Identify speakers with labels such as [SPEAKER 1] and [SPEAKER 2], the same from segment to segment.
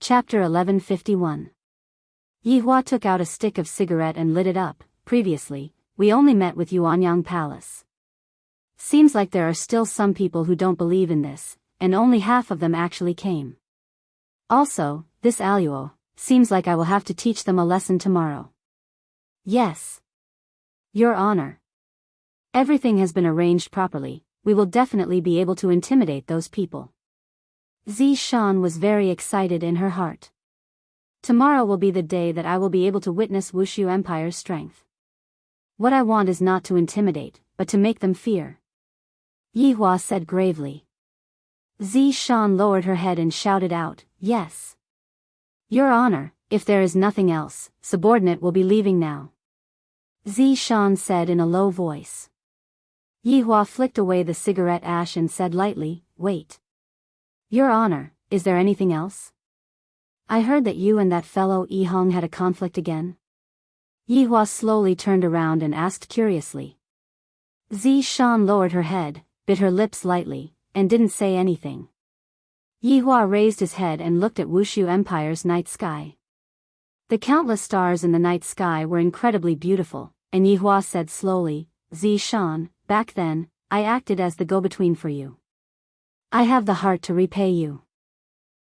[SPEAKER 1] Chapter 1151. Yihua took out a stick of cigarette and lit it up. Previously, we only met with Yuanyang Palace. Seems like there are still some people who don't believe in this, and only half of them actually came. Also, this Aluo, seems like I will have to teach them a lesson tomorrow. Yes. Your Honor. Everything has been arranged properly, we will definitely be able to intimidate those people. Zishan was very excited in her heart. Tomorrow will be the day that I will be able to witness Wushu Empire's strength. What I want is not to intimidate, but to make them fear. Yihua said gravely. Zishan lowered her head and shouted out, yes. Your Honor, if there is nothing else, subordinate will be leaving now. Zishan said in a low voice. Yihua flicked away the cigarette ash and said lightly, wait. Your Honor, is there anything else? I heard that you and that fellow Yihong had a conflict again. Yihua slowly turned around and asked curiously. Zishan lowered her head, bit her lips lightly, and didn't say anything. Yihua raised his head and looked at Wushu Empire's night sky. The countless stars in the night sky were incredibly beautiful, and Yihua said slowly, Zishan, back then, I acted as the go-between for you. I have the heart to repay you.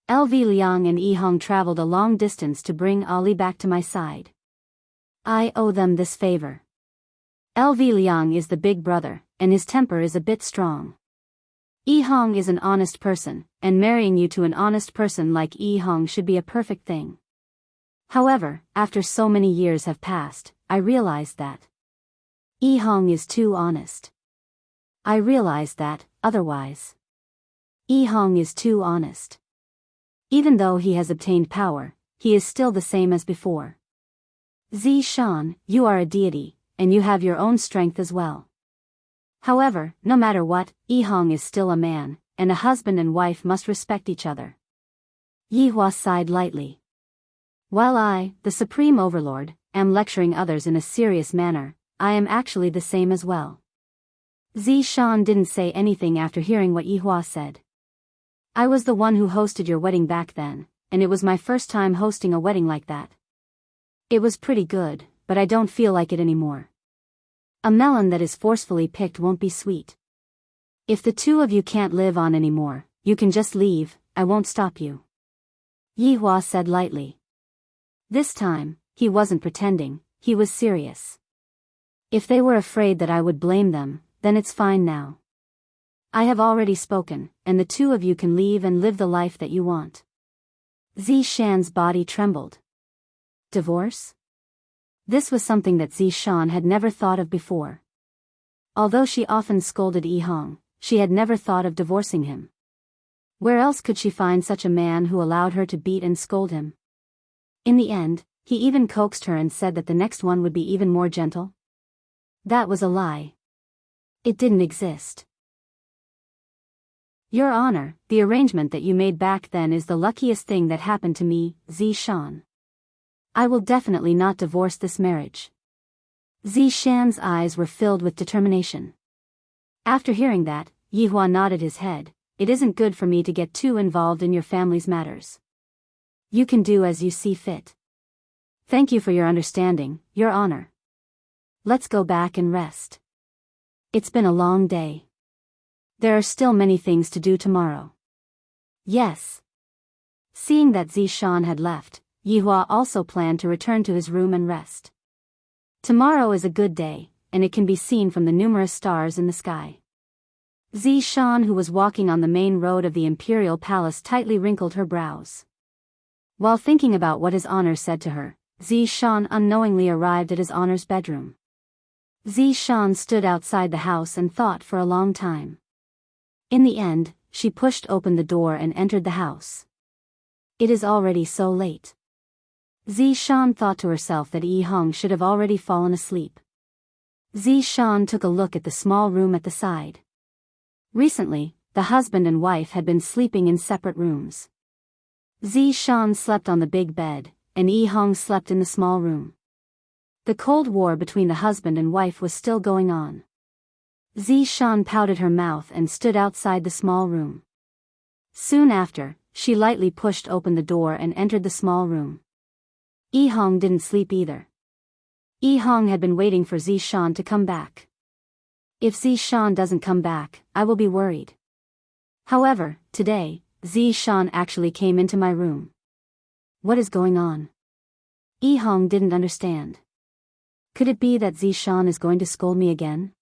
[SPEAKER 1] LV Liang and Yihong traveled a long distance to bring Ali back to my side. I owe them this favor. LV Liang is the big brother, and his temper is a bit strong. Yihong is an honest person, and marrying you to an honest person like Yihong should be a perfect thing. However, after so many years have passed, I realized that Yihong is too honest. I realized that, otherwise. Yihong is too honest. Even though he has obtained power, he is still the same as before. Zishan, you are a deity, and you have your own strength as well. However, no matter what, Yihong is still a man, and a husband and wife must respect each other. Yihua sighed lightly. While I, the Supreme Overlord, am lecturing others in a serious manner, I am actually the same as well. Zishan didn't say anything after hearing what Yihua said. I was the one who hosted your wedding back then, and it was my first time hosting a wedding like that. It was pretty good, but I don't feel like it anymore. A melon that is forcefully picked won't be sweet. If the two of you can't live on anymore, you can just leave, I won't stop you. Yihua said lightly. This time, he wasn't pretending, he was serious. If they were afraid that I would blame them, then it's fine now. I have already spoken, and the two of you can leave and live the life that you want. Zishan's body trembled. Divorce? This was something that Zishan had never thought of before. Although she often scolded Yihong, she had never thought of divorcing him. Where else could she find such a man who allowed her to beat and scold him? In the end, he even coaxed her and said that the next one would be even more gentle. That was a lie. It didn't exist. Your Honor, the arrangement that you made back then is the luckiest thing that happened to me, Zishan. I will definitely not divorce this marriage. Zishan's eyes were filled with determination. After hearing that, Yihua nodded his head. It isn't good for me to get too involved in your family's matters. You can do as you see fit. Thank you for your understanding, Your Honor. Let's go back and rest. It's been a long day. There are still many things to do tomorrow. Yes. Seeing that Zishan had left, Yihua also planned to return to his room and rest. Tomorrow is a good day, and it can be seen from the numerous stars in the sky. Zishan, who was walking on the main road of the Imperial Palace, tightly wrinkled her brows. While thinking about what His Honor said to her, Zishan unknowingly arrived at His Honor's bedroom. Zishan stood outside the house and thought for a long time. In the end, she pushed open the door and entered the house. It is already so late. Zishan thought to herself that Yihong should have already fallen asleep. Zishan took a look at the small room at the side. Recently, the husband and wife had been sleeping in separate rooms. Zishan slept on the big bed, and Yihong slept in the small room. The Cold War between the husband and wife was still going on. Zishan pouted her mouth and stood outside the small room. Soon after, she lightly pushed open the door and entered the small room. Yi-hong didn't sleep either. Yi-hong had been waiting for Zishan to come back. If Zishan doesn't come back, I will be worried. However, today, Zishan actually came into my room. What is going on? Yi-hong didn't understand. Could it be that Zishan is going to scold me again?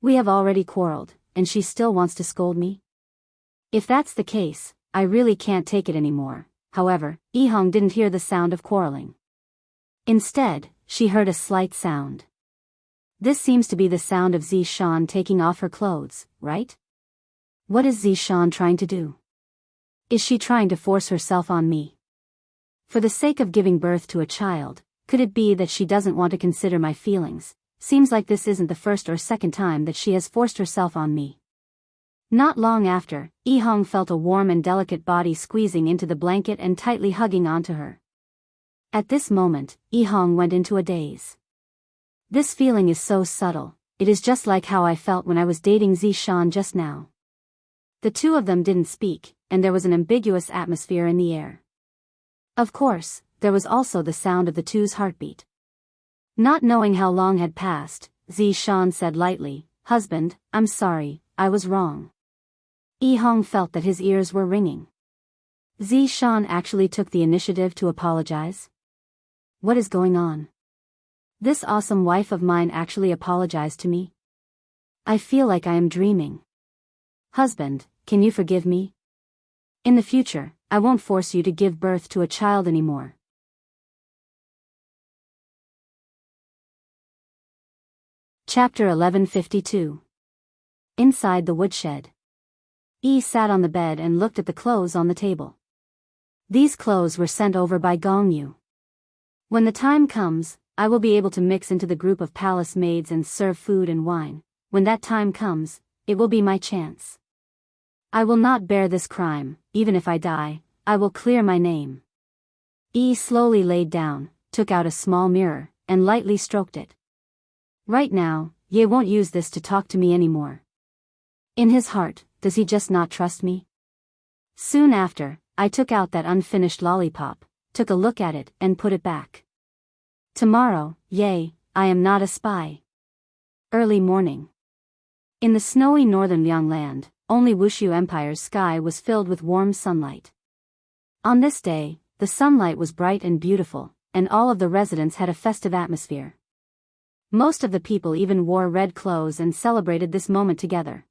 [SPEAKER 1] We have already quarreled, and she still wants to scold me? If that's the case, I really can't take it anymore. However, Yi-hong didn't hear the sound of quarreling. Instead, she heard a slight sound. This seems to be the sound of Zishan taking off her clothes, right? What is Zishan trying to do? Is she trying to force herself on me? For the sake of giving birth to a child, could it be that she doesn't want to consider my feelings? Seems like this isn't the first or second time that she has forced herself on me. Not long after, Yi-hong felt a warm and delicate body squeezing into the blanket and tightly hugging onto her. At this moment, Yi-hong went into a daze. This feeling is so subtle, it is just like how I felt when I was dating Zishan just now. The two of them didn't speak, and there was an ambiguous atmosphere in the air. Of course, there was also the sound of the two's heartbeat. Not knowing how long had passed, Zishan said lightly, "Husband, I'm sorry, I was wrong." Yi-hong felt that his ears were ringing. Zishan actually took the initiative to apologize? What is going on? This awesome wife of mine actually apologized to me? I feel like I am dreaming. Husband, can you forgive me? In the future, I won't force you to give birth to a child anymore. Chapter 1152. Inside the woodshed. Yi sat on the bed and looked at the clothes on the table. These clothes were sent over by Gong Yu. When the time comes, I will be able to mix into the group of palace maids and serve food and wine. When that time comes, it will be my chance. I will not bear this crime, even if I die, I will clear my name. Yi slowly laid down, took out a small mirror, and lightly stroked it. Right now, Ye won't use this to talk to me anymore. In his heart, does he just not trust me? Soon after, I took out that unfinished lollipop, took a look at it and put it back. Tomorrow, Ye, I am not a spy. Early morning. In the snowy northern Liangland, only Wushu Empire's sky was filled with warm sunlight. On this day, the sunlight was bright and beautiful, and all of the residents had a festive atmosphere. Most of the people even wore red clothes and celebrated this moment together.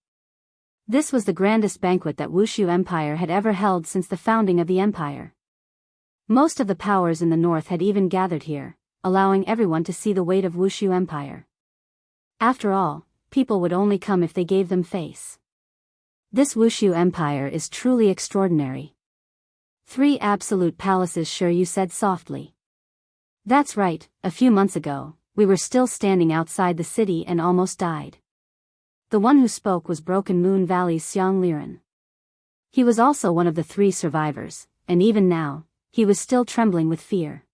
[SPEAKER 1] This was the grandest banquet that Wushu Empire had ever held since the founding of the empire. Most of the powers in the north had even gathered here, allowing everyone to see the weight of Wushu Empire. After all, people would only come if they gave them face. This Wushu Empire is truly extraordinary. 3 absolute palaces, sure, you said softly. That's right, a few months ago, we were still standing outside the city and almost died. The one who spoke was Broken Moon Valley's Xiang Liren. He was also one of the 3 survivors, and even now, he was still trembling with fear.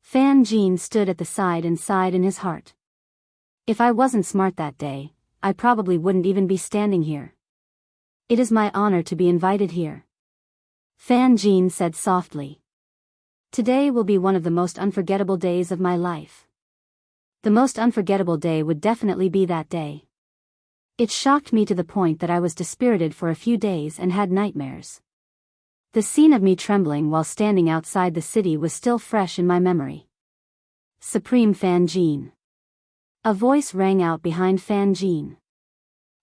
[SPEAKER 1] Fan Jin stood at the side and sighed in his heart. If I wasn't smart that day, I probably wouldn't even be standing here. It is my honor to be invited here. Fan Jin said softly. Today will be one of the most unforgettable days of my life. The most unforgettable day would definitely be that day. It shocked me to the point that I was dispirited for a few days and had nightmares. The scene of me trembling while standing outside the city was still fresh in my memory. Supreme Fan Jin. A voice rang out behind Fan Jin.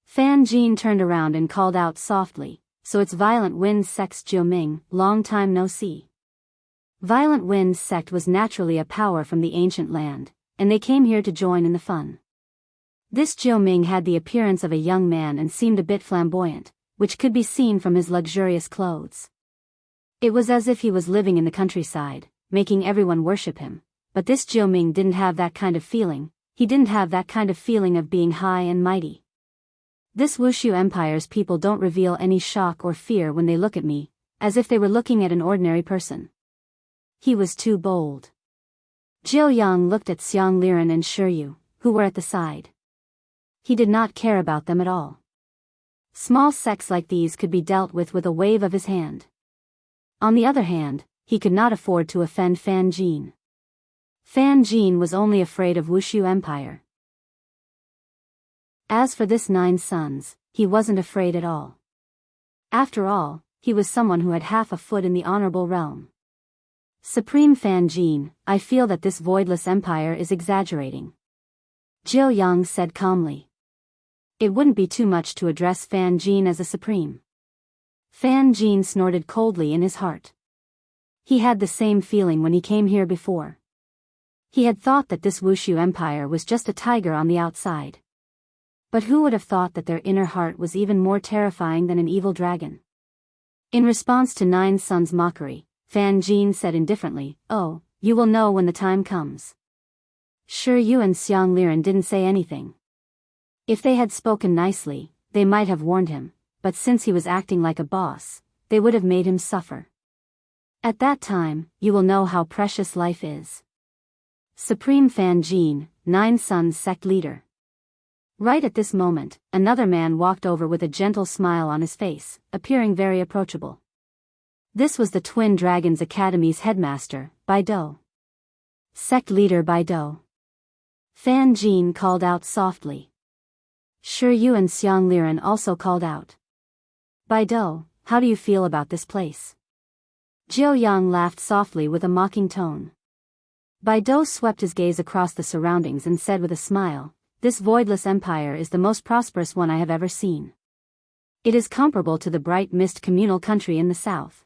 [SPEAKER 1] Fan Jin turned around and called out softly, "So it's Violent Wind's sect Jiuming, long time no see." Violent Wind's sect was naturally a power from the ancient land, and they came here to join in the fun. This Jiuming had the appearance of a young man and seemed a bit flamboyant, which could be seen from his luxurious clothes. It was as if he was living in the countryside, making everyone worship him, but this Jiuming didn't have that kind of feeling. He didn't have that kind of feeling of being high and mighty. This Wushu Empire's people don't reveal any shock or fear when they look at me, as if they were looking at an ordinary person. He was too bold. Jiu Yang looked at Xiang Liren and Shiryu, who were at the side. He did not care about them at all. Small sects like these could be dealt with a wave of his hand. On the other hand, he could not afford to offend Fan Jin. Fan Jin was only afraid of Wushu Empire. As for this 9 sons, he wasn't afraid at all. After all, he was someone who had half a foot in the honorable realm. Supreme Fan Jin, I feel that this voidless empire is exaggerating. Jiu Yang said calmly. It wouldn't be too much to address Fan Jin as a supreme. Fan Jin snorted coldly in his heart. He had the same feeling when he came here before. He had thought that this Wushu Empire was just a tiger on the outside. But who would have thought that their inner heart was even more terrifying than an evil dragon? In response to 9 sons' mockery, Fan Jin said indifferently, "Oh, you will know when the time comes." Sure, you and Xiang Liren didn't say anything. If they had spoken nicely, they might have warned him, but since he was acting like a boss, they would have made him suffer. At that time, you will know how precious life is. Supreme Fan Jin, 9 sons sect leader. Right at this moment, another man walked over with a gentle smile on his face, appearing very approachable. This was the Twin Dragons Academy's headmaster, Baido. Sect leader Baido. Fan Jin called out softly. Sure, you and Xiang Liren also called out. Baido, how do you feel about this place? Jiu Yang laughed softly with a mocking tone. Baido swept his gaze across the surroundings and said with a smile, "This voidless empire is the most prosperous one I have ever seen. It is comparable to the Bright Mist communal country in the south.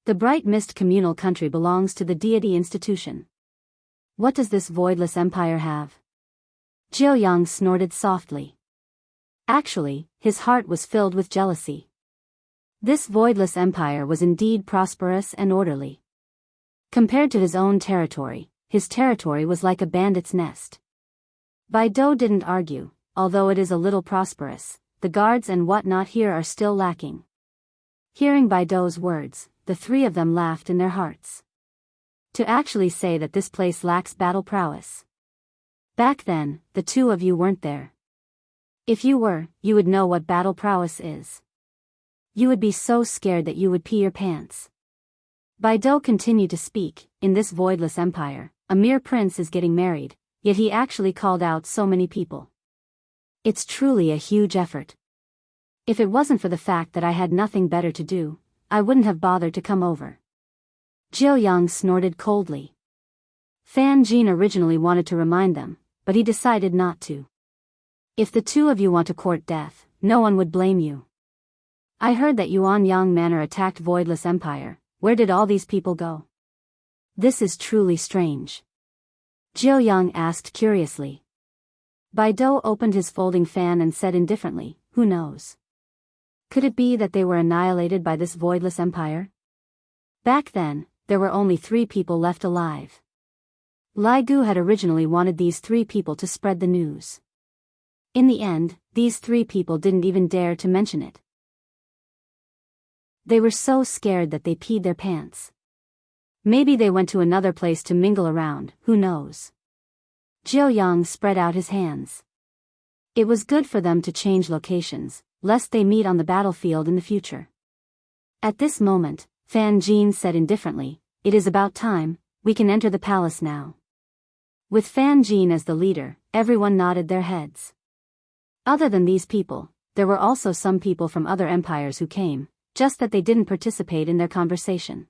[SPEAKER 1] The Bright Mist communal country belongs to the deity institution. What does this voidless empire have?" Jiu Yang snorted softly. Actually, his heart was filled with jealousy. This voidless empire was indeed prosperous and orderly. Compared to his own territory, his territory was like a bandit's nest. Baido didn't argue. Although it is a little prosperous, the guards and whatnot here are still lacking. Hearing Baido's words, the 3 of them laughed in their hearts. To actually say that this place lacks battle prowess. Back then, the 2 of you weren't there. If you were, you would know what battle prowess is. You would be so scared that you would pee your pants. Baido continued to speak. In this voidless empire, a mere prince is getting married, yet he actually called out so many people. It's truly a huge effort. If it wasn't for the fact that I had nothing better to do, I wouldn't have bothered to come over. Jiu Yang snorted coldly. Fan Jin originally wanted to remind them, but he decided not to. If the 2 of you want to court death, no one would blame you. I heard that Yuanyang Manor attacked Voidless Empire. Where did all these people go? This is truly strange. Jiu Yang asked curiously. Baido opened his folding fan and said indifferently, "Who knows? Could it be that they were annihilated by this Voidless Empire?" Back then, there were only 3 people left alive. Lai Gu had originally wanted these 3 people to spread the news. In the end, these 3 people didn't even dare to mention it. They were so scared that they peed their pants. Maybe they went to another place to mingle around, who knows? Jiu Yang spread out his hands. It was good for them to change locations, lest they meet on the battlefield in the future. At this moment, Fan Jin said indifferently, "It is about time, we can enter the palace now." With Fan Jin as the leader, everyone nodded their heads. Other than these people, there were also some people from other empires who came, just that they didn't participate in their conversation.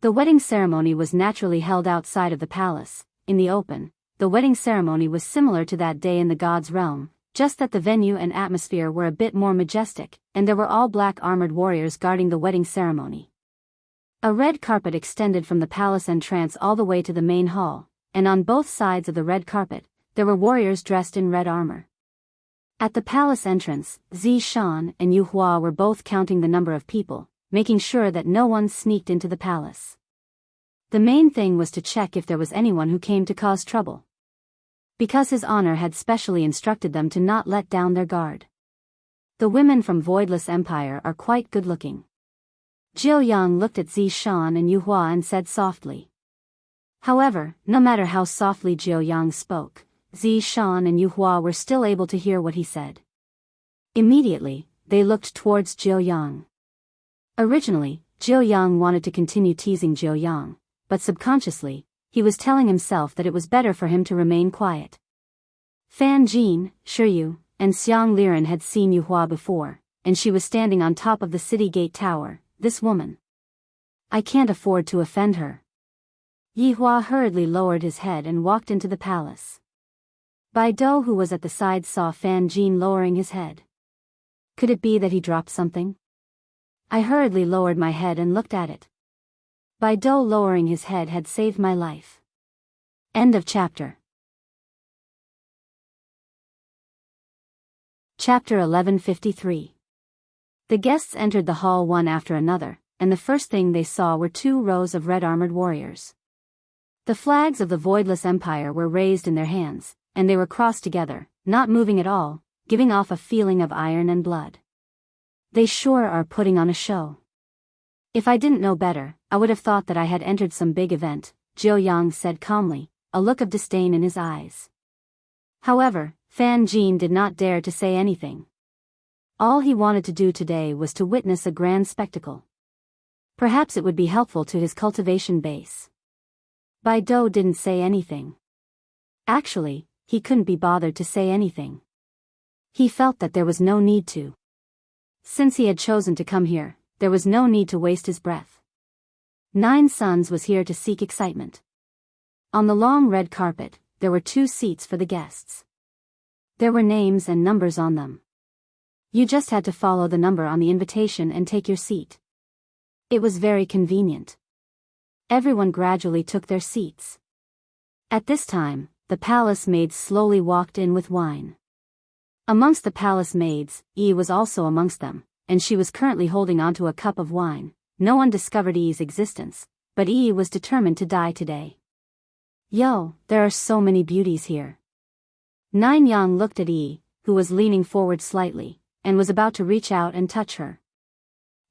[SPEAKER 1] The wedding ceremony was naturally held outside of the palace, in the open. The wedding ceremony was similar to that day in the god's realm, just that the venue and atmosphere were a bit more majestic, and there were all black armored warriors guarding the wedding ceremony. A red carpet extended from the palace entrance all the way to the main hall, and on both sides of the red carpet, there were warriors dressed in red armor. At the palace entrance, Zi Shan and Yu Hua were both counting the number of people, making sure that no one sneaked into the palace. The main thing was to check if there was anyone who came to cause trouble. Because His Honor had specially instructed them to not let down their guard. The women from Voidless Empire are quite good-looking. Jiu Yang looked at Zi Shan and Yu Hua and said softly. However, no matter how softly Jiu Yang spoke, Zi Shan and Yu Hua were still able to hear what he said. Immediately, they looked towards Jiu Yang. Originally, Jiu Yang wanted to continue teasing Jiu Yang, but subconsciously, he was telling himself that it was better for him to remain quiet. Fan Jin, Shiyu, and Xiang Liren had seen Yu Hua before, and she was standing on top of the city gate tower, this woman. I can't afford to offend her. Yi Hua hurriedly lowered his head and walked into the palace. Bai Dou, who was at the side, saw Fan Jin lowering his head. Could it be that he dropped something? I hurriedly lowered my head and looked at it. Bai Dou lowering his head had saved my life. End of chapter. Chapter 1153. The guests entered the hall one after another, and the first thing they saw were 2 rows of red-armored warriors. The flags of the Voidless Empire were raised in their hands, and they were crossed together, not moving at all, giving off a feeling of iron and blood. They sure are putting on a show. If I didn't know better, I would have thought that I had entered some big event, Jiu Yang said calmly, a look of disdain in his eyes. However, Fan Jin did not dare to say anything. All he wanted to do today was to witness a grand spectacle. Perhaps it would be helpful to his cultivation base. Bai Dou didn't say anything. Actually, he couldn't be bothered to say anything. He felt that there was no need to. Since he had chosen to come here, there was no need to waste his breath. 9 Suns was here to seek excitement. On the long red carpet, there were 2 seats for the guests. There were names and numbers on them. You just had to follow the number on the invitation and take your seat. It was very convenient. Everyone gradually took their seats. At this time, the palace maids slowly walked in with wine. Amongst the palace maids, Yi was also amongst them, and she was currently holding onto a cup of wine. No one discovered Yi's existence, but Yi was determined to die today. Yo, there are so many beauties here. Nine Yang looked at Yi, who was leaning forward slightly, and was about to reach out and touch her.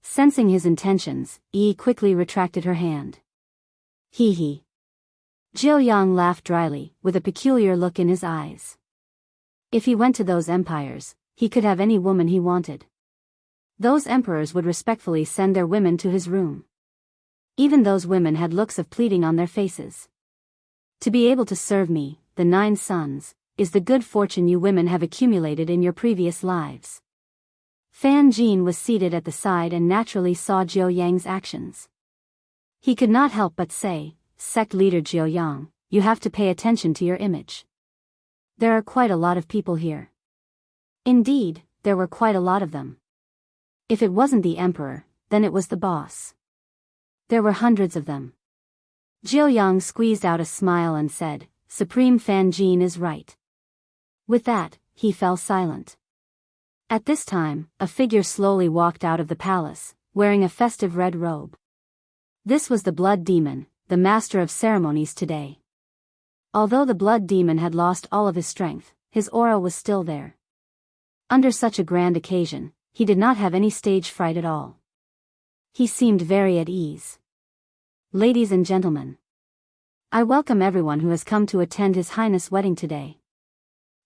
[SPEAKER 1] Sensing his intentions, Yi quickly retracted her hand. Hee hee. Jiu Yang laughed dryly, with a peculiar look in his eyes. If he went to those empires, he could have any woman he wanted. Those emperors would respectfully send their women to his room. Even those women had looks of pleading on their faces. To be able to serve me, the 9 Suns, is the good fortune you women have accumulated in your previous lives. Fan Jin was seated at the side and naturally saw Jiu Yang's actions. He could not help but say, Sect leader Jiu Yang, you have to pay attention to your image. There are quite a lot of people here. Indeed, there were quite a lot of them. If it wasn't the emperor, then it was the boss. There were hundreds of them. Jiu Yang squeezed out a smile and said, Supreme Fan Jin is right. With that, he fell silent. At this time, a figure slowly walked out of the palace, wearing a festive red robe. This was the Blood Demon, the master of ceremonies today. Although the Blood Demon had lost all of his strength, his aura was still there. Under such a grand occasion, he did not have any stage fright at all. He seemed very at ease. Ladies and gentlemen, I welcome everyone who has come to attend His Highness' wedding today.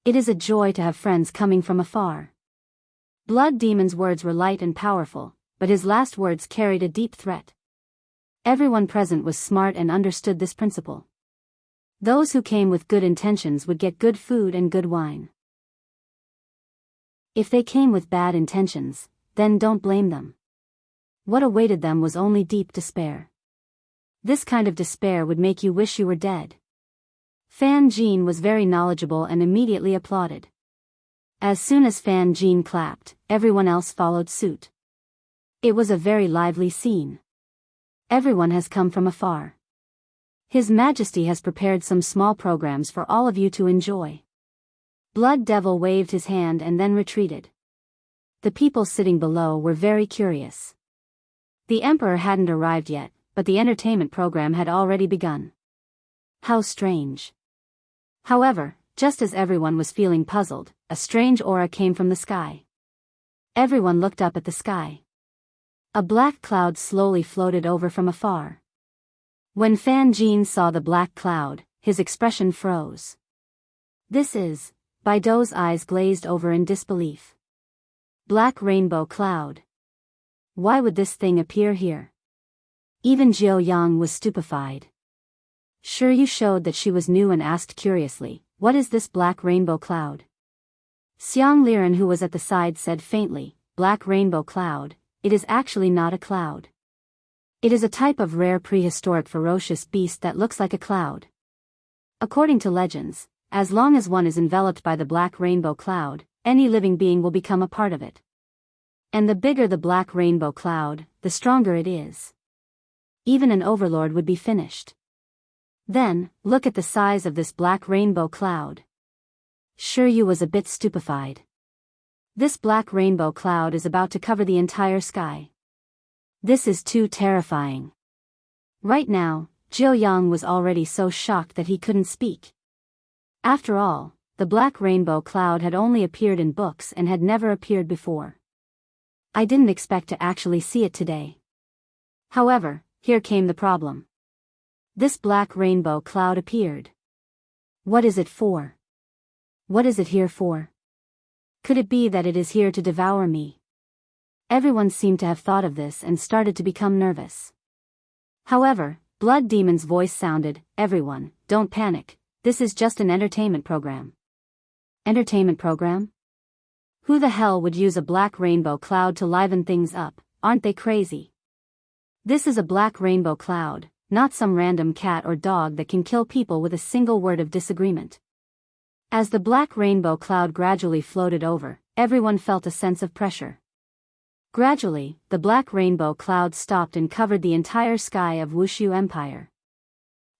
[SPEAKER 1] It is a joy to have friends coming from afar. Blood Demon's words were light and powerful, but his last words carried a deep threat. Everyone present was smart and understood this principle. Those who came with good intentions would get good food and good wine. If they came with bad intentions, then don't blame them. What awaited them was only deep despair. This kind of despair would make you wish you were dead. Fan Jin was very knowledgeable and immediately applauded. As soon as Fan Jin clapped, everyone else followed suit. It was a very lively scene. Everyone has come from afar. His Majesty has prepared some small programs for all of you to enjoy. Blood Devil waved his hand and then retreated. The people sitting below were very curious. The Emperor hadn't arrived yet, but the entertainment program had already begun. How strange. However, just as everyone was feeling puzzled, a strange aura came from the sky. Everyone looked up at the sky. A black cloud slowly floated over from afar. When Fan Jin saw the black cloud, his expression froze. This is... Bai Dou's eyes glazed over in disbelief. Black rainbow cloud. Why would this thing appear here? Even Jiao Yang was stupefied. Sure you showed that she was new and asked curiously, "What is this black rainbow cloud?" Xiang Liren, who was at the side, said faintly, "Black rainbow cloud, it is actually not a cloud. It is a type of rare prehistoric ferocious beast that looks like a cloud. According to legends, as long as one is enveloped by the black rainbow cloud, any living being will become a part of it. And the bigger the black rainbow cloud, the stronger it is. Even an overlord would be finished. Then, look at the size of this black rainbow cloud." Shiryu was a bit stupefied. This black rainbow cloud is about to cover the entire sky. This is too terrifying. Right now, Jiao Yang was already so shocked that he couldn't speak. After all, the black rainbow cloud had only appeared in books and had never appeared before. I didn't expect to actually see it today. However, here came the problem. This black rainbow cloud appeared. What is it for? What is it here for? Could it be that it is here to devour me? Everyone seemed to have thought of this and started to become nervous. However, Blood Demon's voice sounded, "Everyone, don't panic, this is just an entertainment program." Entertainment program? Who the hell would use a black rainbow cloud to liven things up? Aren't they crazy? This is a black rainbow cloud, not some random cat or dog that can kill people with a single word of disagreement. As the black rainbow cloud gradually floated over, everyone felt a sense of pressure. Gradually, the black rainbow cloud stopped and covered the entire sky of Wushu Empire.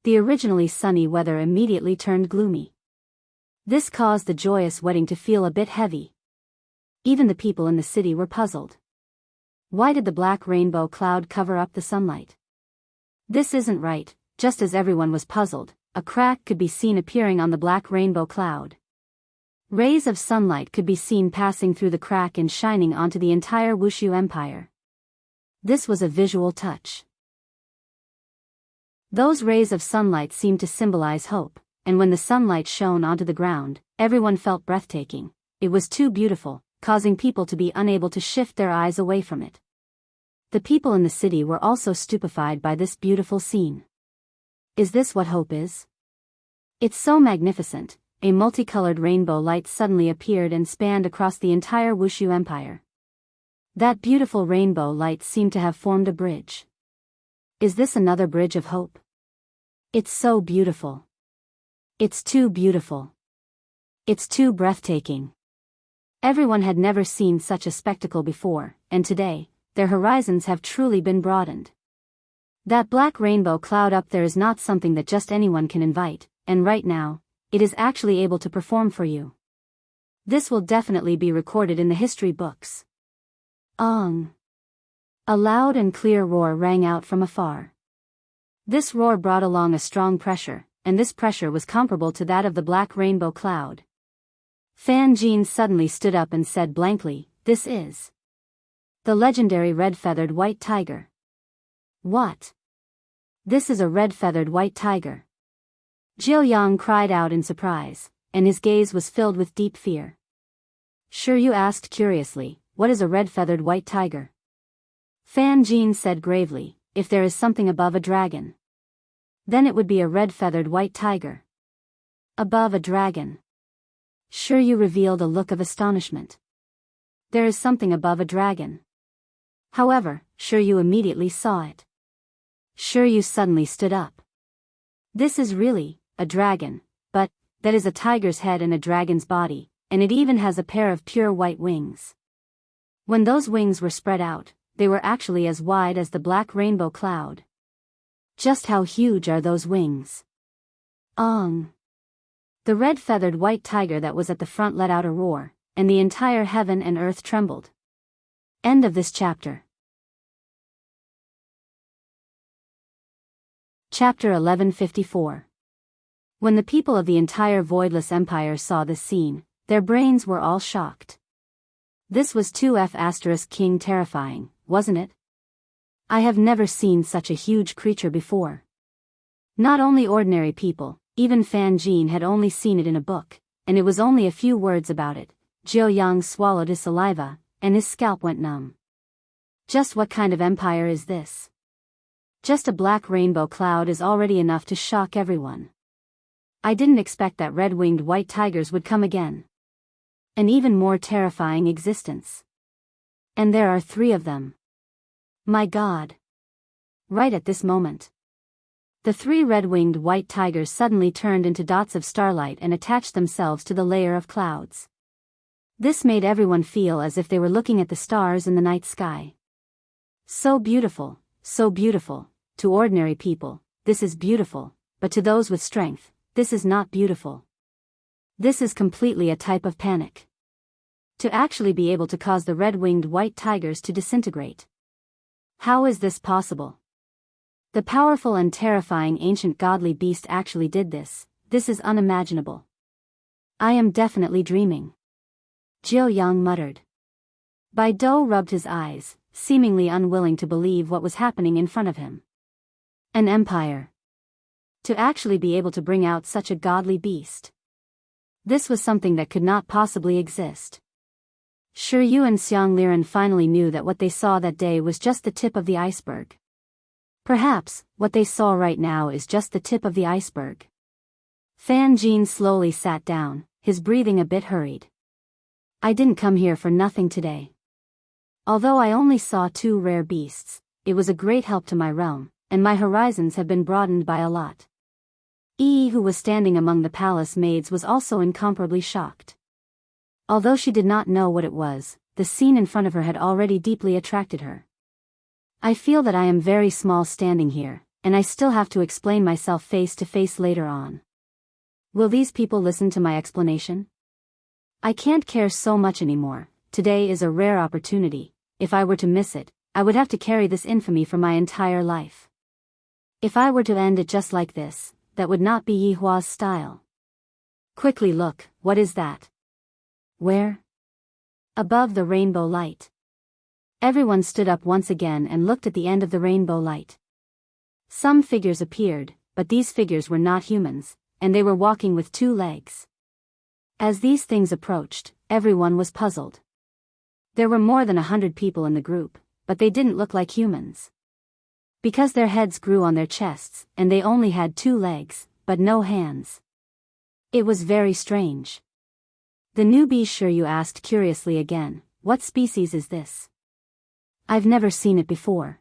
[SPEAKER 1] The originally sunny weather immediately turned gloomy. This caused the joyous wedding to feel a bit heavy. Even the people in the city were puzzled. Why did the black rainbow cloud cover up the sunlight? This isn't right. Just as everyone was puzzled, a crack could be seen appearing on the black rainbow cloud. Rays of sunlight could be seen passing through the crack and shining onto the entire Wushu Empire. This was a visual touch. Those rays of sunlight seemed to symbolize hope, and when the sunlight shone onto the ground, everyone felt breathtaking. It was too beautiful, causing people to be unable to shift their eyes away from it. The people in the city were also stupefied by this beautiful scene. Is this what hope is? It's so magnificent. A multicolored rainbow light suddenly appeared and spanned across the entire Wushu Empire. That beautiful rainbow light seemed to have formed a bridge. Is this another bridge of hope? It's so beautiful. It's too beautiful. It's too breathtaking. Everyone had never seen such a spectacle before, and today, their horizons have truly been broadened. That black rainbow cloud up there is not something that just anyone can invite, and right now, it is actually able to perform for you. This will definitely be recorded in the history books. Ong! A loud and clear roar rang out from afar. This roar brought along a strong pressure, and this pressure was comparable to that of the black rainbow cloud. Fan Jin suddenly stood up and said blankly, "This is the legendary red-feathered white tiger." What? This is a red-feathered white tiger. Jiao Yang cried out in surprise, and his gaze was filled with deep fear. Shiryu asked curiously, "What is a red-feathered white tiger?" Fan Jin said gravely, "If there is something above a dragon, then it would be a red-feathered white tiger." Above a dragon. Shiryu revealed a look of astonishment. There is something above a dragon. However, Shiryu immediately saw it. Shiryu suddenly stood up. This is really a dragon, but that is a tiger's head and a dragon's body, and it even has a pair of pure white wings. When those wings were spread out, they were actually as wide as the black rainbow cloud. Just how huge are those wings? Ong! The red-feathered white tiger that was at the front let out a roar, and the entire heaven and earth trembled. End of this chapter. Chapter 1154. When the people of the entire Voidless Empire saw this scene, their brains were all shocked. This was 2F** King terrifying, wasn't it? I have never seen such a huge creature before. Not only ordinary people, even Fan Jin had only seen it in a book, and it was only a few words about it. Jiao Yang swallowed his saliva, and his scalp went numb. Just what kind of empire is this? Just a black rainbow cloud is already enough to shock everyone. I didn't expect that red-winged white tigers would come again. An even more terrifying existence. And there are 3 of them. My God. Right at this moment. The 3 red-winged white tigers suddenly turned into dots of starlight and attached themselves to the layer of clouds. This made everyone feel as if they were looking at the stars in the night sky. So beautiful, so beautiful. To ordinary people, this is beautiful, but to those with strength, this is not beautiful. This is completely a type of panic. To actually be able to cause the red-winged white tigers to disintegrate. How is this possible? The powerful and terrifying ancient godly beast actually did this. This is unimaginable. I am definitely dreaming. Jiu Yang muttered. Baidu rubbed his eyes, seemingly unwilling to believe what was happening in front of him. An empire. To actually be able to bring out such a godly beast. This was something that could not possibly exist. Shi Yu and Xiang Liren finally knew that what they saw that day was just the tip of the iceberg. Perhaps, what they saw right now is just the tip of the iceberg. Fan Jin slowly sat down, his breathing a bit hurried. I didn't come here for nothing today. Although I only saw 2 rare beasts, it was a great help to my realm, and my horizons have been broadened by a lot. Yi, who was standing among the palace maids, was also incomparably shocked. Although she did not know what it was, the scene in front of her had already deeply attracted her. I feel that I am very small standing here, and I still have to explain myself face to face later on. Will these people listen to my explanation? I can't care so much anymore. Today is a rare opportunity. If I were to miss it, I would have to carry this infamy for my entire life. If I were to end it just like this, that would not be Yi Hua's style. Quickly look, what is that? Where? Above the rainbow light. Everyone stood up once again and looked at the end of the rainbow light. Some figures appeared, but these figures were not humans, and they were walking with 2 legs. As these things approached, everyone was puzzled. There were more than 100 people in the group, but they didn't look like humans. Because their heads grew on their chests, and they only had 2 legs, but no hands. It was very strange. The newbie Shi Yu asked curiously again, what species is this? I've never seen it before.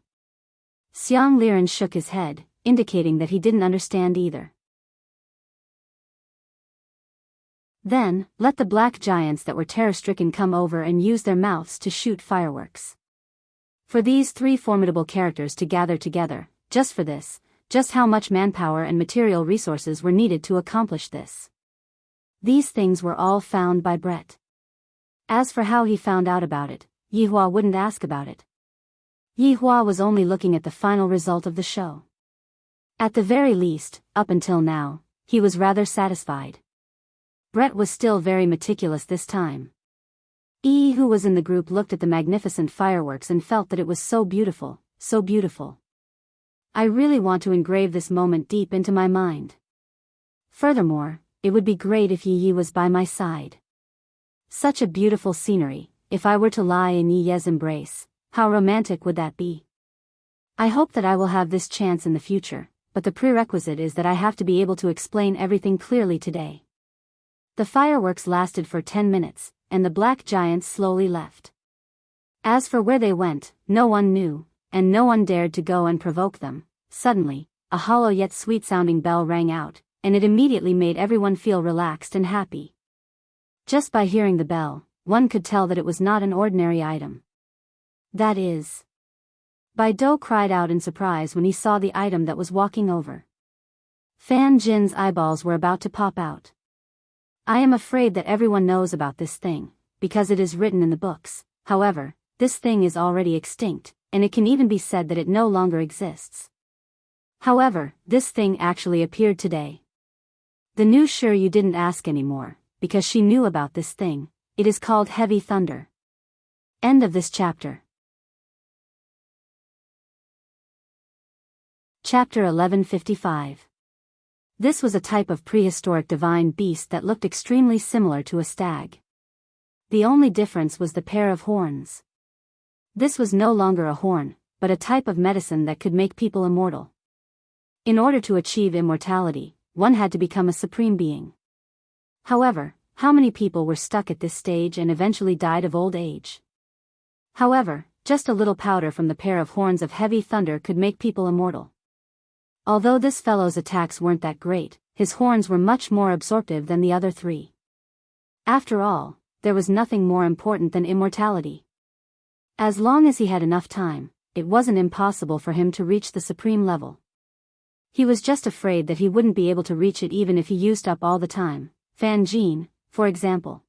[SPEAKER 1] Xiang Liren shook his head, indicating that he didn't understand either. Then, let the black giants that were terror-stricken come over and use their mouths to shoot fireworks. For these 3 formidable characters to gather together, just for this, just how much manpower and material resources were needed to accomplish this. These things were all found by Brett. As for how he found out about it, Yi Hua wouldn't ask about it. Yi Hua was only looking at the final result of the show. At the very least, up until now, he was rather satisfied. Brett was still very meticulous this time. Yi, who was in the group, looked at the magnificent fireworks and felt that it was so beautiful, so beautiful. I really want to engrave this moment deep into my mind. Furthermore, it would be great if Yi was by my side. Such a beautiful scenery, if I were to lie in Yi's embrace, how romantic would that be? I hope that I will have this chance in the future, but the prerequisite is that I have to be able to explain everything clearly today. The fireworks lasted for 10 minutes, and the black giants slowly left. As for where they went, no one knew, and no one dared to go and provoke them. Suddenly, a hollow yet sweet-sounding bell rang out, and it immediately made everyone feel relaxed and happy. Just by hearing the bell, one could tell that it was not an ordinary item. That is... Baidu cried out in surprise when he saw the item that was walking over. Fan Jin's eyeballs were about to pop out. I am afraid that everyone knows about this thing, because it is written in the books. However, this thing is already extinct, and it can even be said that it no longer exists. However, this thing actually appeared today. The new Shi Yu didn't ask anymore, because she knew about this thing. It is called Heavy Thunder. End of this chapter. Chapter 1155. This was a type of prehistoric divine beast that looked extremely similar to a stag. The only difference was the pair of horns. This was no longer a horn, but a type of medicine that could make people immortal. In order to achieve immortality, one had to become a supreme being. However, how many people were stuck at this stage and eventually died of old age? However, just a little powder from the pair of horns of heavy thunder could make people immortal. Although this fellow's attacks weren't that great, his horns were much more absorptive than the other three. After all, there was nothing more important than immortality. As long as he had enough time, it wasn't impossible for him to reach the supreme level. He was just afraid that he wouldn't be able to reach it even if he used up all the time. Fan Jin, for example.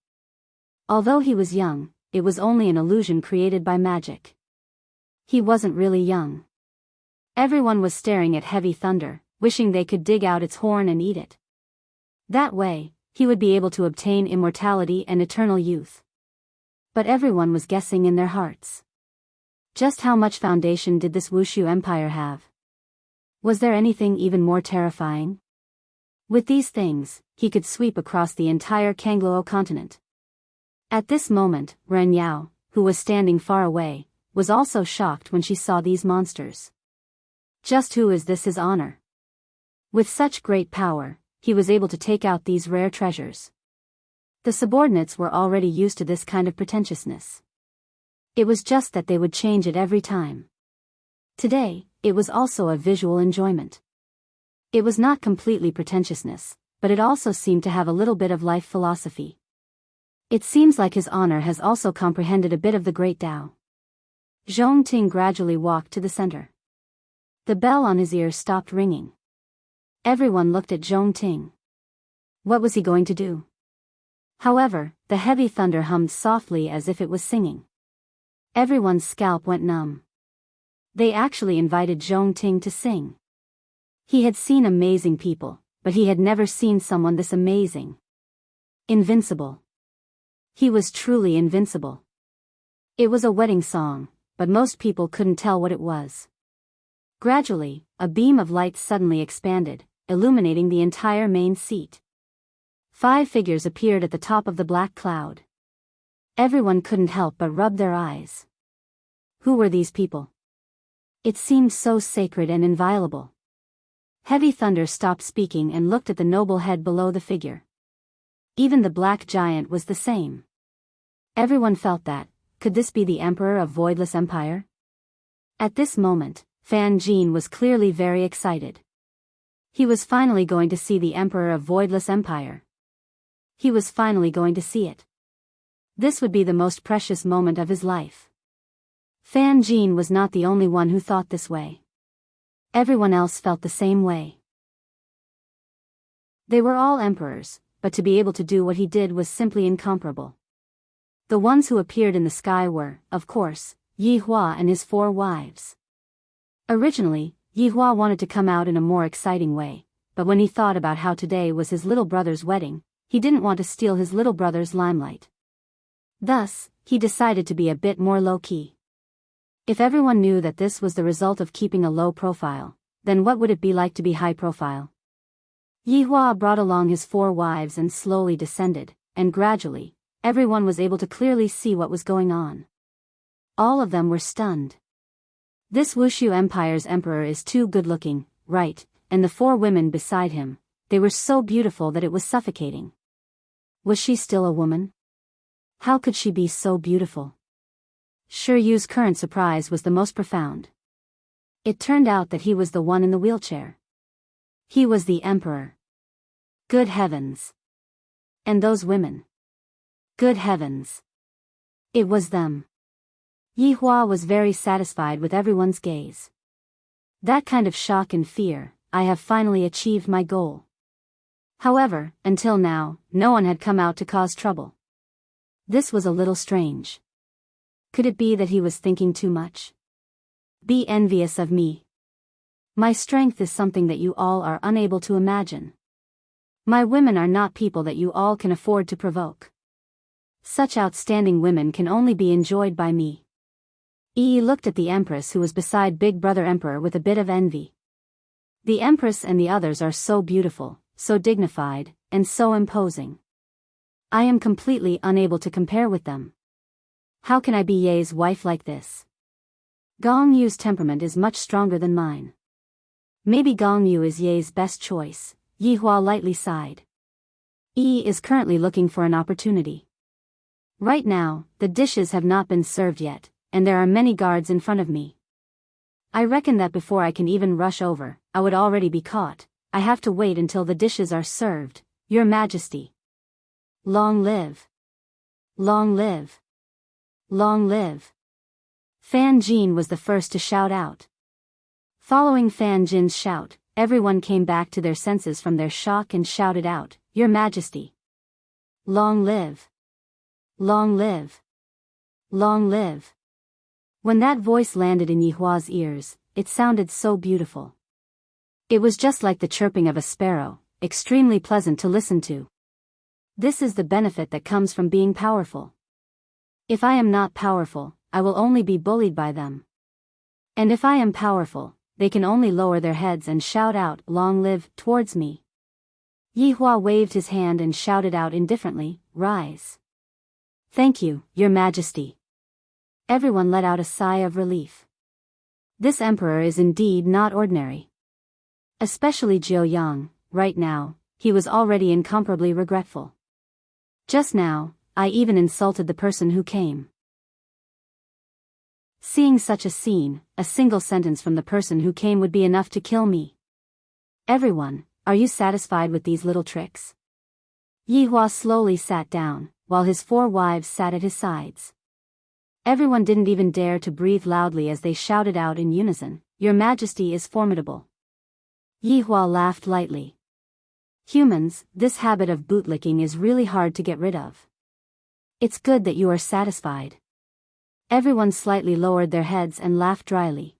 [SPEAKER 1] Although he was young, it was only an illusion created by magic. He wasn't really young. Everyone was staring at heavy thunder, wishing they could dig out its horn and eat it. That way, he would be able to obtain immortality and eternal youth. But everyone was guessing in their hearts. Just how much foundation did this Wushu Empire have? Was there anything even more terrifying? With these things, he could sweep across the entire Kangluo continent. At this moment, Ren Yao, who was standing far away, was also shocked when she saw these monsters. Just who is this His Honor? With such great power, he was able to take out these rare treasures. The subordinates were already used to this kind of pretentiousness. It was just that they would change it every time. Today, it was also a visual enjoyment. It was not completely pretentiousness, but it also seemed to have a little bit of life philosophy. It seems like His Honor has also comprehended a bit of the Great Tao. Zhong Ting gradually walked to the center. The bell on his ear stopped ringing. Everyone looked at Zhong Ting. What was he going to do? However, the heavy thunder hummed softly as if it was singing. Everyone's scalp went numb. They actually invited Zhong Ting to sing. He had seen amazing people, but he had never seen someone this amazing. Invincible. He was truly invincible. It was a wedding song, but most people couldn't tell what it was. Gradually, a beam of light suddenly expanded, illuminating the entire main seat. 5 figures appeared at the top of the black cloud. Everyone couldn't help but rub their eyes. Who were these people? It seemed so sacred and inviolable. Heavy Thunder stopped speaking and looked at the noble head below the figure. Even the black giant was the same. Everyone felt that, could this be the Emperor of Voidless Empire? At this moment, Fan Jin was clearly very excited. He was finally going to see the Emperor of Voidless Empire. He was finally going to see it. This would be the most precious moment of his life. Fan Jin was not the only one who thought this way. Everyone else felt the same way. They were all emperors, but to be able to do what he did was simply incomparable. The ones who appeared in the sky were, of course, Yi Hua and his 4 wives. Originally, Yi Hua wanted to come out in a more exciting way, but when he thought about how today was his little brother's wedding, he didn't want to steal his little brother's limelight. Thus, he decided to be a bit more low-key. If everyone knew that this was the result of keeping a low profile, then what would it be like to be high profile? Yi Hua brought along his 4 wives and slowly descended, and gradually, everyone was able to clearly see what was going on. All of them were stunned. This Wushu Empire's emperor is too good-looking, right? And the 4 women beside him, they were so beautiful that it was suffocating. Was she still a woman? How could she be so beautiful? Shi Yu's current surprise was the most profound. It turned out that he was the one in the wheelchair. He was the emperor. Good heavens. And those women. Good heavens. It was them. Yi Hua was very satisfied with everyone's gaze. That kind of shock and fear, I have finally achieved my goal. However, until now, no one had come out to cause trouble. This was a little strange. Could it be that he was thinking too much? Be envious of me. My strength is something that you all are unable to imagine. My women are not people that you all can afford to provoke. Such outstanding women can only be enjoyed by me. Yi looked at the Empress who was beside Big Brother Emperor with a bit of envy. The Empress and the others are so beautiful, so dignified, and so imposing. I am completely unable to compare with them. How can I be Ye's wife like this? Gong Yu's temperament is much stronger than mine. Maybe Gong Yu is Ye's best choice, Yi Hua lightly sighed. Yi is currently looking for an opportunity. Right now, the dishes have not been served yet, and there are many guards in front of me. I reckon that before I can even rush over, I would already be caught. I have to wait until the dishes are served, Your Majesty. Long live! Long live! Long live! Fan Jin was the first to shout out. Following Fan Jin's shout, everyone came back to their senses from their shock and shouted out, Your Majesty! Long live! Long live! Long live! When that voice landed in Yi Hua's ears, it sounded so beautiful. It was just like the chirping of a sparrow, extremely pleasant to listen to. This is the benefit that comes from being powerful. If I am not powerful, I will only be bullied by them. And if I am powerful, they can only lower their heads and shout out, Long live, towards me. Yi Hua waved his hand and shouted out indifferently, Rise. Thank you, Your Majesty. Everyone let out a sigh of relief. This emperor is indeed not ordinary. Especially Jiu Yang, right now, he was already incomparably regretful. Just now, I even insulted the person who came. Seeing such a scene, a single sentence from the person who came would be enough to kill me. Everyone, are you satisfied with these little tricks? Yi Hua slowly sat down, while his 4 wives sat at his sides. Everyone didn't even dare to breathe loudly as they shouted out in unison, Your Majesty is formidable. Yi Hua laughed lightly. Humans, this habit of bootlicking is really hard to get rid of. It's good that you are satisfied. Everyone slightly lowered their heads and laughed dryly.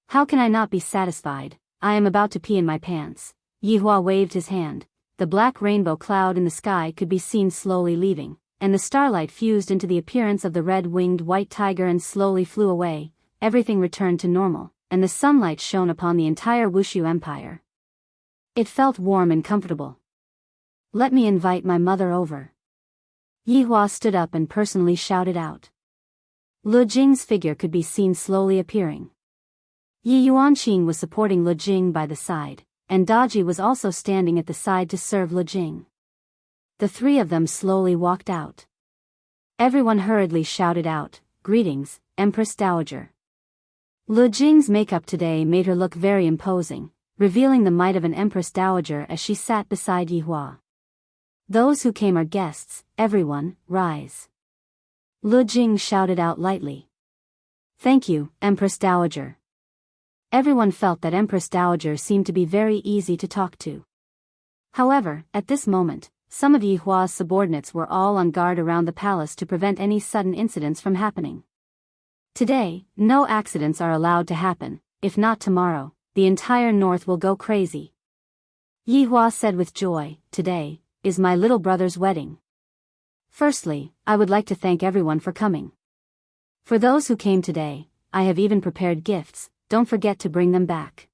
[SPEAKER 1] How can I not be satisfied? I am about to pee in my pants. Yi Hua waved his hand. The black rainbow cloud in the sky could be seen slowly leaving, and the starlight fused into the appearance of the red-winged white tiger and slowly flew away. Everything returned to normal, and the sunlight shone upon the entire Wushu Empire. It felt warm and comfortable. Let me invite my mother over. Yi Hua stood up and personally shouted out. Lu Jing's figure could be seen slowly appearing. Yi Yuanqing was supporting Lu Jing by the side, and Daji was also standing at the side to serve Lu Jing. The 3 of them slowly walked out. Everyone hurriedly shouted out, Greetings, Empress Dowager. Lu Jing's makeup today made her look very imposing, revealing the might of an Empress Dowager as she sat beside Yi Hua. Those who came are guests, everyone, rise. Lu Jing shouted out lightly. Thank you, Empress Dowager. Everyone felt that Empress Dowager seemed to be very easy to talk to. However, at this moment, some of Yi Hua's subordinates were all on guard around the palace to prevent any sudden incidents from happening. Today, no accidents are allowed to happen. If not tomorrow, the entire north will go crazy. Yi Hua said with joy, Today is my little brother's wedding. Firstly, I would like to thank everyone for coming. For those who came today, I have even prepared gifts, don't forget to bring them back.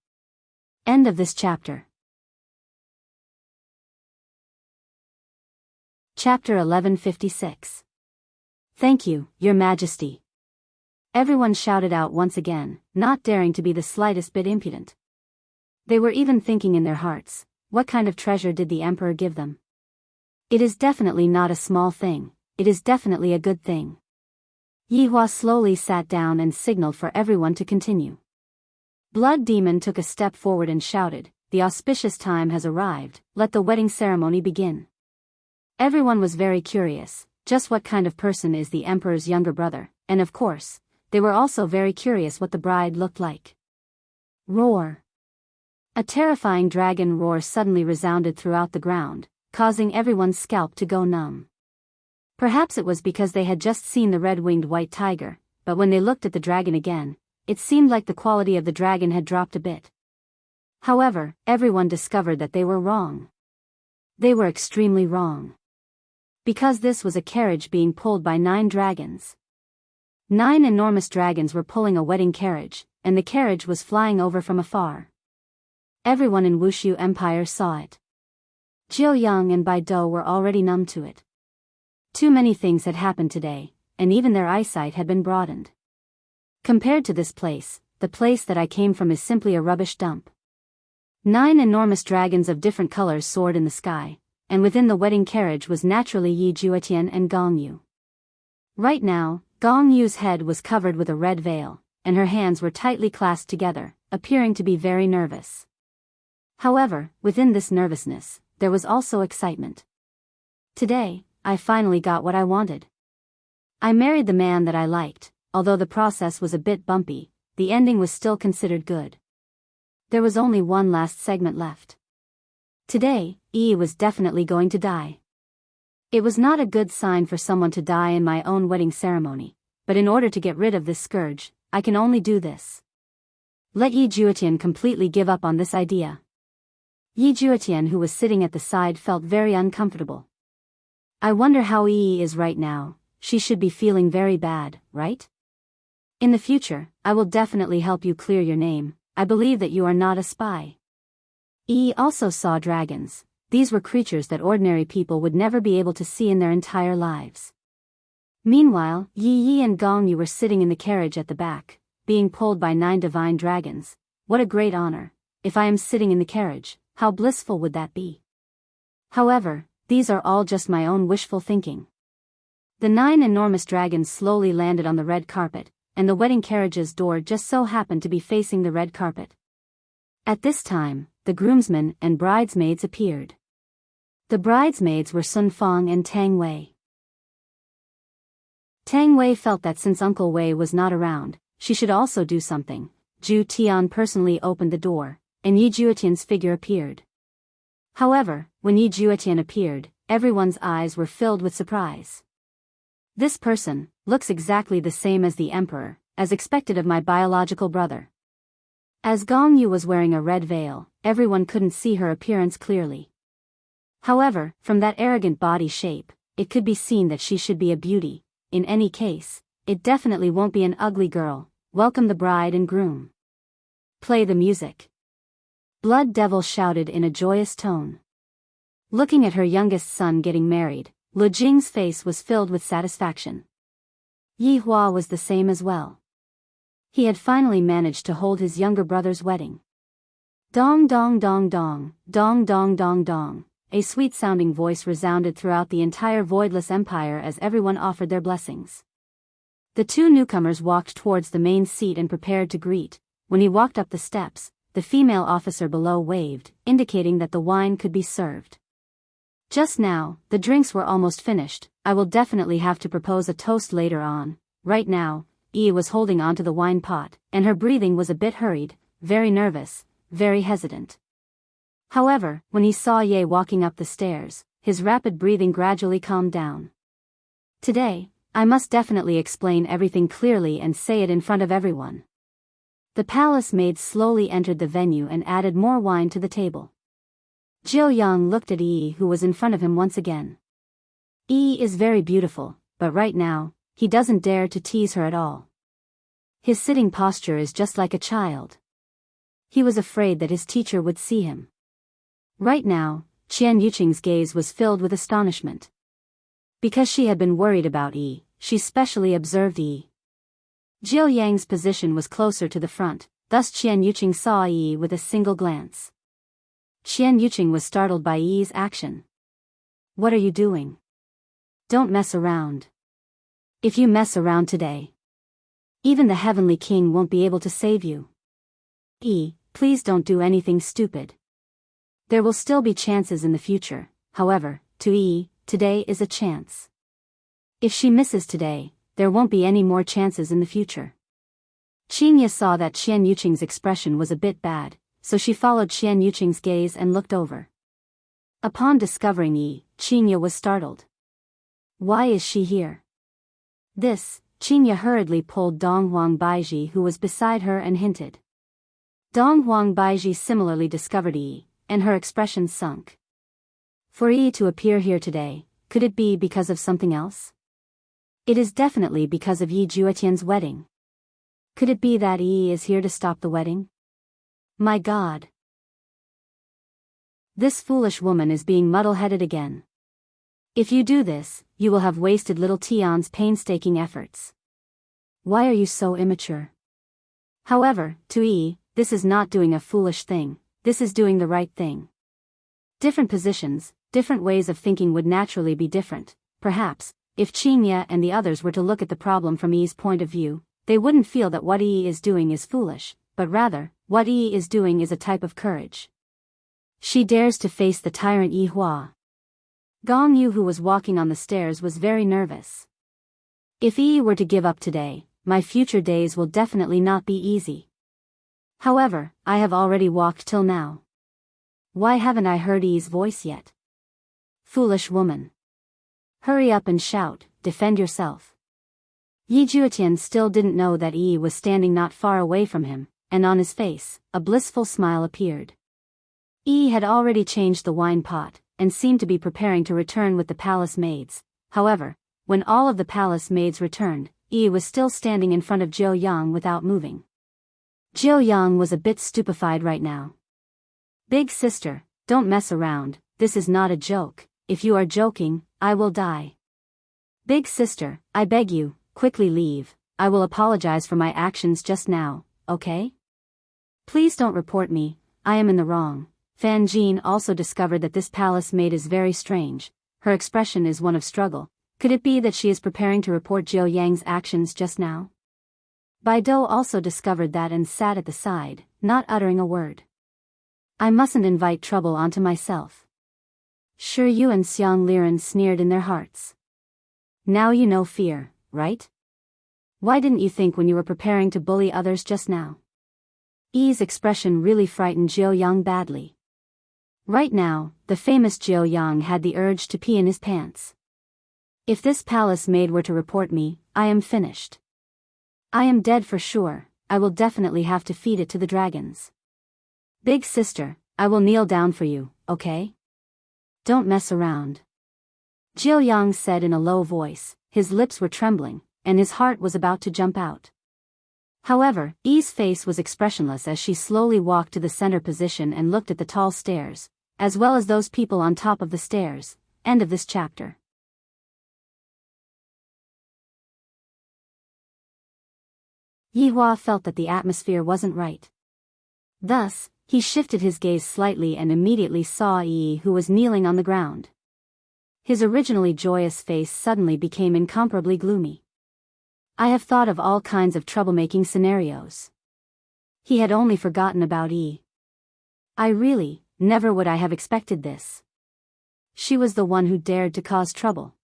[SPEAKER 1] End of this chapter. Chapter 1156. Thank you, Your Majesty. Everyone shouted out once again, not daring to be the slightest bit impudent. They were even thinking in their hearts, what kind of treasure did the emperor give them? It is definitely not a small thing, it is definitely a good thing. Yi Hua slowly sat down and signaled for everyone to continue. Blood Demon took a step forward and shouted, The auspicious time has arrived, let the wedding ceremony begin. Everyone was very curious, just what kind of person is the emperor's younger brother, and of course, they were also very curious what the bride looked like. Roar! A terrifying dragon roar suddenly resounded throughout the ground, causing everyone's scalp to go numb. Perhaps it was because they had just seen the red-winged white tiger, but when they looked at the dragon again, it seemed like the quality of the dragon had dropped a bit. However, everyone discovered that they were wrong. They were extremely wrong. Because this was a carriage being pulled by 9 dragons. 9 enormous dragons were pulling a wedding carriage, and the carriage was flying over from afar. Everyone in Wushu Empire saw it. Jiu Yang and Bai Dou were already numb to it. Too many things had happened today, and even their eyesight had been broadened. Compared to this place, the place that I came from is simply a rubbish dump. 9 enormous dragons of different colors soared in the sky, and within the wedding carriage was naturally Yi Juetian and Gong Yu. Right now, Gong Yu's head was covered with a red veil, and her hands were tightly clasped together, appearing to be very nervous. However, within this nervousness, there was also excitement. Today, I finally got what I wanted. I married the man that I liked. Although the process was a bit bumpy, the ending was still considered good. There was only one last segment left. Today, Yi was definitely going to die. It was not a good sign for someone to die in my own wedding ceremony, but in order to get rid of this scourge, I can only do this. Let Yi Juetian completely give up on this idea. Yi Juetian, who was sitting at the side, felt very uncomfortable. I wonder how Yi is right now. She should be feeling very bad, right? In the future, I will definitely help you clear your name. I believe that you are not a spy. Yi also saw dragons. These were creatures that ordinary people would never be able to see in their entire lives. Meanwhile, Yi and Gong Yu were sitting in the carriage at the back, being pulled by 9 divine dragons. What a great honor. If I am sitting in the carriage, how blissful would that be? However, these are all just my own wishful thinking. The 9 enormous dragons slowly landed on the red carpet, and the wedding carriage's door just so happened to be facing the red carpet. At this time, the groomsmen and bridesmaids appeared. The bridesmaids were Sun Fong and Tang Wei. Tang Wei felt that since Uncle Wei was not around, she should also do something. Zhu Tian personally opened the door, and Yi Juetian's figure appeared. However, when Yi Juetian appeared, everyone's eyes were filled with surprise. This person looks exactly the same as the emperor, as expected of my biological brother. As Gong Yu was wearing a red veil, everyone couldn't see her appearance clearly. However, from that arrogant body shape, it could be seen that she should be a beauty. In any case, it definitely won't be an ugly girl. Welcome the bride and groom. Play the music. Blood Devil shouted in a joyous tone. Looking at her youngest son getting married, Lu Jing's face was filled with satisfaction. Yi Hua was the same as well. He had finally managed to hold his younger brother's wedding. Dong dong dong dong, dong dong dong dong. A sweet-sounding voice resounded throughout the entire voidless empire as everyone offered their blessings. The 2 newcomers walked towards the main seat and prepared to greet. When he walked up the steps, the female officer below waved, indicating that the wine could be served. Just now, the drinks were almost finished. I will definitely have to propose a toast later on. Right now, Yi was holding onto the wine pot, and her breathing was a bit hurried, very nervous, very hesitant. However, when he saw Ye walking up the stairs, his rapid breathing gradually calmed down. Today, I must definitely explain everything clearly and say it in front of everyone. The palace maid slowly entered the venue and added more wine to the table. Jiu Yang looked at Yi, who was in front of him once again. Yi is very beautiful, but right now, he doesn't dare to tease her at all. His sitting posture is just like a child. He was afraid that his teacher would see him. Right now, Qian Yuqing's gaze was filled with astonishment. Because she had been worried about Yi, she specially observed Yi. Jiu Yang's position was closer to the front, thus Qian Yuqing saw Yi with a single glance. Qian Yuqing was startled by Yi's action. What are you doing? Don't mess around. If you mess around today, even the Heavenly King won't be able to save you. Yi, please don't do anything stupid. There will still be chances in the future, however, to Yi, today is a chance. If she misses today, there won't be any more chances in the future. Qinya saw that Qian Yuqing's expression was a bit bad, so she followed Qian Yuqing's gaze and looked over. Upon discovering Yi, Qinya was startled. Why is she here? This, Qinya hurriedly pulled Dong Huang Baiji, who was beside her, and hinted. Dong Huang Baiji similarly discovered Yi, and her expression sunk. For Yi to appear here today, could it be because of something else? It is definitely because of Yi Juetian's wedding. Could it be that Yi is here to stop the wedding? My God! This foolish woman is being muddle-headed again. If you do this, you will have wasted little Tian's painstaking efforts. Why are you so immature? However, to Yi, this is not doing a foolish thing, this is doing the right thing. Different positions, different ways of thinking would naturally be different. Perhaps, if Qingya and the others were to look at the problem from Yi's point of view, they wouldn't feel that what Yi is doing is foolish, but rather, what Yi is doing is a type of courage. She dares to face the tyrant Yi Hua. Gong Yu, who was walking on the stairs, was very nervous. If Yi were to give up today, my future days will definitely not be easy. However, I have already walked till now. Why haven't I heard Yi's voice yet? Foolish woman. Hurry up and shout, defend yourself. Yi Juetian still didn't know that Yi was standing not far away from him, and on his face, a blissful smile appeared. Yi had already changed the wine pot, and seemed to be preparing to return with the palace maids. However, when all of the palace maids returned, Yi was still standing in front of Jiu Yang without moving. Jiu Yang was a bit stupefied right now. Big sister, don't mess around, this is not a joke, if you are joking, I will die. Big sister, I beg you, quickly leave, I will apologize for my actions just now, okay? Please don't report me, I am in the wrong. Fan Jin also discovered that this palace maid is very strange, her expression is one of struggle. Could it be that she is preparing to report Jiu Yang's actions just now? Baido also discovered that and sat at the side, not uttering a word. I mustn't invite trouble onto myself. Shi Yu and Xiang Liren sneered in their hearts. Now you know fear, right? Why didn't you think when you were preparing to bully others just now? Yi's expression really frightened Jiu Yang badly. Right now, the famous Jiu Yang had the urge to pee in his pants. If this palace maid were to report me, I am finished. I am dead for sure, I will definitely have to feed it to the dragons. Big sister, I will kneel down for you, okay? Don't mess around. Jiu Yang said in a low voice, his lips were trembling, and his heart was about to jump out. However, Yi's face was expressionless as she slowly walked to the center position and looked at the tall stairs, as well as those people on top of the stairs. End of this chapter. Yi Hua felt that the atmosphere wasn't right. Thus, he shifted his gaze slightly and immediately saw Yi, who was kneeling on the ground. His originally joyous face suddenly became incomparably gloomy. I have thought of all kinds of troublemaking scenarios. He had only forgotten about Yi. I really, never would I have expected this. She was the one who dared to cause trouble.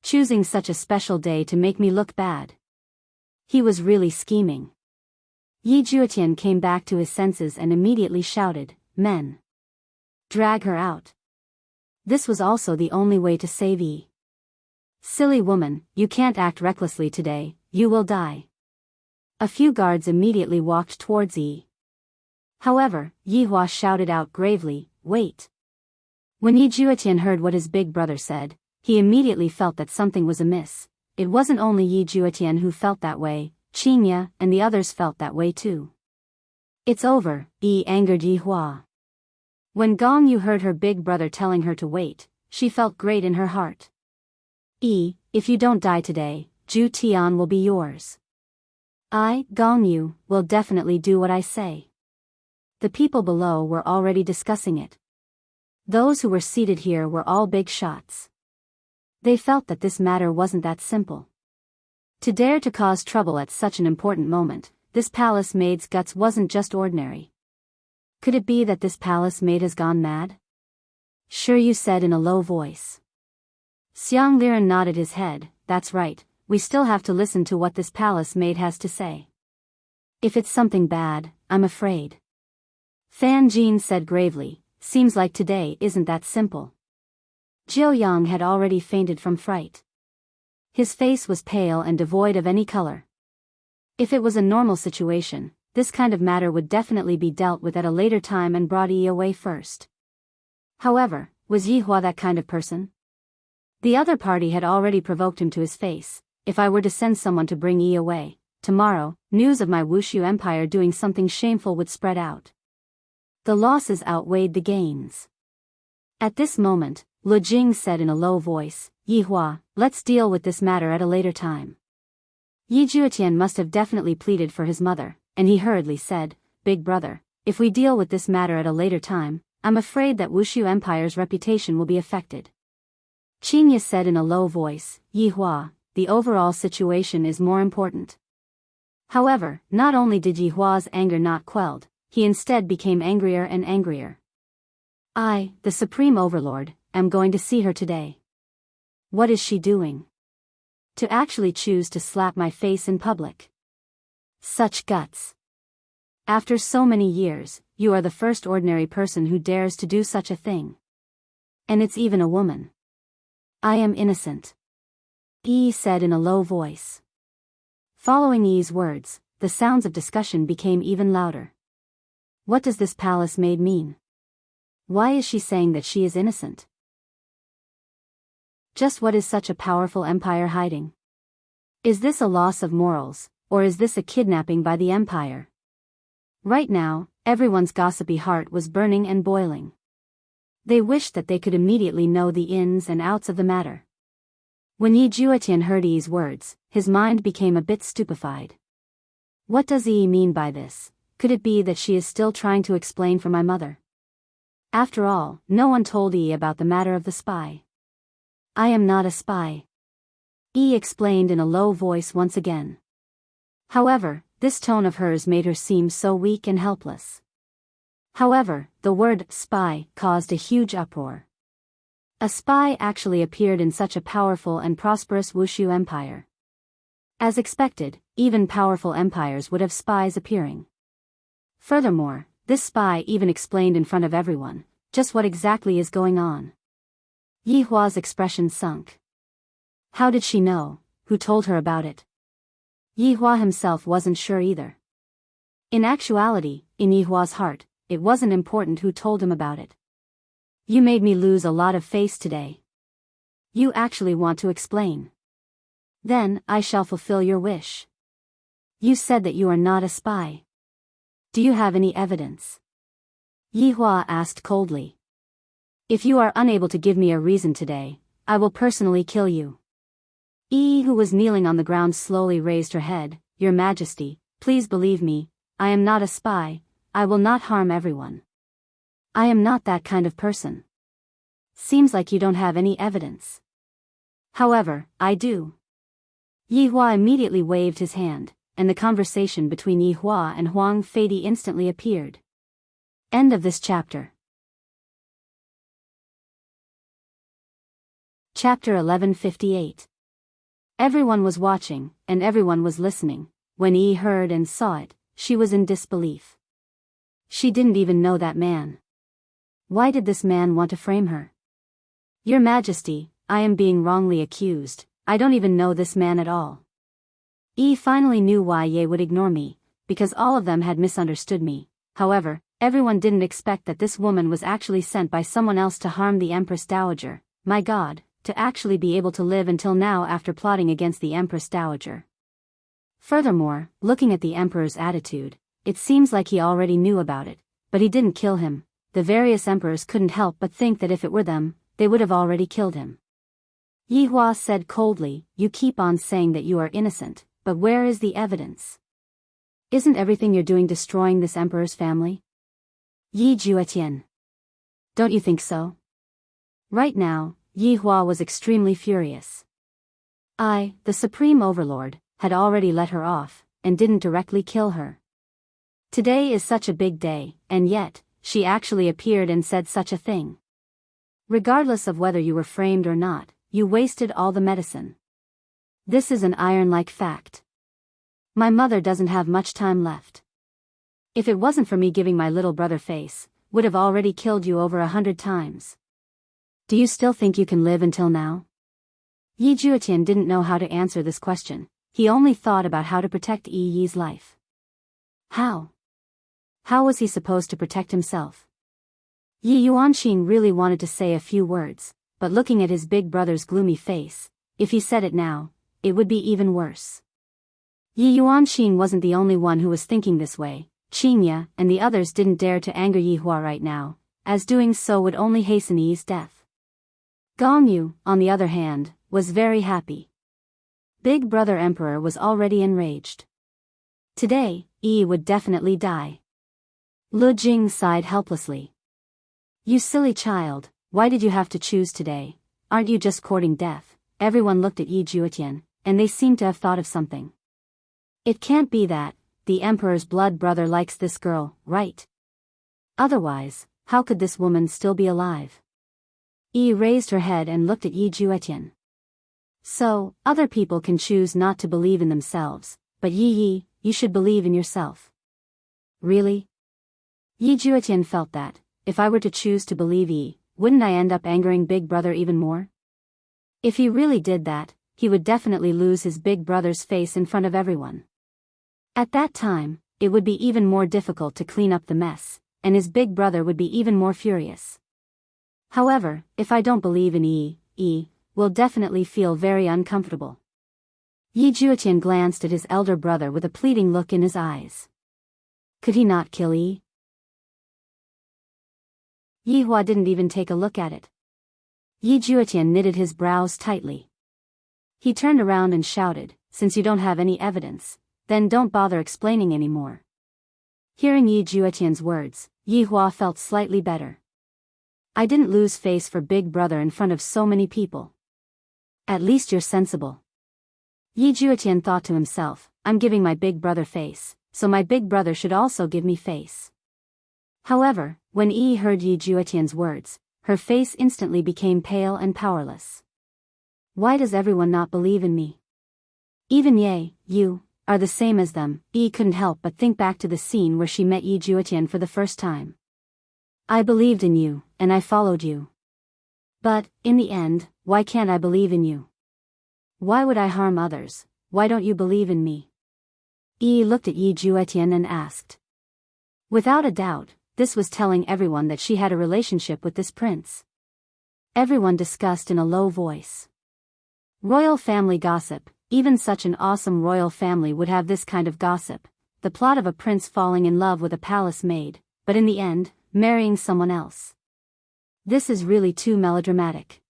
[SPEAKER 1] Choosing such a special day to make me look bad. He was really scheming. Yi Juetian came back to his senses and immediately shouted, "Men! Drag her out." This was also the only way to save Yi. Silly woman, you can't act recklessly today, you will die. A few guards immediately walked towards Yi. However, Yi Hua shouted out gravely, "Wait." When Yi Juetian heard what his big brother said, he immediately felt that something was amiss. It wasn't only Yi Juetian who felt that way, Qingya and the others felt that way too. It's over, Yi angered Yi Hua. When Gong Yu heard her big brother telling her to wait, she felt great in her heart. Yi, if you don't die today, Zhu Tian will be yours. I, Gong Yu, will definitely do what I say. The people below were already discussing it. Those who were seated here were all big shots. They felt that this matter wasn't that simple. To dare to cause trouble at such an important moment, this palace maid's guts wasn't just ordinary. Could it be that this palace maid has gone mad? Shi Yu said in a low voice. Xiang Liren nodded his head, that's right, we still have to listen to what this palace maid has to say. If it's something bad, I'm afraid. Fan Jin said gravely, seems like today isn't that simple. Jiu Yang had already fainted from fright. His face was pale and devoid of any color. If it was a normal situation, this kind of matter would definitely be dealt with at a later time and brought Yi away first. However, was Yi Hua that kind of person? The other party had already provoked him to his face. If I were to send someone to bring Yi away, tomorrow, news of my Wushu Empire doing something shameful would spread out. The losses outweighed the gains. At this moment, Lu Jing said in a low voice, Yi Hua, let's deal with this matter at a later time. Yi Juetian must have definitely pleaded for his mother, and he hurriedly said, "Big brother, if we deal with this matter at a later time, I'm afraid that Wushu Empire's reputation will be affected." Qingye said in a low voice, "Yi Hua, the overall situation is more important." However, not only did Yi Hua's anger not quelled, he instead became angrier and angrier. "I, the Supreme Overlord, am going to see her today. What is she doing? To actually choose to slap my face in public. Such guts. After so many years, you are the first ordinary person who dares to do such a thing. And it's even a woman. I am innocent," Yi said in a low voice. Following Yi's words, the sounds of discussion became even louder. What does this palace maid mean? Why is she saying that she is innocent? Just what is such a powerful empire hiding? Is this a loss of morals, or is this a kidnapping by the empire? Right now, everyone's gossipy heart was burning and boiling. They wished that they could immediately know the ins and outs of the matter. When Yi Juetian heard Yi's words, his mind became a bit stupefied. What does Yi mean by this? Could it be that she is still trying to explain for my mother? After all, no one told Yi about the matter of the spy. I am not a spy, Yi explained in a low voice once again. However, this tone of hers made her seem so weak and helpless. However, the word spy caused a huge uproar. A spy actually appeared in such a powerful and prosperous Wushu empire. As expected, even powerful empires would have spies appearing. Furthermore, this spy even explained in front of everyone just what exactly is going on. Yi Hua's expression sunk. How did she know? Who told her about it? Yi Hua himself wasn't sure either. In actuality, in Yi Hua's heart, it wasn't important who told him about it. You made me lose a lot of face today. You actually want to explain. Then, I shall fulfill your wish. You said that you are not a spy. Do you have any evidence? Yi Hua asked coldly. If you are unable to give me a reason today, I will personally kill you. Yi, who was kneeling on the ground, slowly raised her head. Your Majesty, please believe me, I am not a spy, I will not harm everyone. I am not that kind of person. Seems like you don't have any evidence. However, I do. Yi Hua immediately waved his hand, and the conversation between Yi Hua and Huang Feidi instantly appeared. End of this chapter. Chapter 1158. Everyone was watching, and everyone was listening. When Yi heard and saw it, she was in disbelief. She didn't even know that man. Why did this man want to frame her? Your Majesty, I am being wrongly accused. I don't even know this man at all. Yi finally knew why Ye would ignore me, because all of them had misunderstood me. However, everyone didn't expect that this woman was actually sent by someone else to harm the Empress Dowager. My God, to actually be able to live until now after plotting against the Empress Dowager. Furthermore, looking at the Emperor's attitude, it seems like he already knew about it, but he didn't kill him. The various emperors couldn't help but think that if it were them, they would have already killed him. Yi Hua said coldly, you keep on saying that you are innocent, but where is the evidence? Isn't everything you're doing destroying this emperor's family? Yi Juetian. Don't you think so? Right now, Yi Hua was extremely furious. I, the Supreme Overlord, had already let her off, and didn't directly kill her. Today is such a big day, and yet, she actually appeared and said such a thing. Regardless of whether you were framed or not, you wasted all the medicine. This is an iron-like fact. My mother doesn't have much time left. If it wasn't for me giving my little brother face, would have already killed you over 100 times. Do you still think you can live until now? Yi Juetian didn't know how to answer this question. He only thought about how to protect Yi's life. How? How was he supposed to protect himself? Yi Yuanqing really wanted to say a few words, but looking at his big brother's gloomy face, if he said it now, it would be even worse. Yi Yuanqing wasn't the only one who was thinking this way. Qingye and the others didn't dare to anger Yi Hua right now, as doing so would only hasten Yi's death. Gongyu, on the other hand, was very happy. Big Brother Emperor was already enraged. Today, Yi would definitely die. Lu Jing sighed helplessly. You silly child, why did you have to choose today? Aren't you just courting death? Everyone looked at Yi Juetian, and they seemed to have thought of something. It can't be that. The emperor's blood brother likes this girl, right? Otherwise, how could this woman still be alive? Yi raised her head and looked at Yi Juetian. So, other people can choose not to believe in themselves, but Yi, you should believe in yourself. Really? Yi Juetian felt that, if I were to choose to believe Yi, wouldn't I end up angering Big Brother even more? If he really did that, he would definitely lose his big brother's face in front of everyone. At that time, it would be even more difficult to clean up the mess, and his big brother would be even more furious. However, if I don't believe in Yi will definitely feel very uncomfortable. Yi Juetian glanced at his elder brother with a pleading look in his eyes. Could he not kill Yi? Yi Hua didn't even take a look at it. Yi Juetian knitted his brows tightly. He turned around and shouted, since you don't have any evidence, then don't bother explaining anymore. Hearing Yi Juetian's words, Yi Hua felt slightly better. I didn't lose face for Big Brother in front of so many people. At least you're sensible. Yi Juetian thought to himself, I'm giving my big brother face, so my big brother should also give me face. However, when Yi heard Yi Juetian's words, her face instantly became pale and powerless. Why does everyone not believe in me? Even you are the same as them. Yi couldn't help but think back to the scene where she met Yi Juetian for the first time. I believed in you, and I followed you. But, in the end, why can't I believe in you? Why would I harm others? Why don't you believe in me? Yi looked at Yi Juetian and asked. Without a doubt, this was telling everyone that she had a relationship with this prince. Everyone discussed in a low voice. Royal family gossip, even such an awesome royal family would have this kind of gossip, the plot of a prince falling in love with a palace maid, but in the end, marrying someone else. This is really too melodramatic.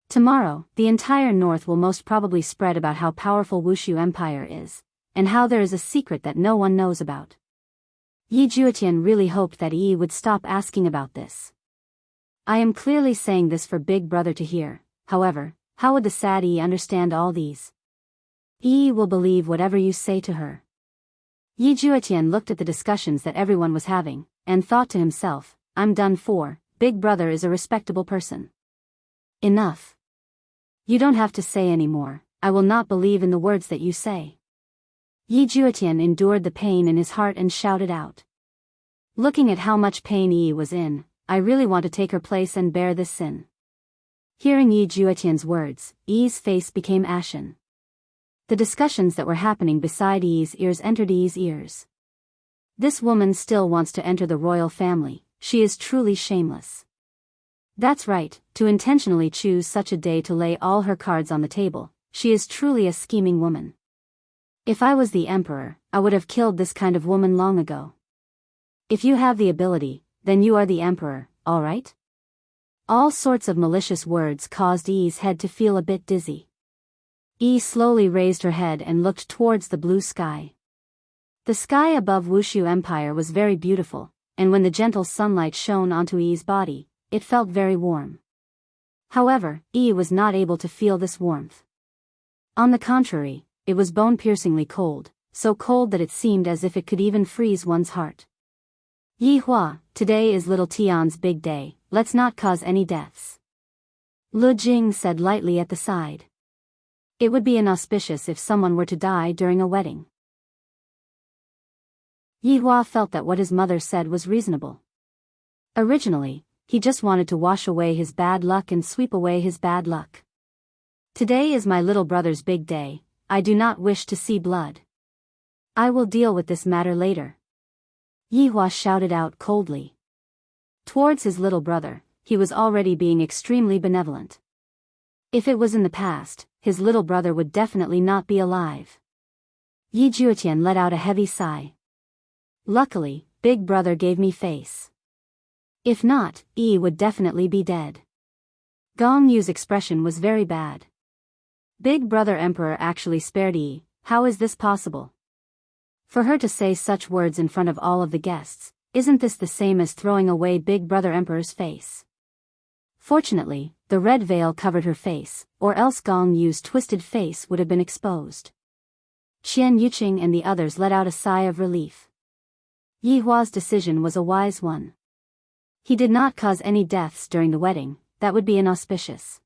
[SPEAKER 1] Tomorrow, the entire north will most probably spread about how powerful Wushu Empire is, and how there is a secret that no one knows about. Yi Juetian really hoped that Yi would stop asking about this. I am clearly saying this for Big Brother to hear, however, how would the sad Yi understand all these? Yi will believe whatever you say to her. Yi Juetian looked at the discussions that everyone was having, and thought to himself, I'm done for, Big Brother is a respectable person. Enough. You don't have to say any more, I will not believe in the words that you say. Yi Juetian endured the pain in his heart and shouted out. Looking at how much pain Yi was in, I really want to take her place and bear this sin. Hearing Yi Juetian's words, Yi's face became ashen. The discussions that were happening beside Yi's ears entered Yi's ears. This woman still wants to enter the royal family, she is truly shameless. That's right, to intentionally choose such a day to lay all her cards on the table, she is truly a scheming woman. If I was the emperor, I would have killed this kind of woman long ago. If you have the ability, then you are the emperor, alright? All sorts of malicious words caused Yi's head to feel a bit dizzy. Yi slowly raised her head and looked towards the blue sky. The sky above Wushu Empire was very beautiful, and when the gentle sunlight shone onto Yi's body, it felt very warm. However, Yi was not able to feel this warmth. On the contrary, it was bone-piercingly cold, so cold that it seemed as if it could even freeze one's heart. Yi Hua, today is little Tian's big day, let's not cause any deaths. Lu Jing said lightly at the side. It would be inauspicious if someone were to die during a wedding. Yi Hua felt that what his mother said was reasonable. Originally, he just wanted to wash away his bad luck and sweep away his bad luck. Today is my little brother's big day, I do not wish to see blood. I will deal with this matter later. Yi Hua shouted out coldly. Towards his little brother, he was already being extremely benevolent. If it was in the past, his little brother would definitely not be alive. Yi Juetian let out a heavy sigh. Luckily, Big Brother gave me face. If not, Yi would definitely be dead. Gong Yu's expression was very bad. Big Brother Emperor actually spared Yi, how is this possible? For her to say such words in front of all of the guests, isn't this the same as throwing away Big Brother Emperor's face? Fortunately, the red veil covered her face, or else Gong Yu's twisted face would have been exposed. Qian Yuqing and the others let out a sigh of relief. Yi Hua's decision was a wise one. He did not cause any deaths during the wedding, that would be inauspicious.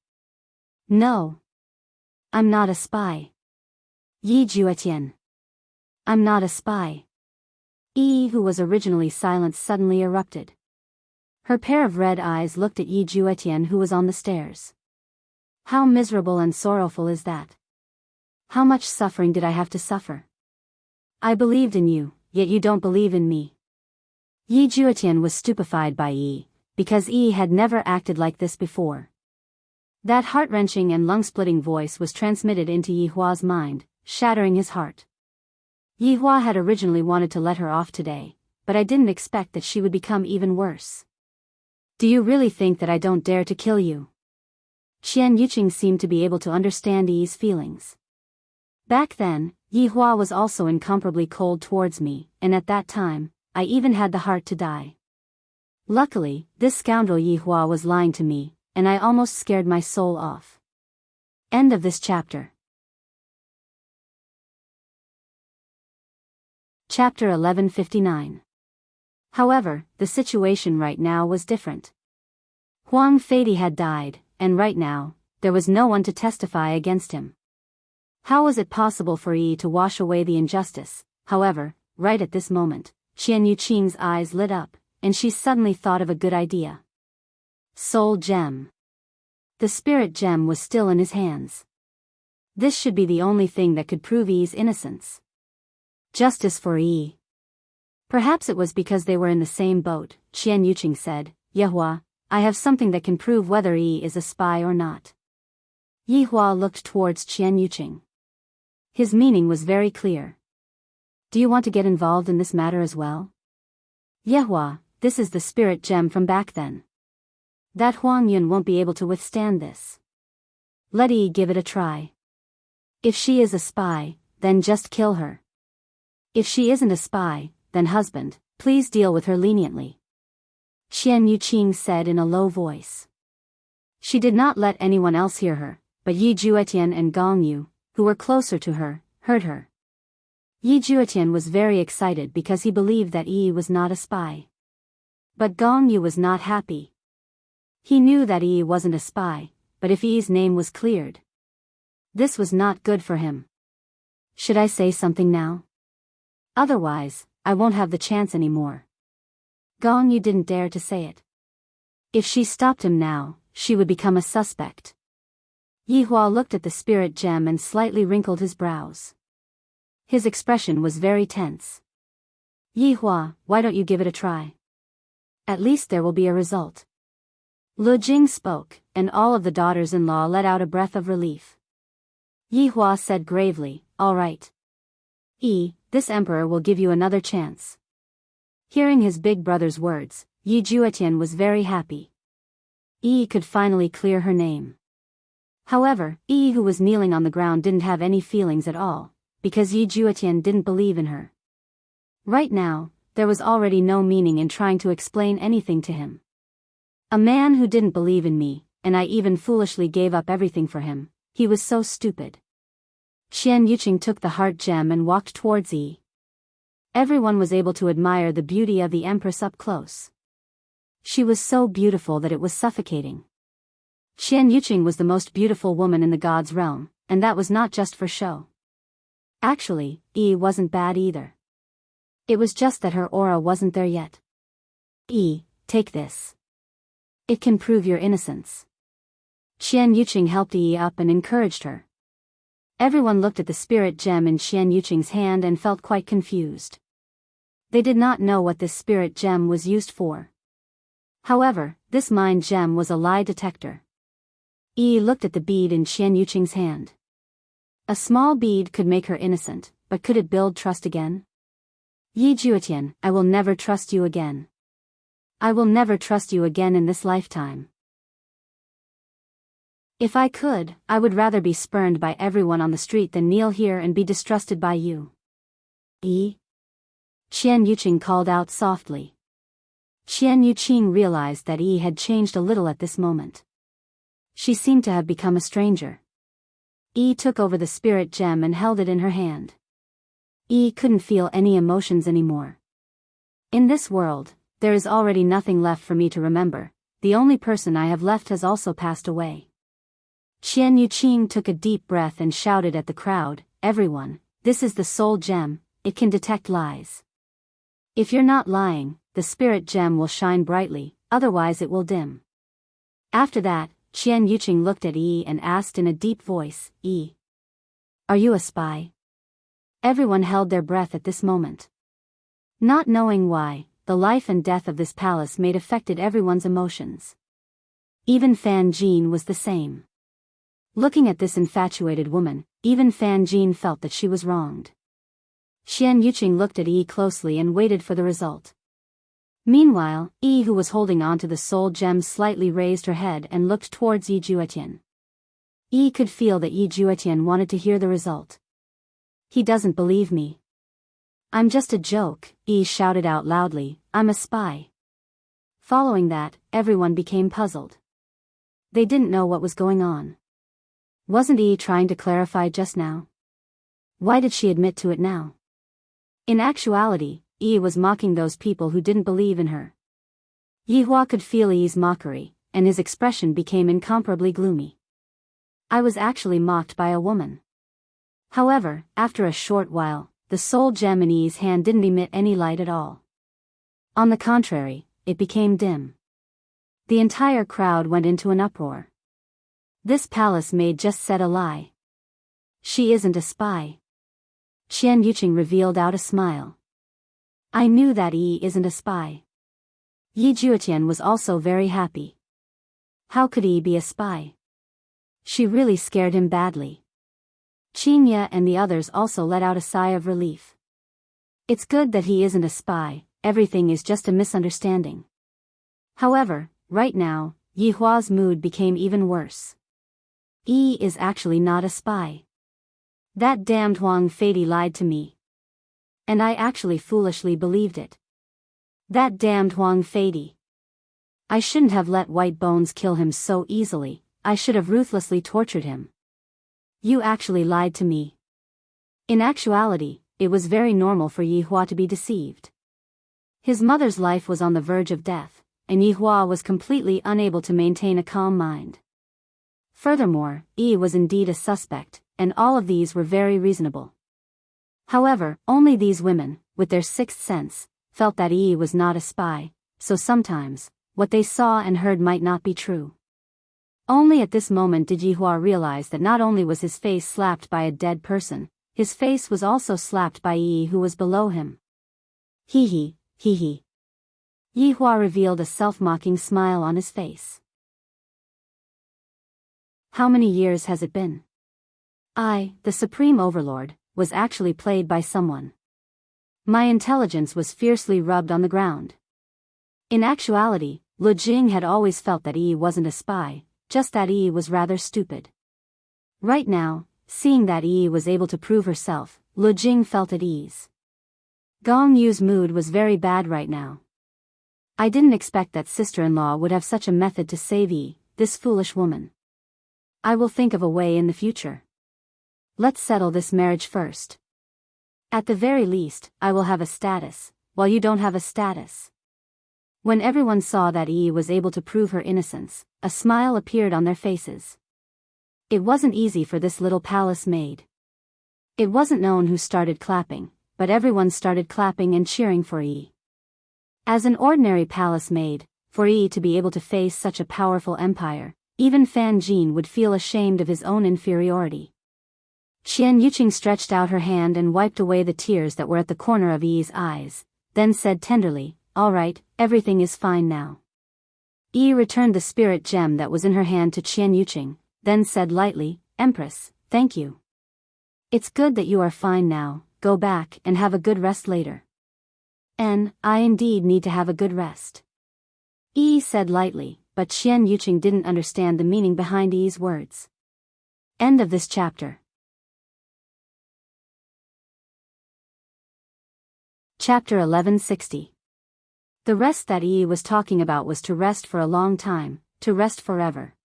[SPEAKER 1] No. I'm not a spy. Yi Juetian. I'm not a spy. Yi, who was originally silent, suddenly erupted. Her pair of red eyes looked at Yi Juetian, who was on the stairs. How miserable and sorrowful is that? How much suffering did I have to suffer? I believed in you, yet you don't believe in me. Yi Juetian was stupefied by Yi, because Yi had never acted like this before. That heart-wrenching and lung-splitting voice was transmitted into Yi Hua's mind, shattering his heart. Yi Hua had originally wanted to let her off today, but I didn't expect that she would become even worse. Do you really think that I don't dare to kill you? Qian Yuqing seemed to be able to understand Yi's feelings. Back then, Yi Hua was also incomparably cold towards me, and at that time, I even had the heart to die. Luckily, this scoundrel Yi Hua was lying to me, and I almost scared my soul off. End of this chapter. Chapter 1159. However, the situation right now was different. Huang Feidi had died, and right now, there was no one to testify against him. How was it possible for Yi to wash away the injustice? However, right at this moment, Qian Yuqing's eyes lit up, and she suddenly thought of a good idea. Soul Gem. The spirit gem was still in his hands. This should be the only thing that could prove Yi's innocence. Justice for Yi. Perhaps it was because they were in the same boat, Qian Yuqing said, Yi Hua, I have something that can prove whether Yi is a spy or not. Yi Hua looked towards Qian Yuqing. His meaning was very clear. Do you want to get involved in this matter as well? Yi Hua, this is the spirit gem from back then. That Huang Yun won't be able to withstand this. Let Yi give it a try. If she is a spy, then just kill her. If she isn't a spy, then husband, please deal with her leniently. Qian Yuqing said in a low voice. She did not let anyone else hear her, but Yi Juetian and Gong Yu, who were closer to her, heard her. Yi Juetian was very excited because he believed that Yi was not a spy. But Gong Yu was not happy. He knew that Yi wasn't a spy, but if Yi's name was cleared, this was not good for him. Should I say something now? Otherwise, I won't have the chance anymore. Gong Yu didn't dare to say it. If she stopped him now, she would become a suspect. Yi Hua looked at the spirit gem and slightly wrinkled his brows. His expression was very tense. Yi Hua, why don't you give it a try? At least there will be a result. Lu Jing spoke, and all of the daughters-in-law let out a breath of relief. Yi Hua said gravely, all right. Yi, this emperor will give you another chance. Hearing his big brother's words, Yi Juetian was very happy. Yi could finally clear her name. However, Yi, who was kneeling on the ground, didn't have any feelings at all, because Yi Juetian didn't believe in her. Right now, there was already no meaning in trying to explain anything to him. A man who didn't believe in me, and I even foolishly gave up everything for him, he was so stupid. Qian Yuqing took the heart gem and walked towards Yi. Everyone was able to admire the beauty of the Empress up close. She was so beautiful that it was suffocating. Qian Yuqing was the most beautiful woman in the God's realm, and that was not just for show. Actually, Yi wasn't bad either. It was just that her aura wasn't there yet. Yi, take this. It can prove your innocence. Qian Yuqing helped Yi up and encouraged her. Everyone looked at the spirit gem in Qian Yuqing's hand and felt quite confused. They did not know what this spirit gem was used for. However, this mind gem was a lie detector. Yi looked at the bead in Qian Yuqing's hand. A small bead could make her innocent, but could it build trust again? Yi Juetian, I will never trust you again. I will never trust you again in this lifetime. If I could, I would rather be spurned by everyone on the street than kneel here and be distrusted by you. Yi, Qian Yuqing called out softly. Qian Yuqing realized that Yi had changed a little at this moment. She seemed to have become a stranger. Yi took over the spirit gem and held it in her hand. Yi couldn't feel any emotions anymore. In this world, there is already nothing left for me to remember. The only person I have left has also passed away. Qian Yuqing took a deep breath and shouted at the crowd, "Everyone, this is the soul gem, it can detect lies. If you're not lying, the spirit gem will shine brightly, otherwise it will dim." After that, Qian Yuqing looked at Yi and asked in a deep voice, "Yi, are you a spy?" Everyone held their breath at this moment. Not knowing why, the life and death of this palace made affected everyone's emotions. Even Fan Jin was the same. Looking at this infatuated woman, even Fan Jin felt that she was wronged. Qian Yuqing looked at Yi closely and waited for the result. Meanwhile, Yi, who was holding onto the soul gem, slightly raised her head and looked towards Yi Juetian. Yi could feel that Yi Juetian wanted to hear the result. "He doesn't believe me. I'm just a joke," Yi shouted out loudly, "I'm a spy." Following that, everyone became puzzled. They didn't know what was going on. Wasn't Yi trying to clarify just now? Why did she admit to it now? In actuality, Yi was mocking those people who didn't believe in her. Yi Hua could feel Yi's mockery, and his expression became incomparably gloomy. I was actually mocked by a woman. However, after a short while, the soul gem in Yi's hand didn't emit any light at all. On the contrary, it became dim. The entire crowd went into an uproar. This palace maid just said a lie. She isn't a spy. Qian Yuqing revealed out a smile. I knew that Yi isn't a spy. Yi Juetian was also very happy. How could Yi be a spy? She really scared him badly. Qingye and the others also let out a sigh of relief. It's good that he isn't a spy, everything is just a misunderstanding. However, right now, Yi Hua's mood became even worse. Yi is actually not a spy. That damned Huang Feidy lied to me. And I actually foolishly believed it. That damned Huang Feidy. I shouldn't have let White Bones kill him so easily, I should have ruthlessly tortured him. You actually lied to me. In actuality, it was very normal for Yi Hua to be deceived. His mother's life was on the verge of death, and Yi Hua was completely unable to maintain a calm mind. Furthermore, Yi was indeed a suspect, and all of these were very reasonable. However, only these women, with their sixth sense, felt that Yi was not a spy, so sometimes, what they saw and heard might not be true. Only at this moment did Yi Hua realize that not only was his face slapped by a dead person, his face was also slapped by Yi, who was below him. Hee hee, hee hee. Yi Hua revealed a self-mocking smile on his face. How many years has it been? I, the Supreme Overlord, was actually played by someone. My intelligence was fiercely rubbed on the ground. In actuality, Lu Jing had always felt that Yi wasn't a spy, just that Yi was rather stupid. Right now, seeing that Yi was able to prove herself, Lu Jing felt at ease. Gong Yu's mood was very bad right now. I didn't expect that sister-in-law would have such a method to save Yi, this foolish woman. I will think of a way in the future. Let's settle this marriage first. At the very least, I will have a status, while you don't have a status. When everyone saw that Yi was able to prove her innocence, a smile appeared on their faces. It wasn't easy for this little palace maid. It wasn't known who started clapping, but everyone started clapping and cheering for Yi. As an ordinary palace maid, for Yi to be able to face such a powerful empire, even Fan Jin would feel ashamed of his own inferiority. Qian Yuqing stretched out her hand and wiped away the tears that were at the corner of Yi's eyes, then said tenderly, "All right, everything is fine now." Yi returned the spirit gem that was in her hand to Qian Yuqing, then said lightly, "Empress, thank you. It's good that you are fine now, go back and have a good rest later." I indeed need to have a good rest. Yi said lightly, but Qian Yuqing didn't understand the meaning behind Yi's words. End of this chapter. Chapter 1160. The rest that Yi was talking about was to rest for a long time, to rest forever.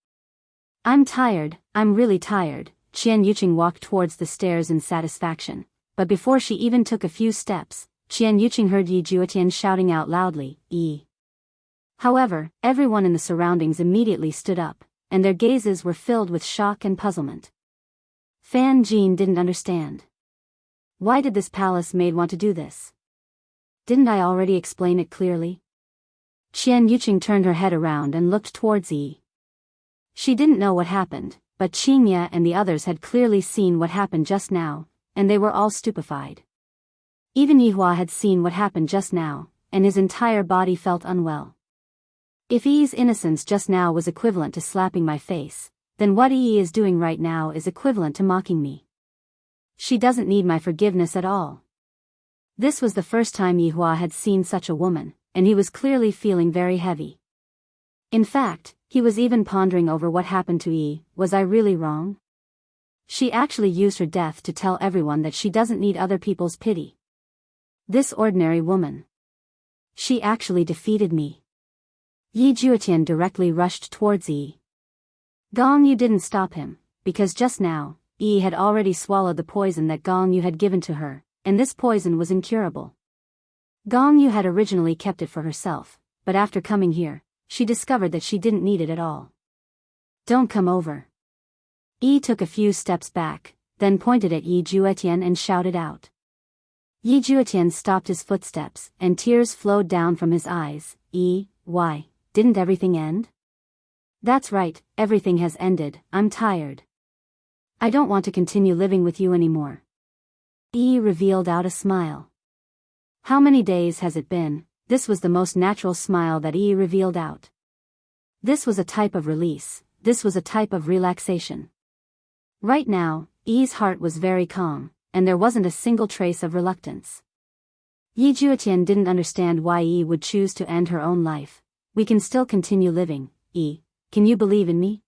[SPEAKER 1] I'm tired, I'm really tired. Qian Yuqing walked towards the stairs in satisfaction, but before she even took a few steps, Qian Yuqing heard Yi Juetian shouting out loudly, "Yi." However, everyone in the surroundings immediately stood up, and their gazes were filled with shock and puzzlement. Fan Jin didn't understand. Why did this palace maid want to do this? Didn't I already explain it clearly? Qian Yuqing turned her head around and looked towards Yi. She didn't know what happened, but Qingye and the others had clearly seen what happened just now, and they were all stupefied. Even Yihua had seen what happened just now, and his entire body felt unwell. If Yi's innocence just now was equivalent to slapping my face, then what Yi is doing right now is equivalent to mocking me. She doesn't need my forgiveness at all. This was the first time Yihua had seen such a woman, and he was clearly feeling very heavy. In fact, he was even pondering over what happened to Yi. Was I really wrong? She actually used her death to tell everyone that she doesn't need other people's pity. This ordinary woman. She actually defeated me. Yi Juetian directly rushed towards Yi. Gong Yu didn't stop him, because just now, Yi had already swallowed the poison that Gong Yu had given to her, and this poison was incurable. Gong Yu had originally kept it for herself, but after coming here, she discovered that she didn't need it at all. Don't come over. Yi took a few steps back, then pointed at Yi Juetian and shouted out. Yi Juetian stopped his footsteps, and tears flowed down from his eyes. Yi, why, didn't everything end? That's right, everything has ended. I'm tired. I don't want to continue living with you anymore. Yi revealed out a smile. How many days has it been? This was the most natural smile that Yi revealed out. This was a type of release, this was a type of relaxation. Right now, Yi's heart was very calm, and there wasn't a single trace of reluctance. Yi Juetian didn't understand why Yi would choose to end her own life. We can still continue living, Yi. Can you believe in me?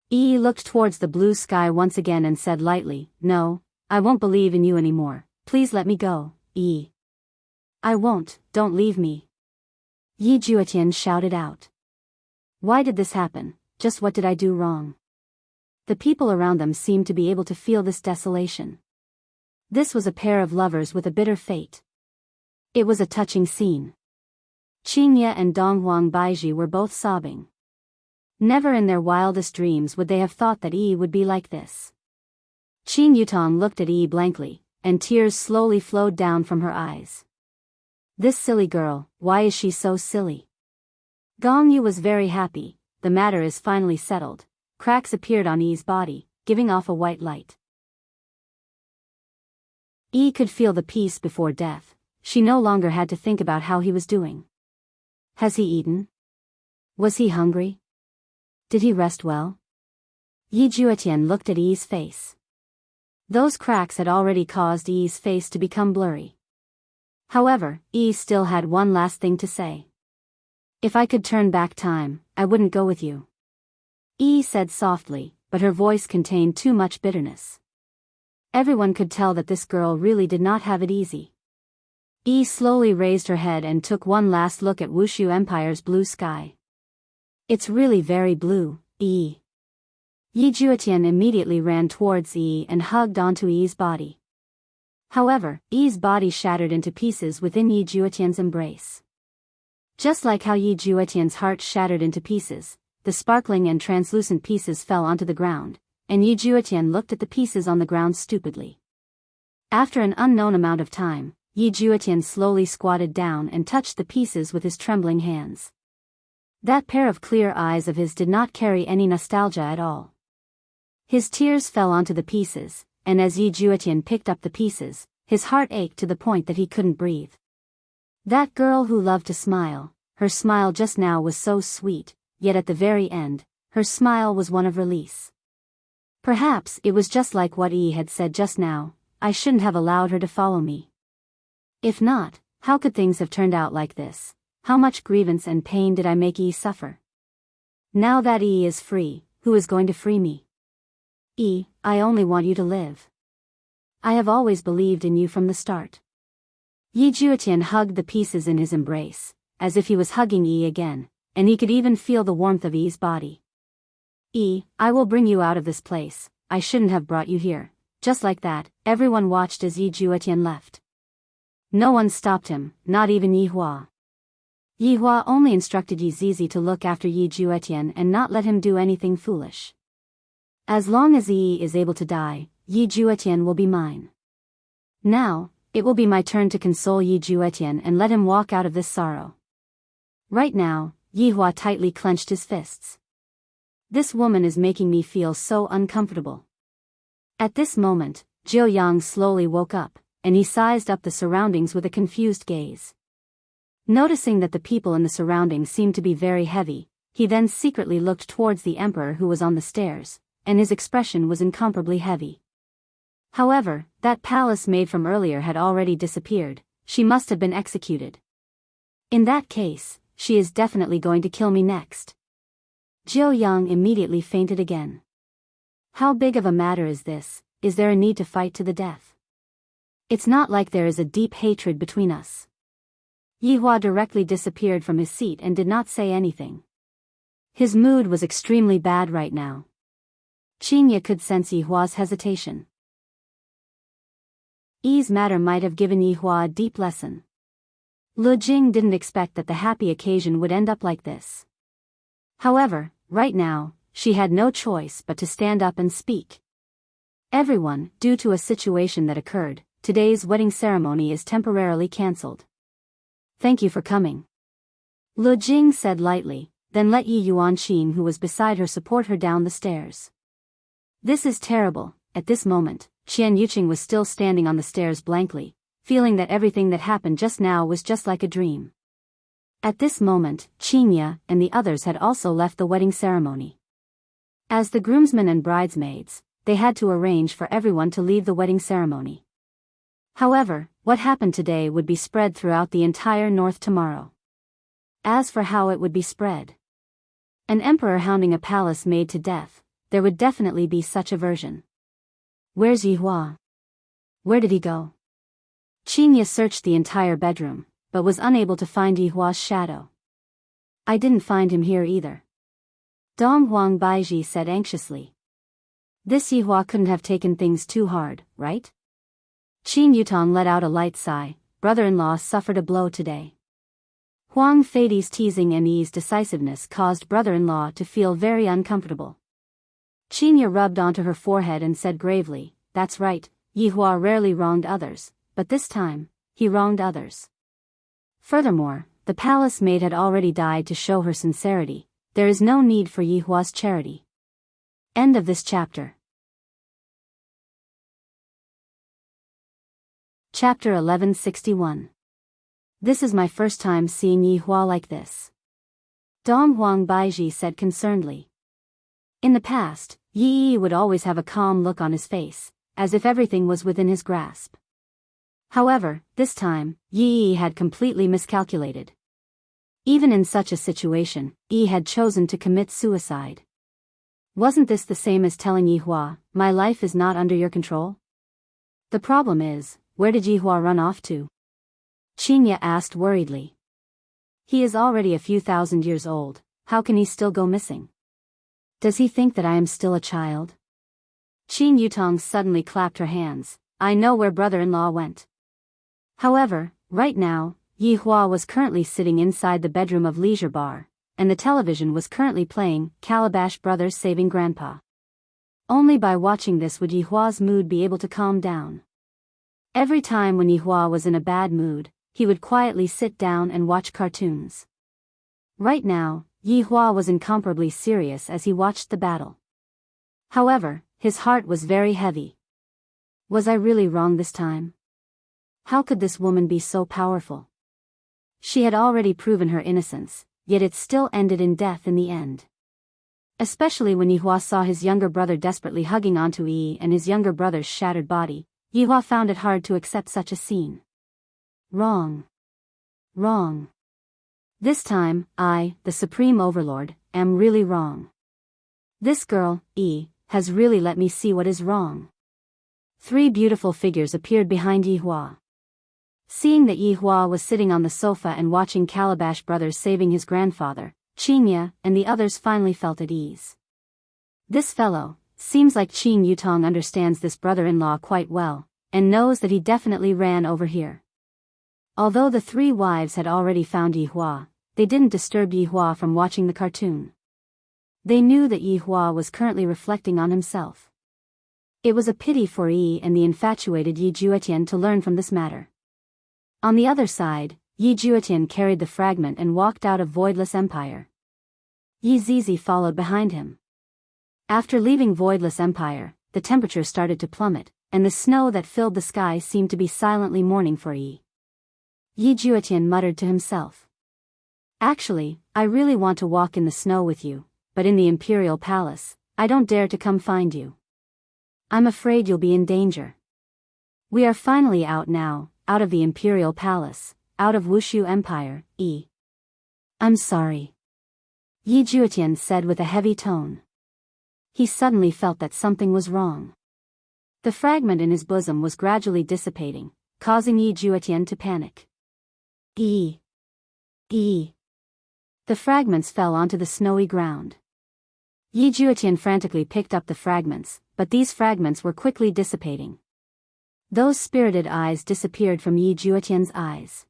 [SPEAKER 1] Yi looked towards the blue sky once again and said lightly, "No, I won't believe in you anymore. Please let me go, Yi." "I won't, don't leave me." Yi Juetian shouted out. Why did this happen? Just what did I do wrong? The people around them seemed to be able to feel this desolation. This was a pair of lovers with a bitter fate. It was a touching scene. Qingye and Donghuang Baiji were both sobbing. Never in their wildest dreams would they have thought that Yi would be like this. Qing Yutong looked at Yi blankly, and tears slowly flowed down from her eyes. This silly girl, why is she so silly? Gong Yu was very happy. The matter is finally settled. Cracks appeared on Yi's body, giving off a white light. Yi could feel the peace before death. She no longer had to think about how he was doing. Has he eaten? Was he hungry? Did he rest well? Yi Juetian looked at Yi's face. Those cracks had already caused Yi's face to become blurry. However, Yi still had one last thing to say. If I could turn back time, I wouldn't go with you. Yi said softly, but her voice contained too much bitterness. Everyone could tell that this girl really did not have it easy. Yi slowly raised her head and took one last look at Wushu Empire's blue sky. It's really very blue, Yi. Yi Juetian immediately ran towards Yi and hugged onto Yi's body. However, Yi's body shattered into pieces within Yi Juetian's embrace. Just like how Yi Juetian's heart shattered into pieces, the sparkling and translucent pieces fell onto the ground, and Yi Juetian looked at the pieces on the ground stupidly. After an unknown amount of time, Yi Juetian slowly squatted down and touched the pieces with his trembling hands. That pair of clear eyes of his did not carry any nostalgia at all. His tears fell onto the pieces, and as Yi Juetian picked up the pieces, his heart ached to the point that he couldn't breathe. That girl who loved to smile, her smile just now was so sweet, yet at the very end, her smile was one of release. Perhaps it was just like what Yi had said just now, I shouldn't have allowed her to follow me. If not, how could things have turned out like this? How much grievance and pain did I make Yi suffer? Now that Yi is free, who is going to free me? Yi, I only want you to live. I have always believed in you from the start. Yi Juetian hugged the pieces in his embrace, as if he was hugging Yi again, and he could even feel the warmth of Yi's body. Yi, I will bring you out of this place, I shouldn't have brought you here. Just like that, everyone watched as Yi Juetian left. No one stopped him, not even Yi Hua. Yi Hua only instructed Yi Zizi to look after Yi Juetian and not let him do anything foolish. As long as Yi is able to die, Yi Juetian will be mine. Now, it will be my turn to console Yi Juetian and let him walk out of this sorrow. Right now, Yi Hua tightly clenched his fists. This woman is making me feel so uncomfortable. At this moment, Jiu Yang slowly woke up, and he sized up the surroundings with a confused gaze. Noticing that the people in the surroundings seemed to be very heavy, he then secretly looked towards the emperor who was on the stairs, and his expression was incomparably heavy. However, that palace maid from earlier had already disappeared. She must have been executed. In that case, she is definitely going to kill me next. Jiu Yang immediately fainted again. How big of a matter is this? Is there a need to fight to the death? It's not like there is a deep hatred between us. Yi Hua directly disappeared from his seat and did not say anything. His mood was extremely bad right now. Qinya could sense Yi Hua's hesitation. Yi's matter might have given Yi Hua a deep lesson. Lu Jing didn't expect that the happy occasion would end up like this. However, right now, she had no choice but to stand up and speak. Everyone, due to a situation that occurred, today's wedding ceremony is temporarily cancelled. Thank you for coming. Lu Jing said lightly, then let Yi Yuanqin who was beside her support her down the stairs. This is terrible. At this moment, Qian Yuqing was still standing on the stairs blankly, feeling that everything that happened just now was just like a dream. At this moment, Qinya and the others had also left the wedding ceremony. As the groomsmen and bridesmaids, they had to arrange for everyone to leave the wedding ceremony. However, what happened today would be spread throughout the entire north tomorrow. As for how it would be spread, an emperor hounding a palace maid to death, there would definitely be such a version. Where's Yi Hua? Where did he go? Qinya searched the entire bedroom, but was unable to find Yi Hua's shadow. I didn't find him here either. Dong Huang Baiji said anxiously. This Yi Hua couldn't have taken things too hard, right? Qin Yutong let out a light sigh. Brother-in-law suffered a blow today. Huang Feidi's teasing and Yi's decisiveness caused brother-in-law to feel very uncomfortable. Qinya rubbed onto her forehead and said gravely, that's right, Yi Hua rarely wronged others, but this time, he wronged others. Furthermore, the palace maid had already died to show her sincerity. There is no need for Yi Hua's charity. End of this chapter. Chapter 1161. This is my first time seeing Yi Hua like this. Dong Huang Baiji said concernedly. In the past, Yi would always have a calm look on his face, as if everything was within his grasp. However, this time, Yi had completely miscalculated. Even in such a situation, Yi had chosen to commit suicide. Wasn't this the same as telling Yi Hua, my life is not under your control? The problem is, where did Yi Hua run off to? Qinya asked worriedly. He is already a few thousand years old, how can he still go missing? Does he think that I am still a child? Qin Yutong suddenly clapped her hands. I know where brother-in-law went. However, right now, Yi Hua was currently sitting inside the bedroom of Leisure Bar, and the television was currently playing Calabash Brothers Saving Grandpa. Only by watching this would Yi Hua's mood be able to calm down. Every time when Yi Hua was in a bad mood, he would quietly sit down and watch cartoons. Right now, Yi Hua was incomparably serious as he watched the battle. However, his heart was very heavy. Was I really wrong this time? How could this woman be so powerful? She had already proven her innocence, yet it still ended in death in the end. Especially when Yi Hua saw his younger brother desperately hugging onto Yi and his younger brother's shattered body, Yi Hua found it hard to accept such a scene. Wrong. Wrong. This time, I, the Supreme Overlord, am really wrong. This girl, Yi, has really let me see what is wrong. 3 beautiful figures appeared behind Yi Hua. Seeing that Yi Hua was sitting on the sofa and watching Calabash Brothers saving his grandfather, Qingya and the others finally felt at ease. This fellow, seems like Qin Yutong understands this brother-in-law quite well, and knows that he definitely ran over here. Although the three wives had already found Yi Hua, they didn't disturb Yi Hua from watching the cartoon. They knew that Yi Hua was currently reflecting on himself. It was a pity for Yi and the infatuated Yi Juetian to learn from this matter. On the other side, Yi Juetian carried the fragment and walked out of Voidless Empire. Yi Zizi followed behind him. After leaving Voidless Empire, the temperature started to plummet, and the snow that filled the sky seemed to be silently mourning for Yi. Yi Juetian muttered to himself. Actually, I really want to walk in the snow with you, but in the Imperial Palace, I don't dare to come find you. I'm afraid you'll be in danger. We are finally out now, out of the Imperial Palace, out of Wushu Empire, Yi. I'm sorry. Yi Juetian said with a heavy tone. He suddenly felt that something was wrong. The fragment in his bosom was gradually dissipating, causing Yi Juetian to panic. Yi. Yi. The fragments fell onto the snowy ground. Yi Juetian frantically picked up the fragments, but these fragments were quickly dissipating. Those spirited eyes disappeared from Yi Juetian's eyes.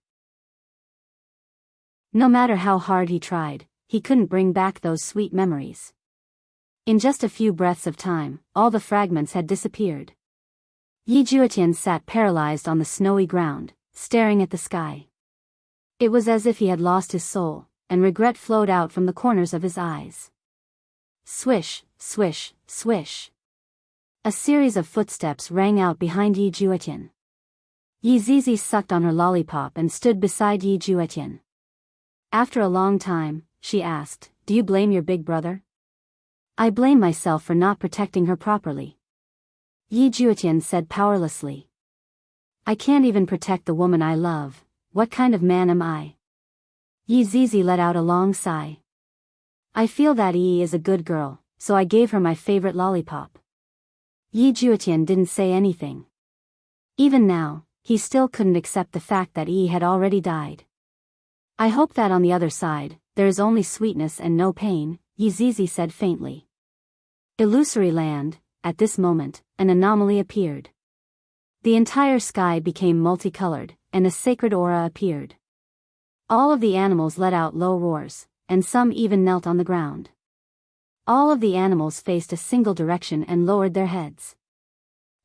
[SPEAKER 1] No matter how hard he tried, he couldn't bring back those sweet memories. In just a few breaths of time, all the fragments had disappeared. Yi Juetian sat paralyzed on the snowy ground, staring at the sky. It was as if he had lost his soul, and regret flowed out from the corners of his eyes. Swish, swish, swish. A series of footsteps rang out behind Yi Juetian. Yi Zizi sucked on her lollipop and stood beside Yi Juetian. After a long time, she asked, "Do you blame your big brother?" "I blame myself for not protecting her properly," Yi Juetian said powerlessly. "I can't even protect the woman I love. What kind of man am I?" Yi Zizi let out a long sigh. "I feel that Yi is a good girl, so I gave her my favorite lollipop." Yi Juetian didn't say anything. Even now, he still couldn't accept the fact that Yi had already died. "I hope that on the other side, there is only sweetness and no pain," Yi Zizi said faintly. Illusory land. At this moment, an anomaly appeared. The entire sky became multicolored, and a sacred aura appeared. All of the animals let out low roars, and some even knelt on the ground. All of the animals faced a single direction and lowered their heads.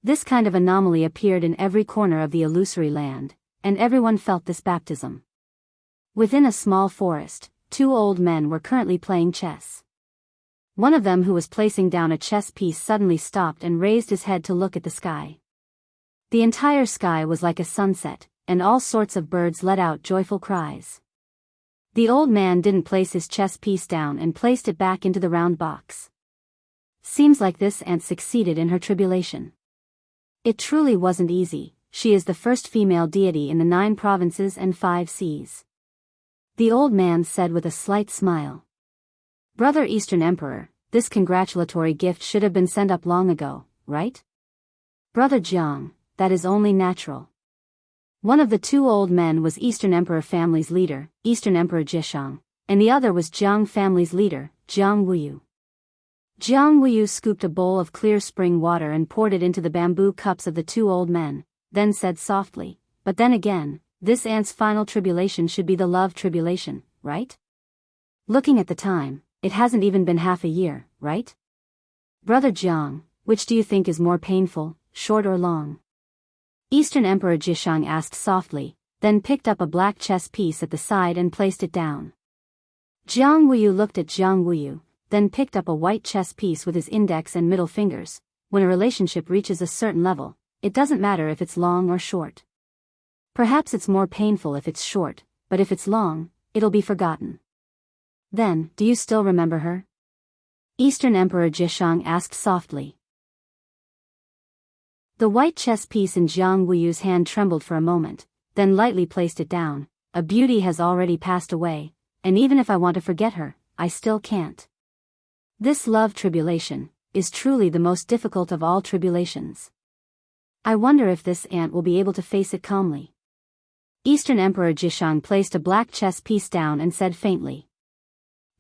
[SPEAKER 1] This kind of anomaly appeared in every corner of the illusory land, and everyone felt this baptism. Within a small forest, two old men were currently playing chess. One of them, who was placing down a chess piece, suddenly stopped and raised his head to look at the sky. The entire sky was like a sunset, and all sorts of birds let out joyful cries. The old man didn't place his chess piece down and placed it back into the round box. Seems like this ant succeeded in her tribulation. It truly wasn't easy. She is the first female deity in the 9 provinces and 5 seas. The old man said with a slight smile. "Brother Eastern Emperor, this congratulatory gift should have been sent up long ago, right?" "Brother Jiang, that is only natural." One of the two old men was Eastern Emperor family's leader, Eastern Emperor Jishang, and the other was Jiang family's leader, Jiang Wuyu. Jiang Wuyu scooped a bowl of clear spring water and poured it into the bamboo cups of the two old men, then said softly, "But then again, this ant's final tribulation should be the love tribulation, right? Looking at the time, it hasn't even been half a year, right? Brother Jiang, which do you think is more painful, short or long?" Eastern Emperor Jishang asked softly, then picked up a black chess piece at the side and placed it down. Jiang Wuyu looked at Jiang Wuyu, then picked up a white chess piece with his index and middle fingers. When a relationship reaches a certain level, it doesn't matter if it's long or short. Perhaps it's more painful if it's short, but if it's long, it'll be forgotten. "Then, do you still remember her?" Eastern Emperor Jishang asked softly. The white chess piece in Jiang Wuyu's hand trembled for a moment, then lightly placed it down. "A beauty has already passed away, and even if I want to forget her, I still can't. This love tribulation is truly the most difficult of all tribulations. I wonder if this ant will be able to face it calmly." Eastern Emperor Jishang placed a black chess piece down and said faintly.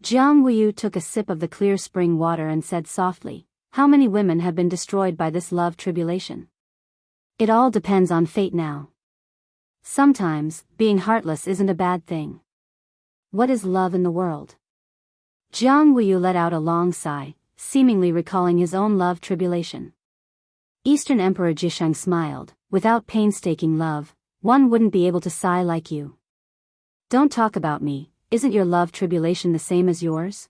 [SPEAKER 1] Jiang Wuyu took a sip of the clear spring water and said softly, "How many women have been destroyed by this love tribulation? It all depends on fate now. Sometimes, being heartless isn't a bad thing. What is love in the world?" Jiang Wuyu let out a long sigh, seemingly recalling his own love tribulation. Eastern Emperor Jishang smiled. "Without painstaking love, one wouldn't be able to sigh like you. Don't talk about me, isn't your love tribulation the same as yours?"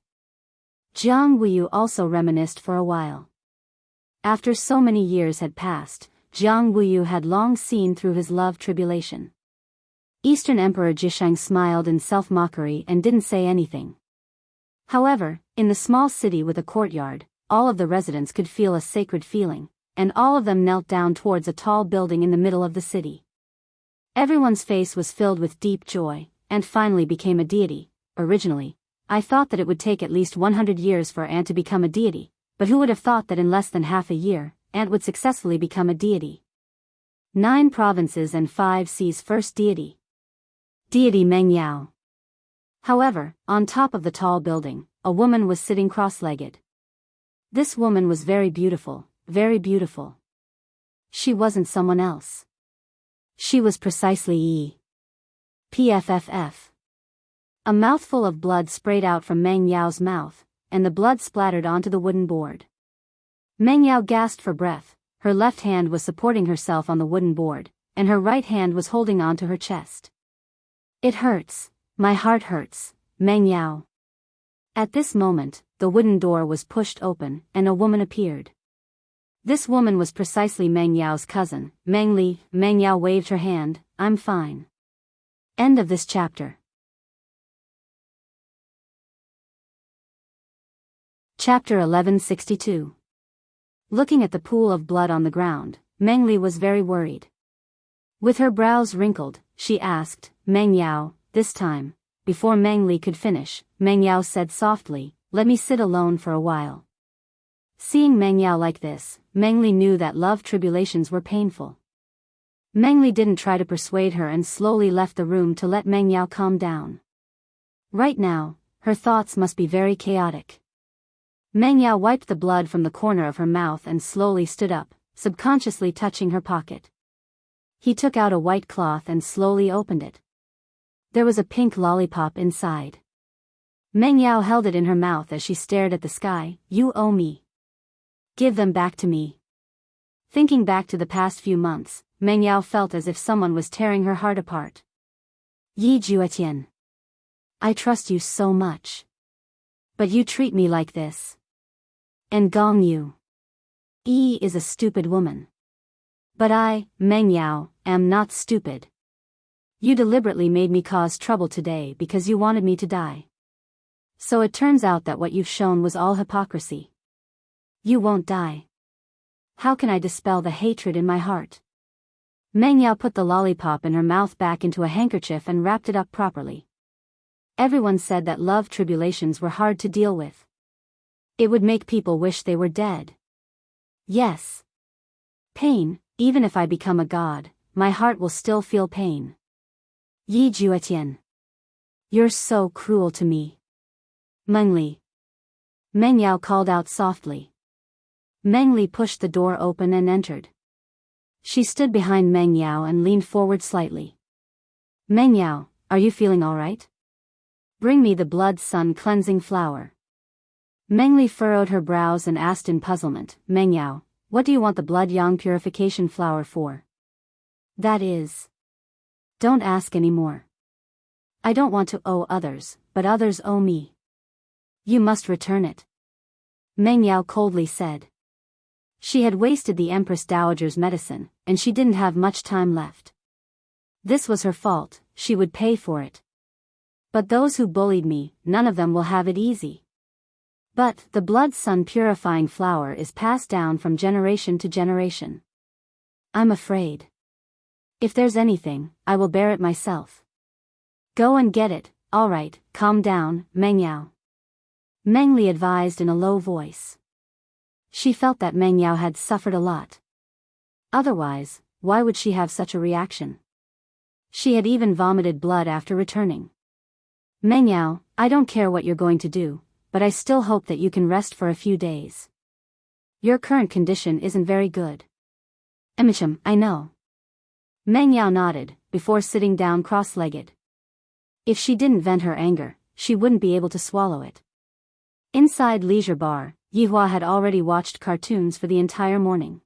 [SPEAKER 1] Jiang Wuyu also reminisced for a while. After so many years had passed, Jiang Wuyu had long seen through his love tribulation. Eastern Emperor Jishang smiled in self-mockery and didn't say anything. However, in the small city with a courtyard, all of the residents could feel a sacred feeling, and all of them knelt down towards a tall building in the middle of the city. Everyone's face was filled with deep joy, and finally became a deity. Originally, I thought that it would take at least 100 years for Ant to become a deity, but who would have thought that in less than half a year, Ant would successfully become a deity? 9 provinces and 5 seas first deity. Deity Meng Yao. However, on top of the tall building, a woman was sitting cross-legged. This woman was very beautiful, very beautiful. She wasn't someone else. She was precisely PFFF. A mouthful of blood sprayed out from Meng Yao's mouth, and the blood splattered onto the wooden board. Meng Yao gasped for breath. Her left hand was supporting herself on the wooden board, and her right hand was holding onto her chest. "It hurts. My heart hurts, Meng Yao." At this moment, the wooden door was pushed open, and a woman appeared. This woman was precisely Meng Yao's cousin, Meng Li. Meng Yao waved her hand. "I'm fine." End of this chapter. Chapter 1162. Looking at the pool of blood on the ground, Meng Li was very worried. With her brows wrinkled, she asked, "Meng Yao, this time." Before Meng Li could finish, Meng Yao said softly, "Let me sit alone for a while." Seeing Meng Yao like this, Meng Li knew that love tribulations were painful. Meng Li didn't try to persuade her and slowly left the room to let Meng Yao calm down. Right now, her thoughts must be very chaotic. Meng Yao wiped the blood from the corner of her mouth and slowly stood up, subconsciously touching her pocket. He took out a white cloth and slowly opened it. There was a pink lollipop inside. Meng Yao held it in her mouth as she stared at the sky. "You owe me. Give them back to me." Thinking back to the past few months, Meng Yao felt as if someone was tearing her heart apart. "Yi Juetian. I trust you so much. But you treat me like this. And Gong Yu. Yi is a stupid woman. But I, Meng Yao, am not stupid. You deliberately made me cause trouble today because you wanted me to die. So it turns out that what you've shown was all hypocrisy. You won't die. How can I dispel the hatred in my heart?" Meng Yao put the lollipop in her mouth back into a handkerchief and wrapped it up properly. Everyone said that love tribulations were hard to deal with. It would make people wish they were dead. Yes. Pain, even if I become a god, my heart will still feel pain. Yi Juetian. You're so cruel to me. Meng Li. Meng Yao called out softly. Meng Li pushed the door open and entered. She stood behind Meng Yao and leaned forward slightly. "Meng Yao, are you feeling all right? Bring me the blood sun cleansing flower." Meng Li furrowed her brows and asked in puzzlement, "Meng Yao, what do you want the blood yang purification flower for?" "That is. Don't ask any more. I don't want to owe others, but others owe me. You must return it," Meng Yao coldly said. She had wasted the Empress Dowager's medicine, and she didn't have much time left. This was her fault, she would pay for it. But those who bullied me, none of them will have it easy. But the blood sun purifying flower is passed down from generation to generation. I'm afraid. If there's anything, I will bear it myself. Go and get it. All right, calm down, Meng Yao. Meng Li advised in a low voice. She felt that Meng Yao had suffered a lot. Otherwise, why would she have such a reaction? She had even vomited blood after returning. Mengyao, I don't care what you're going to do, but I still hope that you can rest for a few days. Your current condition isn't very good. Emisham, I know. Mengyao nodded, before sitting down cross-legged. If she didn't vent her anger, she wouldn't be able to swallow it. Inside Leisure Bar, Yihua had already watched cartoons for the entire morning.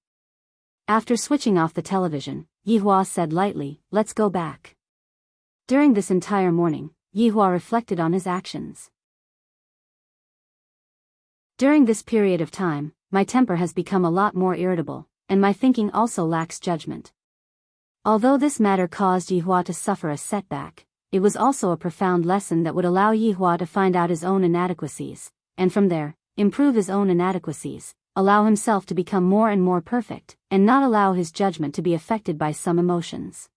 [SPEAKER 1] After switching off the television, Yihua said lightly, let's go back. During this entire morning, Yihua reflected on his actions. During this period of time, my temper has become a lot more irritable, and my thinking also lacks judgment. Although this matter caused Yihua to suffer a setback, it was also a profound lesson that would allow Yihua to find out his own inadequacies, and from there, improve his own inadequacies, allow himself to become more and more perfect, and not allow his judgment to be affected by some emotions.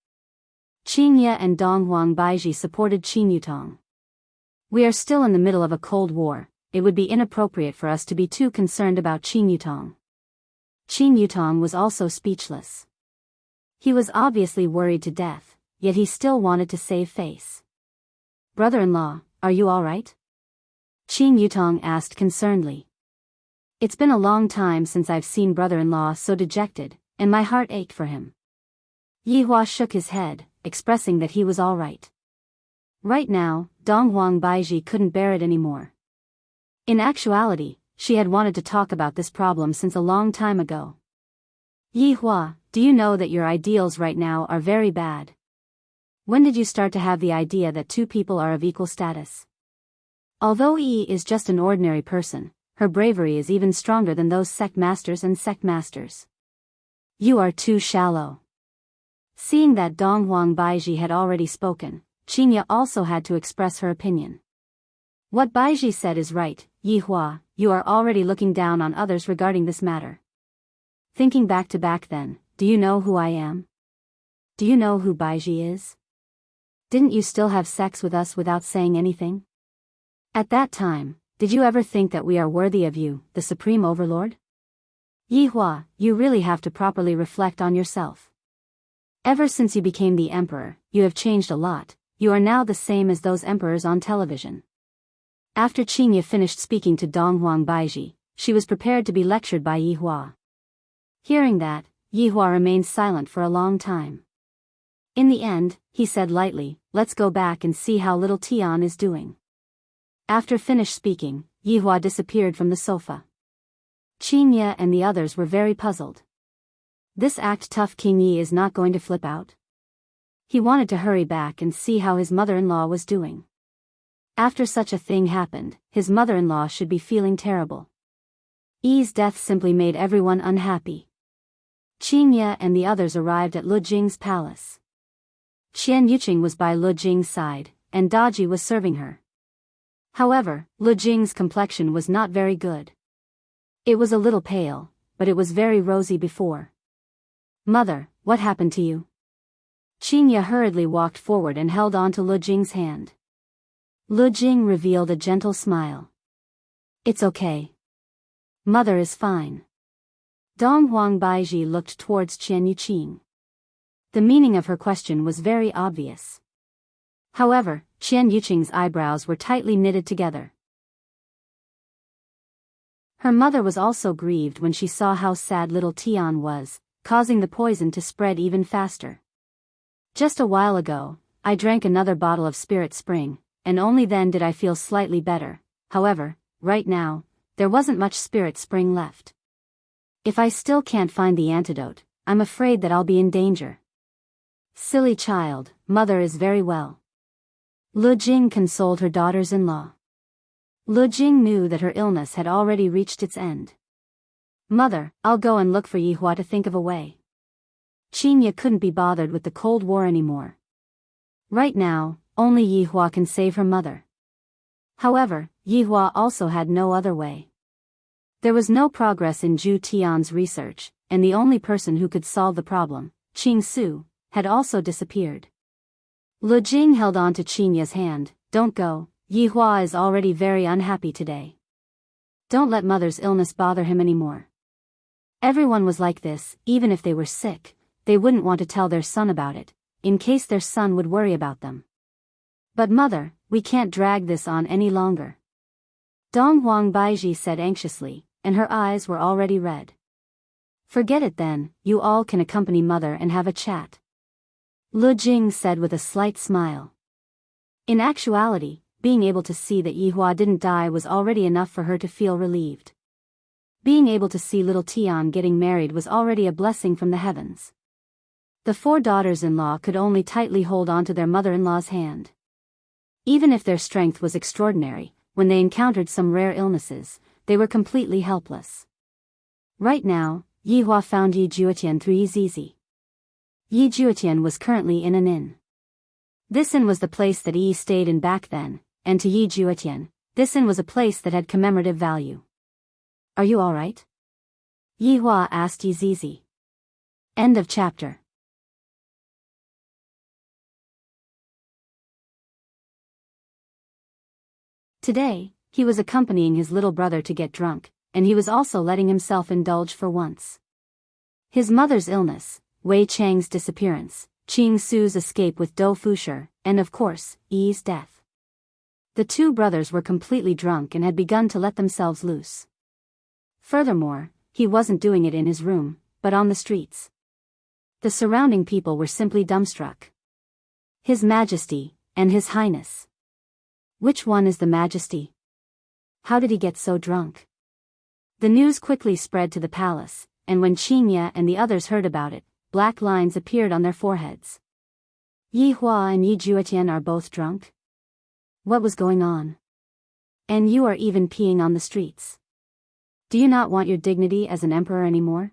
[SPEAKER 1] Qin Ye and Dong Huang Baiji supported Qin Yutong. We are still in the middle of a Cold War. It would be inappropriate for us to be too concerned about Qin Yutong. Qin Yutong was also speechless. He was obviously worried to death, yet he still wanted to save face. Brother-in-law, are you all right? Qin Yutong asked concernedly. It's been a long time since I've seen brother-in-law so dejected, and my heart ached for him. Yihua shook his head, expressing that he was all right. Right now, Dong Huang Baiji couldn't bear it anymore. In actuality, she had wanted to talk about this problem since a long time ago. Yihua, do you know that your ideals right now are very bad? When did you start to have the idea that two people are of equal status? Although Yi is just an ordinary person, her bravery is even stronger than those sect masters and sect masters. You are too shallow. Seeing that Dong Huang Baiji had already spoken, Qinya also had to express her opinion. What Baiji said is right, Yihua, you are already looking down on others regarding this matter. Thinking back then, do you know who I am? Do you know who Baiji is? Didn't you still have sex with us without saying anything? At that time, did you ever think that we are worthy of you, the Supreme Overlord? Yihua, you really have to properly reflect on yourself. Ever since you became the emperor, you have changed a lot. You are now the same as those emperors on television. After Qinya finished speaking to Dong Huang Baiji, she was prepared to be lectured by Yihua. Hearing that, Yihua remained silent for a long time. In the end, he said lightly, let's go back and see how little Tian is doing. After finished speaking, Yihua disappeared from the sofa. Qinya and the others were very puzzled. This act tough King Yi is not going to flip out? He wanted to hurry back and see how his mother-in-law was doing. After such a thing happened, his mother-in-law should be feeling terrible. Yi's death simply made everyone unhappy. Qinya and the others arrived at Lu Jing's palace. Qian Yuqing was by Lu Jing's side, and Daji was serving her. However, Lu Jing's complexion was not very good. It was a little pale, but it was very rosy before. Mother, what happened to you? Qinya hurriedly walked forward and held on to Lu Jing's hand. Lu Jing revealed a gentle smile. It's okay. Mother is fine. Dong Huang Baiji looked towards Qian Yuqing. The meaning of her question was very obvious. However, Qian Yuqing's eyebrows were tightly knitted together. Her mother was also grieved when she saw how sad little Tian was, causing the poison to spread even faster. Just a while ago, I drank another bottle of Spirit Spring, and only then did I feel slightly better. However, right now, there wasn't much Spirit Spring left. If I still can't find the antidote, I'm afraid that I'll be in danger. Silly child, mother is very well. Lu Jing consoled her daughters-in-law. Lu Jing knew that her illness had already reached its end. Mother, I'll go and look for Yihua to think of a way. Qinya couldn't be bothered with the Cold War anymore. Right now, only Yihua can save her mother. However, Yihua also had no other way. There was no progress in Zhu Tian's research, and the only person who could solve the problem, Qing Su, had also disappeared. Lu Jing held on to Qinya's hand. Don't go, Yihua is already very unhappy today. Don't let mother's illness bother him anymore. Everyone was like this, even if they were sick, they wouldn't want to tell their son about it, in case their son would worry about them. But mother, we can't drag this on any longer. Dong Huang Baiji said anxiously, and her eyes were already red. Forget it then, you all can accompany mother and have a chat. Lu Jing said with a slight smile. In actuality, being able to see that Yihua didn't die was already enough for her to feel relieved. Being able to see little Tian getting married was already a blessing from the heavens. The 4 daughters-in-law could only tightly hold on to their mother-in-law's hand. Even if their strength was extraordinary, when they encountered some rare illnesses, they were completely helpless. Right now, Yihua found Yi Juetian through Yi Zizi. Yi Juetian was currently in an inn. This inn was the place that Yi stayed in back then, and to Yi Juetian, this inn was a place that had commemorative value. Are you alright? Yihua asked Yi Zizi. End of chapter. Today, he was accompanying his little brother to get drunk, and he was also letting himself indulge for once. His mother's illness, Wei Chang's disappearance, Qing Su's escape with Dou Fusher, and of course, Yi's death. The 2 brothers were completely drunk and had begun to let themselves loose. Furthermore, he wasn't doing it in his room, but on the streets. The surrounding people were simply dumbstruck. His Majesty, and His Highness. Which one is the Majesty? How did he get so drunk? The news quickly spread to the palace, and when Qingye and the others heard about it, black lines appeared on their foreheads. Yihua and Yi Juetian are both drunk? What was going on? And you are even peeing on the streets. Do you not want your dignity as an emperor anymore?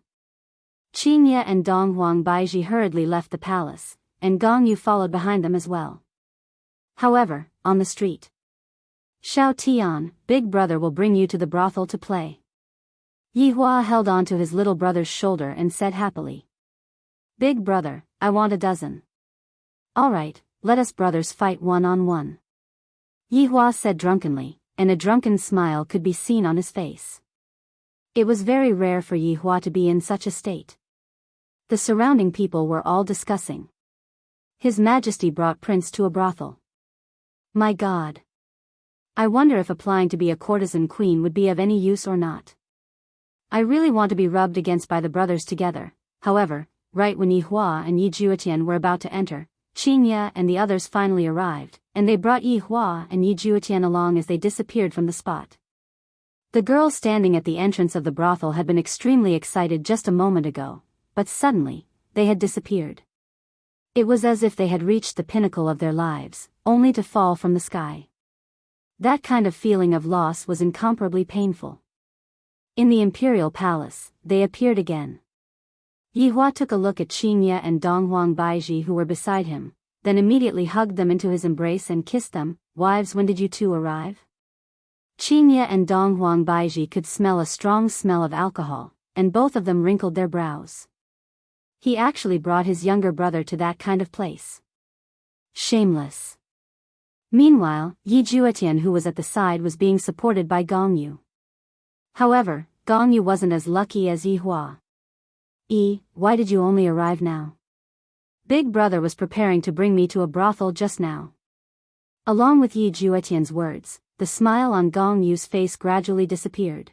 [SPEAKER 1] Qingye and Dong Huang Baiji hurriedly left the palace, and Gong Yu followed behind them as well. However, on the street, Xiao Tian, big brother will bring you to the brothel to play. Yihua held on to his little brother's shoulder and said happily. Big brother, I want a dozen. Alright, let us brothers fight one-on-one. Yihua said drunkenly, and a drunken smile could be seen on his face. It was very rare for Yihua to be in such a state. The surrounding people were all discussing. His Majesty brought Prince to a brothel. My God. I wonder if applying to be a courtesan queen would be of any use or not. I really want to be rubbed against by the brothers together. However, right when Yihua and Yi Juetian were about to enter, Qingye and the others finally arrived, and they brought Yihua and Yi Juetian along as they disappeared from the spot. The girls standing at the entrance of the brothel had been extremely excited just a moment ago, but suddenly, they had disappeared. It was as if they had reached the pinnacle of their lives, only to fall from the sky. That kind of feeling of loss was incomparably painful. In the imperial palace, they appeared again. Yihua took a look at Qingye and Dong Huang Baiji who were beside him, then immediately hugged them into his embrace and kissed them. Wives, when did you 2 arrive? Qingye and Dong Huang Baiji could smell a strong smell of alcohol, and both of them wrinkled their brows. He actually brought his younger brother to that kind of place. Shameless. Meanwhile, Yi Juetian who was at the side was being supported by Gong Yu. However, Gong Yu wasn't as lucky as Yihua. Why did you only arrive now? Big brother was preparing to bring me to a brothel just now. Along with Yi Juetian's words, the smile on Gong Yu's face gradually disappeared.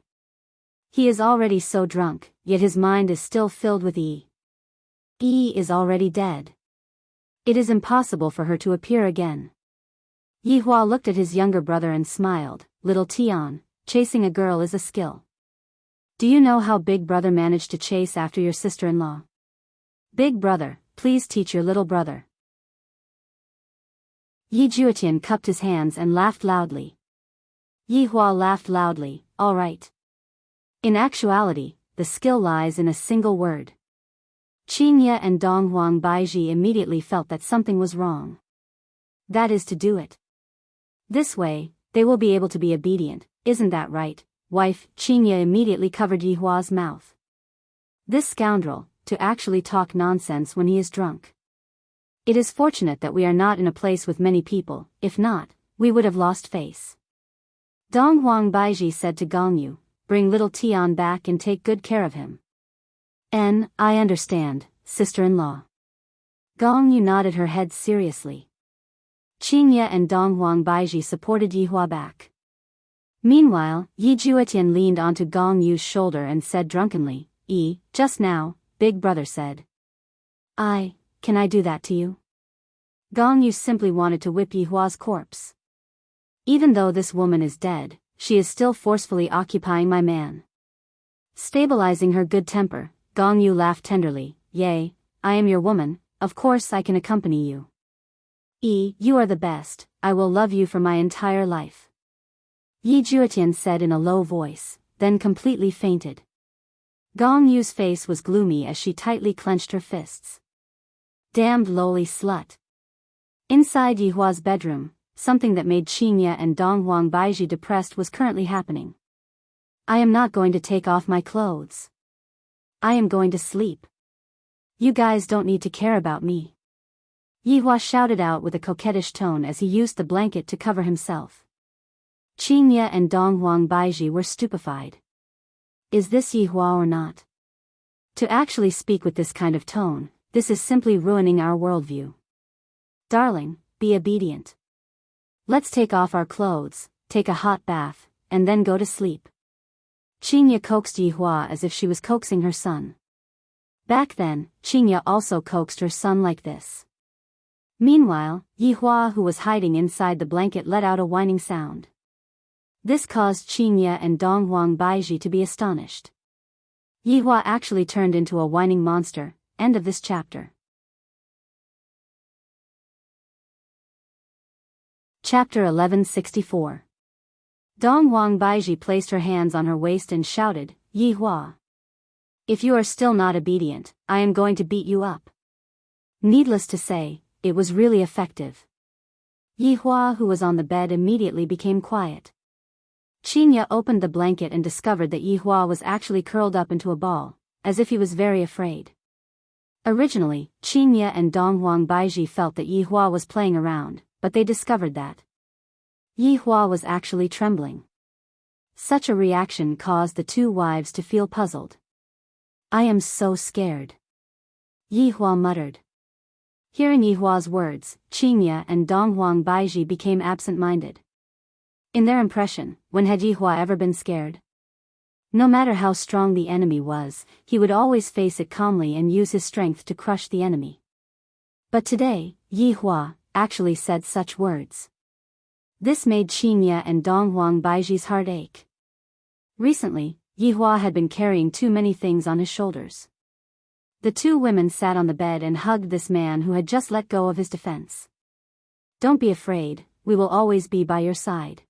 [SPEAKER 1] He is already so drunk, yet his mind is still filled with Yi. Yi is already dead. It is impossible for her to appear again. Yihua looked at his younger brother and smiled. Little Tian, chasing a girl is a skill. Do you know how big brother managed to chase after your sister-in-law? Big brother, please teach your little brother. Yi Juetian cupped his hands and laughed loudly. Yihua laughed loudly. All right. In actuality, the skill lies in a single word. Qingye and Dong Huang Baiji immediately felt that something was wrong. That is to do it. This way, they will be able to be obedient, isn't that right, wife? Qingye immediately covered Yihua's mouth. This scoundrel, to actually talk nonsense when he is drunk. It is fortunate that we are not in a place with many people, if not, we would have lost face. Dong Huang Baiji said to Gong Yu, bring little Tian back and take good care of him. I understand, sister-in-law. Gong Yu nodded her head seriously. Qingye and Dong Huang Baiji supported Yihua back. Meanwhile, Yi Juetian leaned onto Gong Yu's shoulder and said drunkenly, just now, Big Brother said. Can I do that to you? Gong Yu simply wanted to whip Yihua's corpse. Even though this woman is dead, she is still forcefully occupying my man. Stabilizing her good temper, Gong Yu laughed tenderly, Yay, I am your woman, of course I can accompany you. You are the best, I will love you for my entire life. Yi Juetian said in a low voice, then completely fainted. Gong Yu's face was gloomy as she tightly clenched her fists. Damned lowly slut. Inside Yihua's bedroom, something that made Qingye and Dong Huang Baiji depressed was currently happening. I am not going to take off my clothes. I am going to sleep. You guys don't need to care about me. Yihua shouted out with a coquettish tone as he used the blanket to cover himself. Qingye and Dong Huang Baiji were stupefied. Is this Yihua or not? To actually speak with this kind of tone, this is simply ruining our worldview. Darling, be obedient. Let's take off our clothes, take a hot bath, and then go to sleep. Qingye coaxed Yihua as if she was coaxing her son. Back then, Qingye also coaxed her son like this. Meanwhile, Yihua, who was hiding inside the blanket, let out a whining sound. This caused Qingye and Dong Huang Baiji to be astonished. Yihua actually turned into a whining monster. End of this chapter. Chapter 1164. Dong Huang Baiji placed her hands on her waist and shouted, Yihua. If you are still not obedient, I am going to beat you up. Needless to say, it was really effective. Yihua, who was on the bed, immediately became quiet. Qingye opened the blanket and discovered that Yihua was actually curled up into a ball, as if he was very afraid. Originally, Qingye and Dong Huang Baiji felt that Yihua was playing around, but they discovered that Yihua was actually trembling. Such a reaction caused the two wives to feel puzzled. I am so scared. Yihua muttered. Hearing Yihua's words, Qingye and Dong Huang Baiji became absent-minded. In their impression, when had Yihua ever been scared? No matter how strong the enemy was, he would always face it calmly and use his strength to crush the enemy. But today, Yihua actually said such words. This made Qingye and Dong Huang Baiji's heart ache. Recently, Yihua had been carrying too many things on his shoulders. The two women sat on the bed and hugged this man who had just let go of his defense. Don't be afraid, we will always be by your side.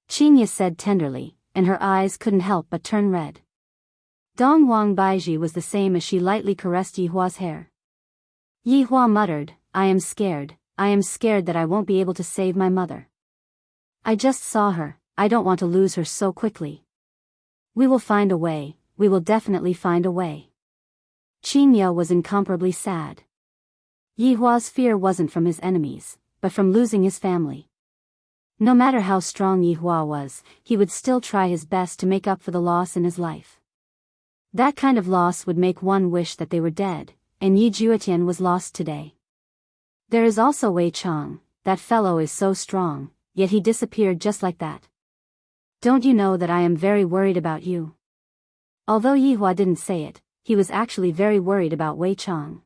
[SPEAKER 1] Qingye said tenderly, and her eyes couldn't help but turn red. Dong Huang Baiji was the same as she lightly caressed Yihua's hair. Yihua muttered, I am scared that I won't be able to save my mother. I just saw her, I don't want to lose her so quickly. We will find a way, we will definitely find a way. Qingye was incomparably sad. Yihua's fear wasn't from his enemies, but from losing his family. No matter how strong Yihua was, he would still try his best to make up for the loss in his life. That kind of loss would make one wish that they were dead, and Yi Juetian was lost today. There is also Wei Chang, that fellow is so strong, yet he disappeared just like that. Don't you know that I am very worried about you? Although Yihua didn't say it, he was actually very worried about Wei Chang.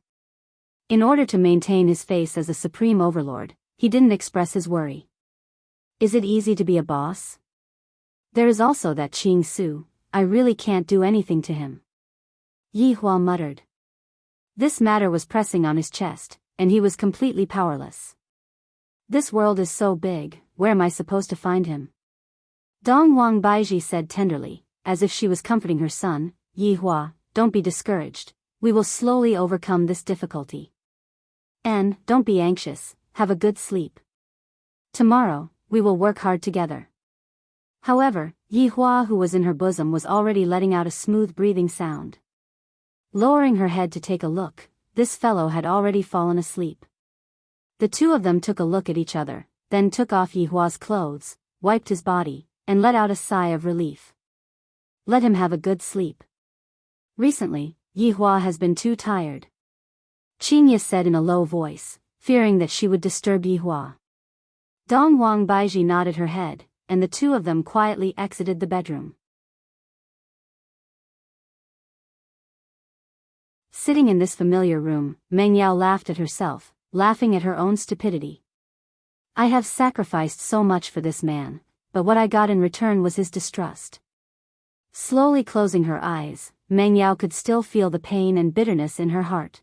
[SPEAKER 1] In order to maintain his face as a supreme overlord, he didn't express his worry. Is it easy to be a boss? There is also that Qing Su, I really can't do anything to him. Yihua muttered. This matter was pressing on his chest, and he was completely powerless. This world is so big, where am I supposed to find him? Dong Huang Baiji said tenderly, as if she was comforting her son, Yihua, don't be discouraged, we will slowly overcome this difficulty. And, don't be anxious, have a good sleep. Tomorrow, we will work hard together. However, Yihua, who was in her bosom, was already letting out a smooth breathing sound. Lowering her head to take a look, this fellow had already fallen asleep. The two of them took a look at each other, then took off Yihua's clothes, wiped his body, and let out a sigh of relief. Let him have a good sleep. Recently, Yihua has been too tired. Qinya said in a low voice, fearing that she would disturb Yihua. Dong Wang Baiji nodded her head, and the two of them quietly exited the bedroom. Sitting in this familiar room, Meng Yao laughed at herself, laughing at her own stupidity. I have sacrificed so much for this man, but what I got in return was his distrust. Slowly closing her eyes, Meng Yao could still feel the pain and bitterness in her heart.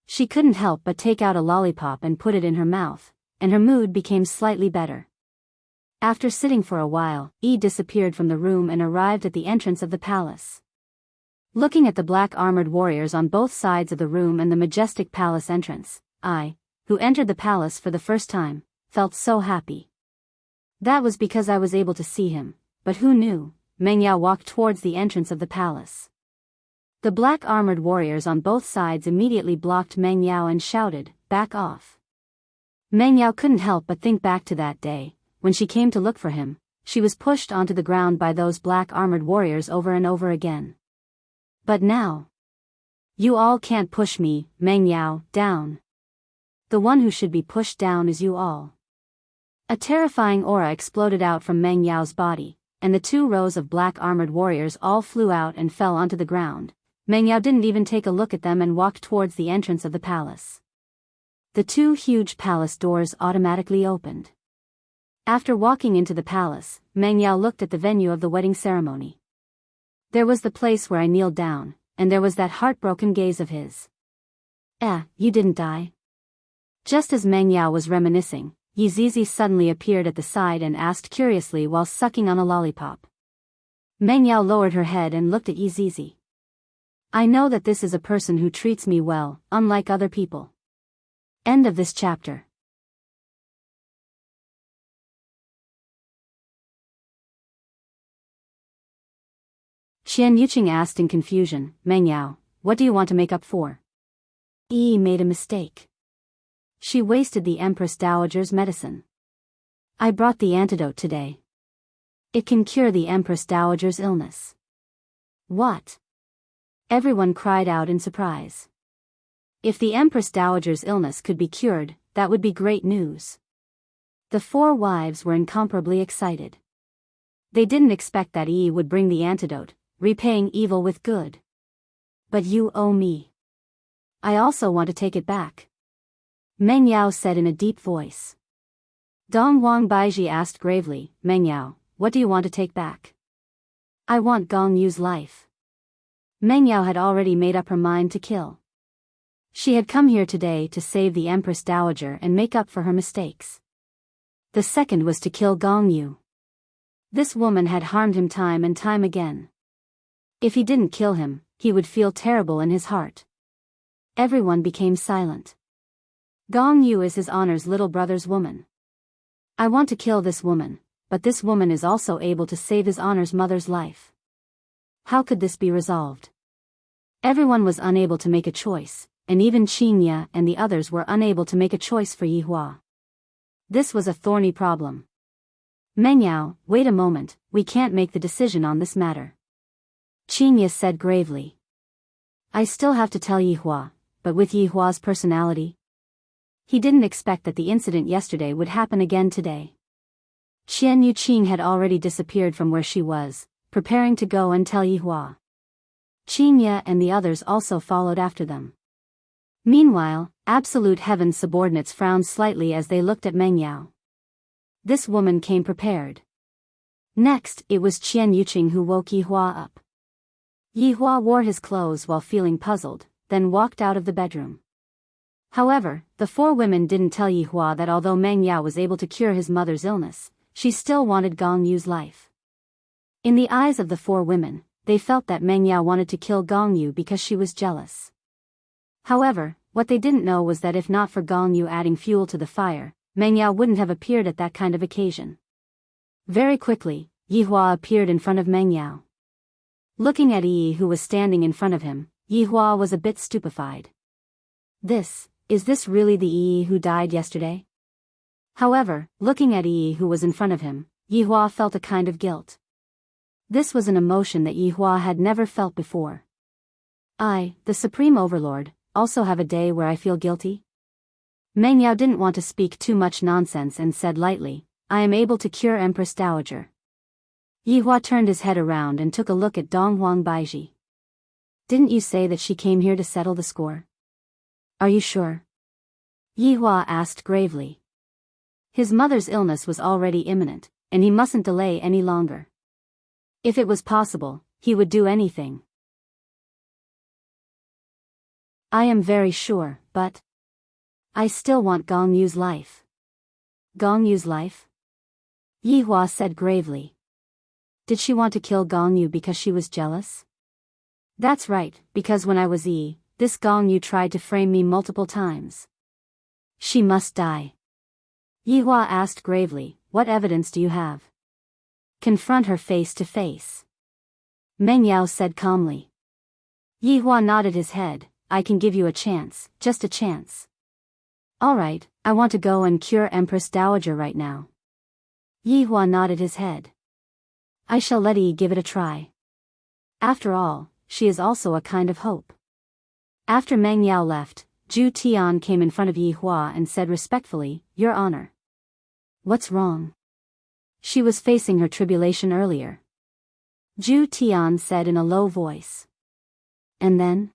[SPEAKER 1] She couldn't help but take out a lollipop and put it in her mouth, and her mood became slightly better. After sitting for a while, Yi disappeared from the room and arrived at the entrance of the palace. Looking at the black-armored warriors on both sides of the room and the majestic palace entrance, I, who entered the palace for the first time, felt so happy. That was because I was able to see him, but who knew? Meng Yao walked towards the entrance of the palace. The black-armored warriors on both sides immediately blocked Meng Yao and shouted, "Back off." Meng Yao couldn't help but think back to that day. When she came to look for him, she was pushed onto the ground by those black-armored warriors over and over again. But now, you all can't push me, Meng Yao, down. The one who should be pushed down is you all. A terrifying aura exploded out from Meng Yao's body, and the 2 rows of black-armored warriors all flew out and fell onto the ground. Meng Yao didn't even take a look at them and walked towards the entrance of the palace. The 2 huge palace doors automatically opened. After walking into the palace, Meng Yao looked at the venue of the wedding ceremony. There was the place where I kneeled down, and there was that heartbroken gaze of his. You didn't die? Just as Meng Yao was reminiscing, Yi Zizi suddenly appeared at the side and asked curiously while sucking on a lollipop. Meng Yao lowered her head and looked at Yi Zizi. I know that this is a person who treats me well, unlike other people. End of this chapter. Qian Yuqing asked in confusion, Meng Yao, what do you want to make up for? Yi made a mistake. She wasted the Empress Dowager's medicine. I brought the antidote today. It can cure the Empress Dowager's illness. What? Everyone cried out in surprise. If the Empress Dowager's illness could be cured, that would be great news. The 4 wives were incomparably excited. They didn't expect that Yi would bring the antidote, repaying evil with good. But you owe me. I also want to take it back. Meng Yao said in a deep voice. Dong Wang Baiji asked gravely, Meng Yao, what do you want to take back? I want Gong Yu's life. Meng Yao had already made up her mind to kill. She had come here today to save the Empress Dowager and make up for her mistakes. The second was to kill Gong Yu. This woman had harmed him time and time again. If he didn't kill him, he would feel terrible in his heart. Everyone became silent. Gong Yu is his honor's little brother's woman. I want to kill this woman, but this woman is also able to save his honor's mother's life. How could this be resolved? Everyone was unable to make a choice, and even Qinya and the others were unable to make a choice for Yihua. This was a thorny problem. Meng Yao, wait a moment, we can't make the decision on this matter. Qinya said gravely. I still have to tell Yihua, but with Yihua's personality? He didn't expect that the incident yesterday would happen again today. Qian Yuqing had already disappeared from where she was, preparing to go and tell Yihua. Qinya and the others also followed after them. Meanwhile, Absolute Heaven's subordinates frowned slightly as they looked at Meng Yao. This woman came prepared. Next, it was Qian Yuqing who woke Yihua up. Yihua wore his clothes while feeling puzzled, then walked out of the bedroom. However, the 4 women didn't tell Yihua that although Meng Yao was able to cure his mother's illness, she still wanted Gong Yu's life. In the eyes of the 4 women, they felt that Meng Yao wanted to kill Gong Yu because she was jealous. However, what they didn't know was that if not for Gong Yu adding fuel to the fire, Meng Yao wouldn't have appeared at that kind of occasion. Very quickly, Yihua appeared in front of Meng Yao. Looking at Yi who was standing in front of him, Yihua was a bit stupefied. Is this really the Yi who died yesterday? However, looking at Yi who was in front of him, Yihua felt a kind of guilt. This was an emotion that Yihua had never felt before. I, the Supreme Overlord, also have a day where I feel guilty? Meng Yao didn't want to speak too much nonsense and said lightly, I am able to cure Empress Dowager. Yi Hua turned his head around and took a look at Dong Huang Baiji. Didn't you say that she came here to settle the score? Are you sure? Yi Hua asked gravely. His mother's illness was already imminent, and he mustn't delay any longer. If it was possible, he would do anything. I am very sure, but I still want Gong Yu's life. Gong Yu's life? Yi Hua said gravely. Did she want to kill Gong Yu because she was jealous? That's right, because when I was this Gong Yu tried to frame me multiple times. She must die. Yi Hua asked gravely, what evidence do you have? Confront her face to face. Meng Yao said calmly. Yi Hua nodded his head, I can give you a chance, just a chance. Alright, I want to go and cure Empress Dowager right now. Yi Hua nodded his head. I shall let Yi give it a try. After all, she is also a kind of hope. After Meng Yao left, Zhu Tian came in front of Yi Hua and said respectfully, Your Honor. What's wrong? She was facing her tribulation earlier. Zhu Tian said in a low voice. And then?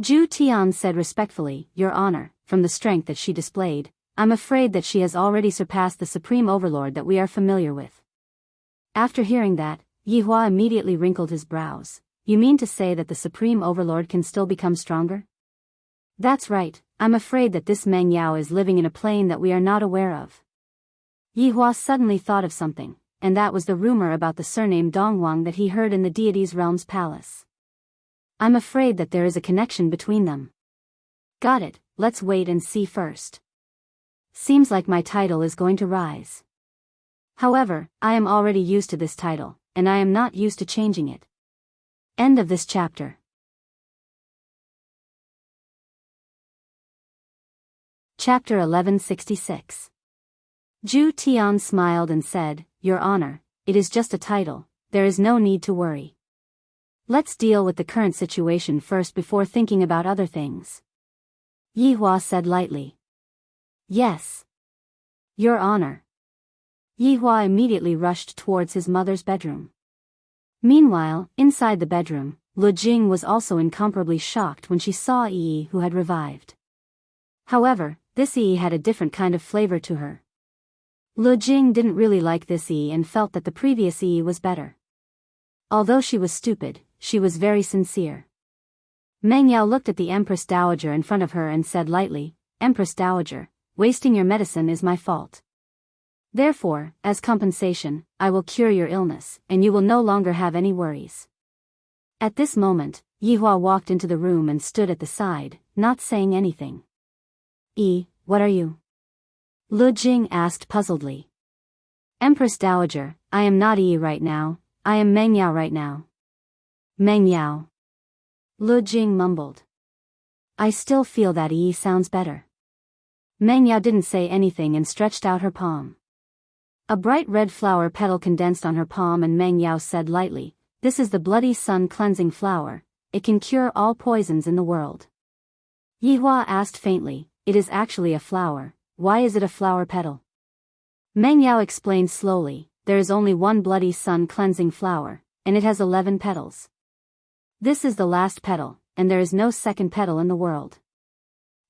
[SPEAKER 1] Zhu Tian said respectfully, Your Honor, from the strength that she displayed, I'm afraid that she has already surpassed the Supreme Overlord that we are familiar with. After hearing that, Yi Hua immediately wrinkled his brows. You mean to say that the Supreme Overlord can still become stronger? That's right, I'm afraid that this Meng Yao is living in a plane that we are not aware of. Yi Hua suddenly thought of something, and that was the rumor about the surname Donghuang that he heard in the deity's realm's palace. I'm afraid that there is a connection between them. Got it, let's wait and see first. Seems like my title is going to rise. However, I am already used to this title, and I am not used to changing it. End of this chapter. Chapter 1166. Zhu Tian smiled and said, Your Honor, it is just a title, there is no need to worry. Let's deal with the current situation first before thinking about other things. Yi Hua said lightly. Yes. Your Honor. Yi Hua immediately rushed towards his mother's bedroom. Meanwhile, inside the bedroom, Lu Jing was also incomparably shocked when she saw Yi who had revived. However, this Yi had a different kind of flavor to her. Lu Jing didn't really like this Yi and felt that the previous Yi was better. Although she was stupid, she was very sincere. Meng Yao looked at the Empress Dowager in front of her and said lightly, Empress Dowager, wasting your medicine is my fault. Therefore, as compensation, I will cure your illness, and you will no longer have any worries. At this moment, Yi Hua walked into the room and stood at the side, not saying anything. What are you? Lu Jing asked puzzledly. Empress Dowager, I am not Yi right now, I am Meng Yao right now. Meng Yao. Lu Jing mumbled. I still feel that Yi sounds better. Meng Yao didn't say anything and stretched out her palm. A bright red flower petal condensed on her palm and Meng Yao said lightly, This is the bloody sun cleansing flower, it can cure all poisons in the world. Yi Hua asked faintly, It is actually a flower, why is it a flower petal? Meng Yao explained slowly, There is only one bloody sun cleansing flower, and it has 11 petals. This is the last petal, and there is no second petal in the world.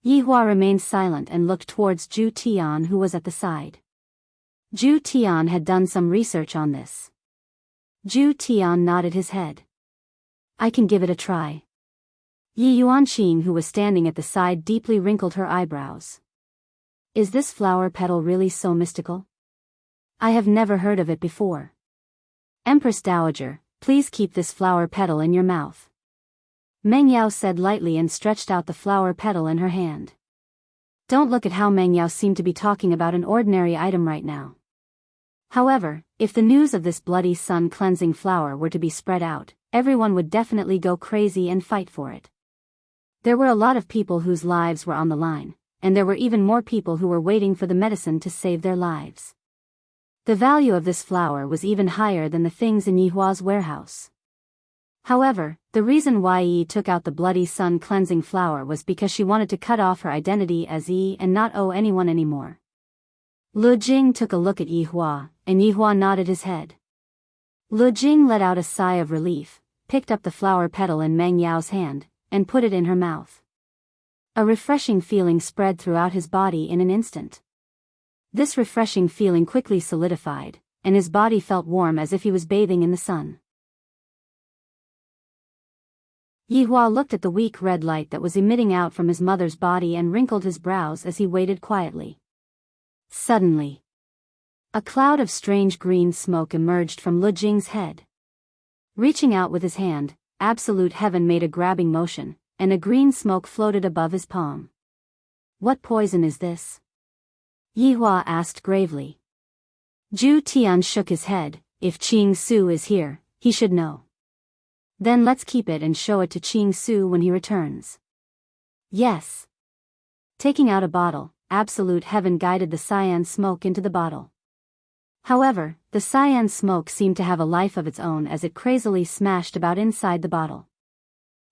[SPEAKER 1] Yi Hua remained silent and looked towards Zhu Tian who was at the side. Zhu Tian had done some research on this. Zhu Tian nodded his head. I can give it a try. Yi Yuanqing who was standing at the side deeply wrinkled her eyebrows. Is this flower petal really so mystical? I have never heard of it before. Empress Dowager, please keep this flower petal in your mouth. Meng Yao said lightly and stretched out the flower petal in her hand. Don't look at how Meng Yao seemed to be talking about an ordinary item right now. However, if the news of this bloody sun cleansing flower were to be spread out, everyone would definitely go crazy and fight for it. There were a lot of people whose lives were on the line, and there were even more people who were waiting for the medicine to save their lives. The value of this flower was even higher than the things in Yi Hua's warehouse. However, The reason why Yi took out the bloody sun cleansing flower was because she wanted to cut off her identity as Yi and not owe anyone anymore. Lu Jing took a look at Yi Hua, and Yi Hua nodded his head. Lu Jing let out a sigh of relief, picked up the flower petal in Meng Yao's hand, and put it in her mouth. A refreshing feeling spread throughout his body in an instant. This refreshing feeling quickly solidified, and his body felt warm as if he was bathing in the sun. Yi Hua looked at the weak red light that was emitting out from his mother's body and wrinkled his brows as he waited quietly. Suddenly, a cloud of strange green smoke emerged from Lu Jing's head. Reaching out with his hand, Absolute Heaven made a grabbing motion, and a green smoke floated above his palm. What poison is this? Yi Hua asked gravely. Zhu Tian shook his head. If Qing Su is here, he should know. Then let's keep it and show it to Qing Su when he returns. Yes. Taking out a bottle, Absolute Heaven guided the cyan smoke into the bottle. However, the cyan smoke seemed to have a life of its own as it crazily smashed about inside the bottle.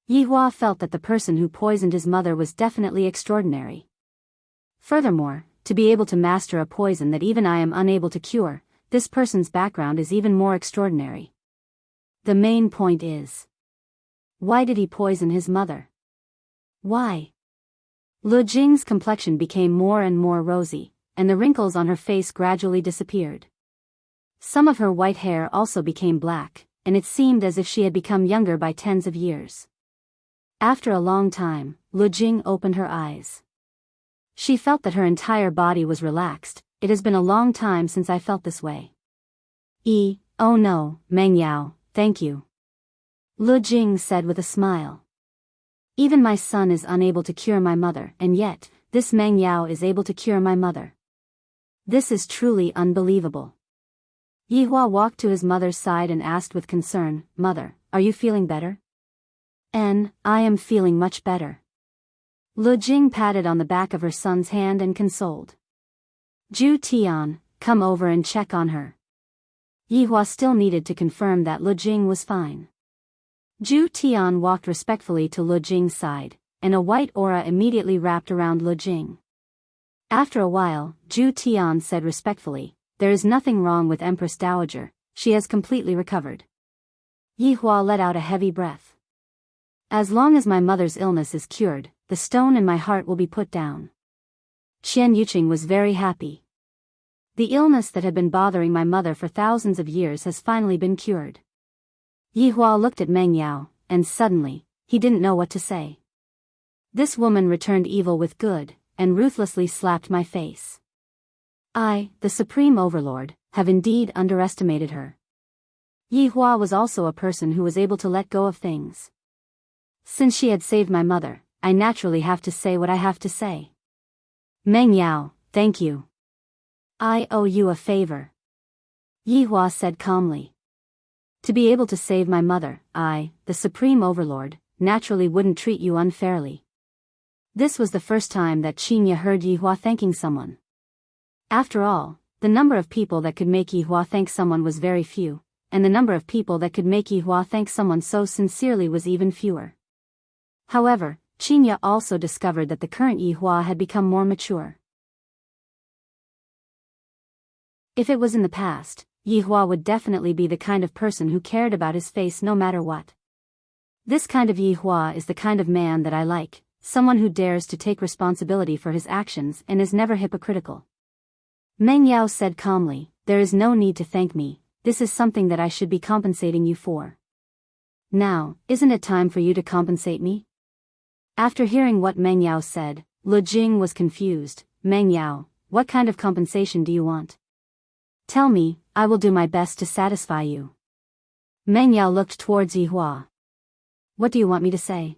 [SPEAKER 1] Yi Hua felt that the person who poisoned his mother was definitely extraordinary. Furthermore, to be able to master a poison that even I am unable to cure, this person's background is even more extraordinary. The main point is, why did he poison his mother? Why? Lu Jing's complexion became more and more rosy, and the wrinkles on her face gradually disappeared. Some of her white hair also became black, and it seemed as if she had become younger by tens of years. After a long time, Lu Jing opened her eyes. She felt that her entire body was relaxed. It has been a long time since I felt this way. Oh no, Meng Yao, thank you. Lu Jing said with a smile. Even my son is unable to cure my mother, and yet, this Meng Yao is able to cure my mother. This is truly unbelievable. Yi Hua walked to his mother's side and asked with concern, Mother, are you feeling better? I am feeling much better. Lu Jing patted on the back of her son's hand and consoled. Zhu Tian, come over and check on her. Yi Hua still needed to confirm that Lu Jing was fine. Zhu Tian walked respectfully to Lu Jing's side, and a white aura immediately wrapped around Lu Jing. After a while, Zhu Tian said respectfully, there is nothing wrong with Empress Dowager, she has completely recovered. Yi Hua let out a heavy breath. As long as my mother's illness is cured, the stone in my heart will be put down. Qian Yuqing was very happy. The illness that had been bothering my mother for thousands of years has finally been cured. Yi Hua looked at Meng Yao, and suddenly, he didn't know what to say. This woman returned evil with good, and ruthlessly slapped my face. I, the Supreme Overlord, have indeed underestimated her. Yi Hua was also a person who was able to let go of things. Since she had saved my mother, I naturally have to say what I have to say. Meng Yao, thank you. I owe you a favor. Yi Hua said calmly. To be able to save my mother, I, the Supreme Overlord, naturally wouldn't treat you unfairly. This was the first time that Qinya heard Yi Hua thanking someone. After all, the number of people that could make Yi Hua thank someone was very few, and the number of people that could make Yi Hua thank someone so sincerely was even fewer. However, Qinya also discovered that the current Yi Hua had become more mature. If it was in the past, Yi Hua would definitely be the kind of person who cared about his face no matter what. This kind of Yi Hua is the kind of man that I like, someone who dares to take responsibility for his actions and is never hypocritical. Meng Yao said calmly, there is no need to thank me, this is something that I should be compensating you for. Now, isn't it time for you to compensate me? After hearing what Meng Yao said, Lu Jing was confused. Meng Yao, what kind of compensation do you want? Tell me, I will do my best to satisfy you. Meng Yao looked towards Yi Hua. What do you want me to say?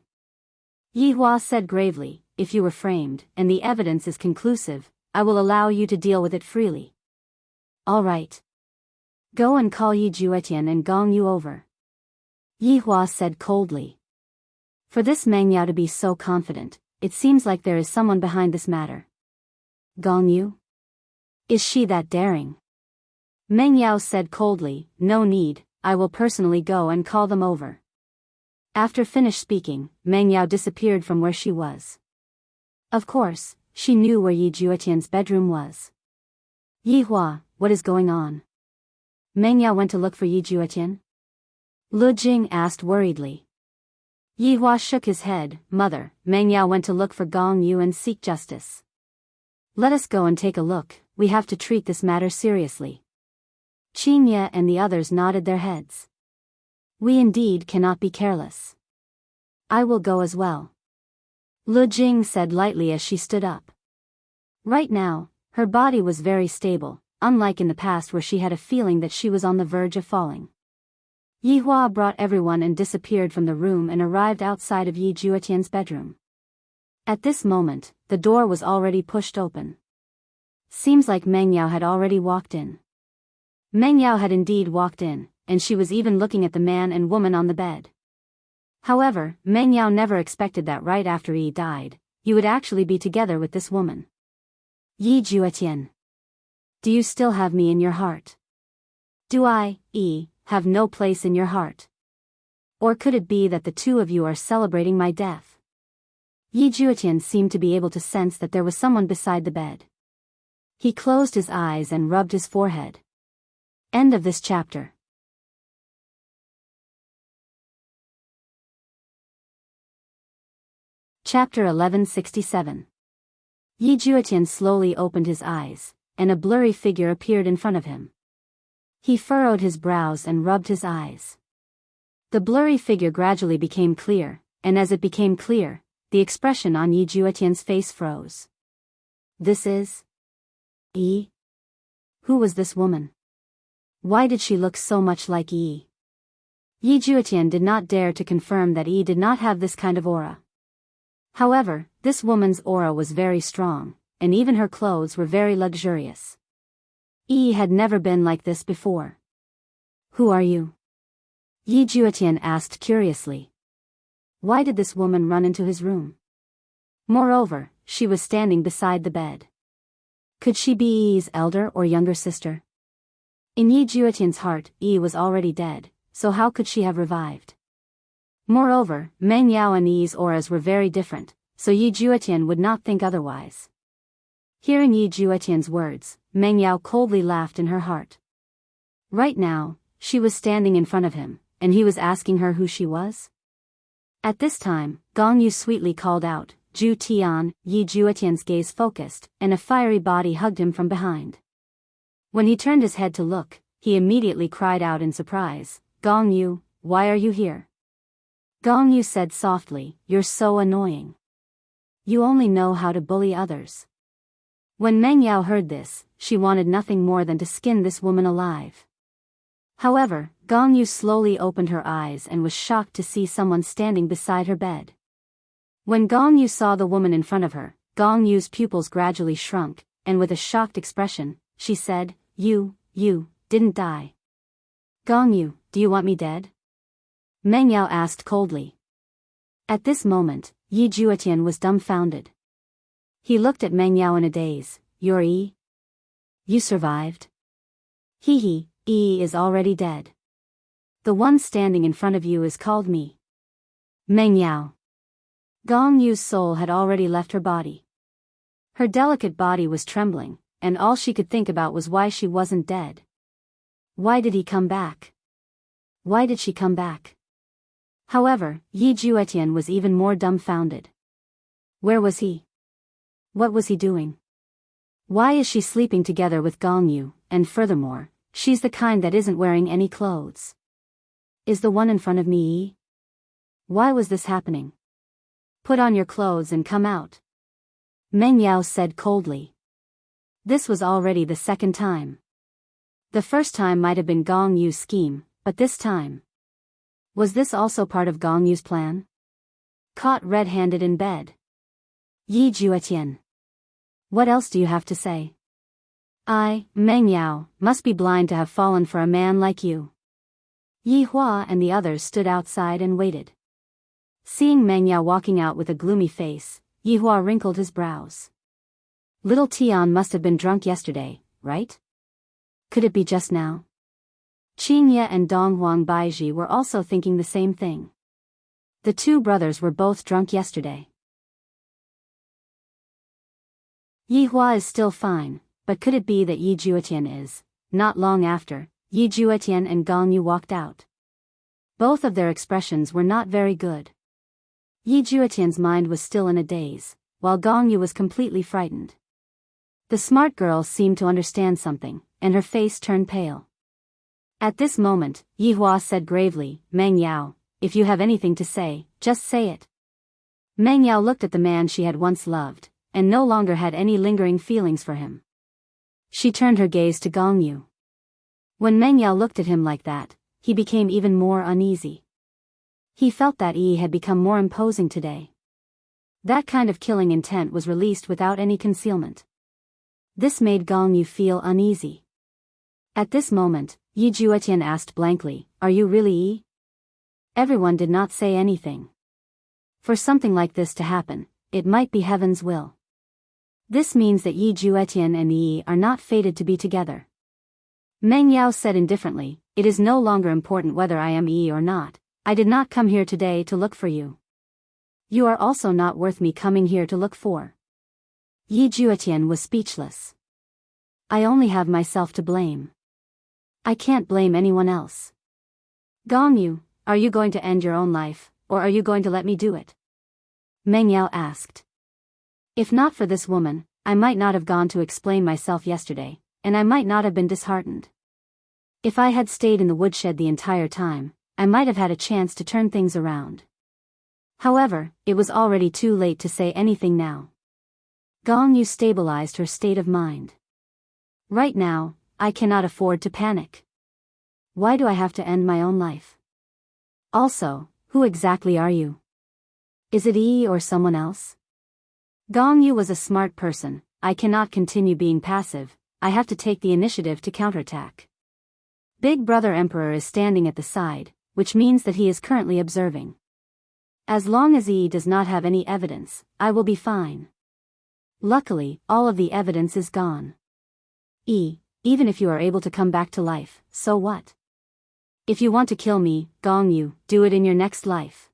[SPEAKER 1] Yi Hua said gravely, if you were framed, and the evidence is conclusive, I will allow you to deal with it freely. All right. Go and call Yi Juetian and gong you over. Yi Hua said coldly. For this Meng Yao to be so confident, it seems like there is someone behind this matter. Gong Yu? Is she that daring? Meng Yao said coldly, no need, I will personally go and call them over. After finished speaking, Meng Yao disappeared from where she was. Of course, she knew where Yi Juetian's bedroom was. Yi Hua, what is going on? Meng Yao went to look for Yi Juetian? Lu Jing asked worriedly. Yi Hua shook his head. Mother, Meng Yao went to look for Gong Yu and seek justice. Let us go and take a look, we have to treat this matter seriously. Qin Ye and the others nodded their heads. We indeed cannot be careless. I will go as well. Lu Jing said lightly as she stood up. Right now, her body was very stable, unlike in the past where she had a feeling that she was on the verge of falling. Yi Hua brought everyone and disappeared from the room and arrived outside of Yi Juetian's bedroom. At this moment, the door was already pushed open. Seems like Meng Yao had already walked in. Meng Yao had indeed walked in, and she was even looking at the man and woman on the bed. However, Meng Yao never expected that right after Yi died, he would actually be together with this woman. Yi Juetian. Do you still have me in your heart? Do I, Yi, have no place in your heart? Or could it be that the two of you are celebrating my death? Yi Juetian seemed to be able to sense that there was someone beside the bed. He closed his eyes and rubbed his forehead. End of this chapter. Chapter 1167. Yi Juetian slowly opened his eyes, and a blurry figure appeared in front of him. He furrowed his brows and rubbed his eyes. The blurry figure gradually became clear, and as it became clear, the expression on Yi Juetian's face froze. This is Yi? Who was this woman? Why did she look so much like Yi? Yi Juetian did not dare to confirm that Yi did not have this kind of aura. However, this woman's aura was very strong, and even her clothes were very luxurious. Yi had never been like this before. Who are you? Yi Juetian asked curiously. Why did this woman run into his room? Moreover, she was standing beside the bed. Could she be Yi's elder or younger sister? In Yi Juetian's heart, Yi was already dead, so how could she have revived? Moreover, Meng Yao and Yi's auras were very different, so Yi Juetian would not think otherwise. Hearing Yi Juetian's words, Meng Yao coldly laughed in her heart. Right now, she was standing in front of him, and he was asking her who she was? At this time, Gong Yu sweetly called out, Ju Tian. Yi Juetian's gaze focused, and a fiery body hugged him from behind. When he turned his head to look, he immediately cried out in surprise, Gong Yu, why are you here? Gong Yu said softly, you're so annoying. You only know how to bully others. When Meng Yao heard this, she wanted nothing more than to skin this woman alive. However, Gong Yu slowly opened her eyes and was shocked to see someone standing beside her bed. When Gong Yu saw the woman in front of her, Gong Yu's pupils gradually shrunk, and with a shocked expression, she said, You didn't die. Gong Yu, do you want me dead? Meng Yao asked coldly. At this moment, Yi Juetian was dumbfounded. He looked at Meng Yao in a daze. You're Yi? You survived? Yi is already dead. The one standing in front of you is called me. Meng Yao. Gong Yu's soul had already left her body. Her delicate body was trembling, and all she could think about was why she wasn't dead. Why did he come back? Why did she come back? However, Yi Juetian was even more dumbfounded. Where was he? What was he doing? Why is she sleeping together with Gong Yu, and furthermore, she's the kind that isn't wearing any clothes? Is the one in front of me Yi? Why was this happening? Put on your clothes and come out. Meng Yao said coldly. This was already the second time. The first time might have been Gong Yu's scheme, but this time. Was this also part of Gong Yu's plan? Caught red-handed in bed. Yi Juetian. What else do you have to say? I, Meng Yao, must be blind to have fallen for a man like you. Yi Hua and the others stood outside and waited. Seeing Meng Yao walking out with a gloomy face, Yi Hua wrinkled his brows. Little Tian must have been drunk yesterday, right? Could it be just now? Qin Ye and Dong Huang Baiji were also thinking the same thing. The two brothers were both drunk yesterday. Yi Hua is still fine, but could it be that Yi Juetian is? Not long after, Yi Juetian and Gong Yu walked out. Both of their expressions were not very good. Yi Juetian's mind was still in a daze, while Gong Yu was completely frightened. The smart girl seemed to understand something, and her face turned pale. At this moment, Yi Hua said gravely, "Meng Yao, if you have anything to say, just say it." Meng Yao looked at the man she had once loved, and no longer had any lingering feelings for him. She turned her gaze to Gong Yu. When Meng Yao looked at him like that, he became even more uneasy. He felt that Yi had become more imposing today. That kind of killing intent was released without any concealment. This made Gong Yu feel uneasy. At this moment, Yi Juetian asked blankly, "Are you really Yi?" Everyone did not say anything. For something like this to happen, it might be heaven's will. This means that Yi Juetian and Yi are not fated to be together. Meng Yao said indifferently, "It is no longer important whether I am Yi or not. I did not come here today to look for you. You are also not worth me coming here to look for." Yi Juetian was speechless. "I only have myself to blame. I can't blame anyone else." "Gong Yu, are you going to end your own life, or are you going to let me do it?" Meng Yao asked. "If not for this woman, I might not have gone to explain myself yesterday, and I might not have been disheartened. If I had stayed in the woodshed the entire time, I might have had a chance to turn things around. However, it was already too late to say anything now." Gong Yu stabilized her state of mind. "Right now, I cannot afford to panic. Why do I have to end my own life? Also, who exactly are you? Is it Yi or someone else?" Gong Yu was a smart person. "I cannot continue being passive, I have to take the initiative to counterattack. Big Brother Emperor is standing at the side, which means that he is currently observing. As long as Yi does not have any evidence, I will be fine. Luckily, all of the evidence is gone. Yi, even if you are able to come back to life, so what? If you want to kill me, Gong Yu, do it in your next life."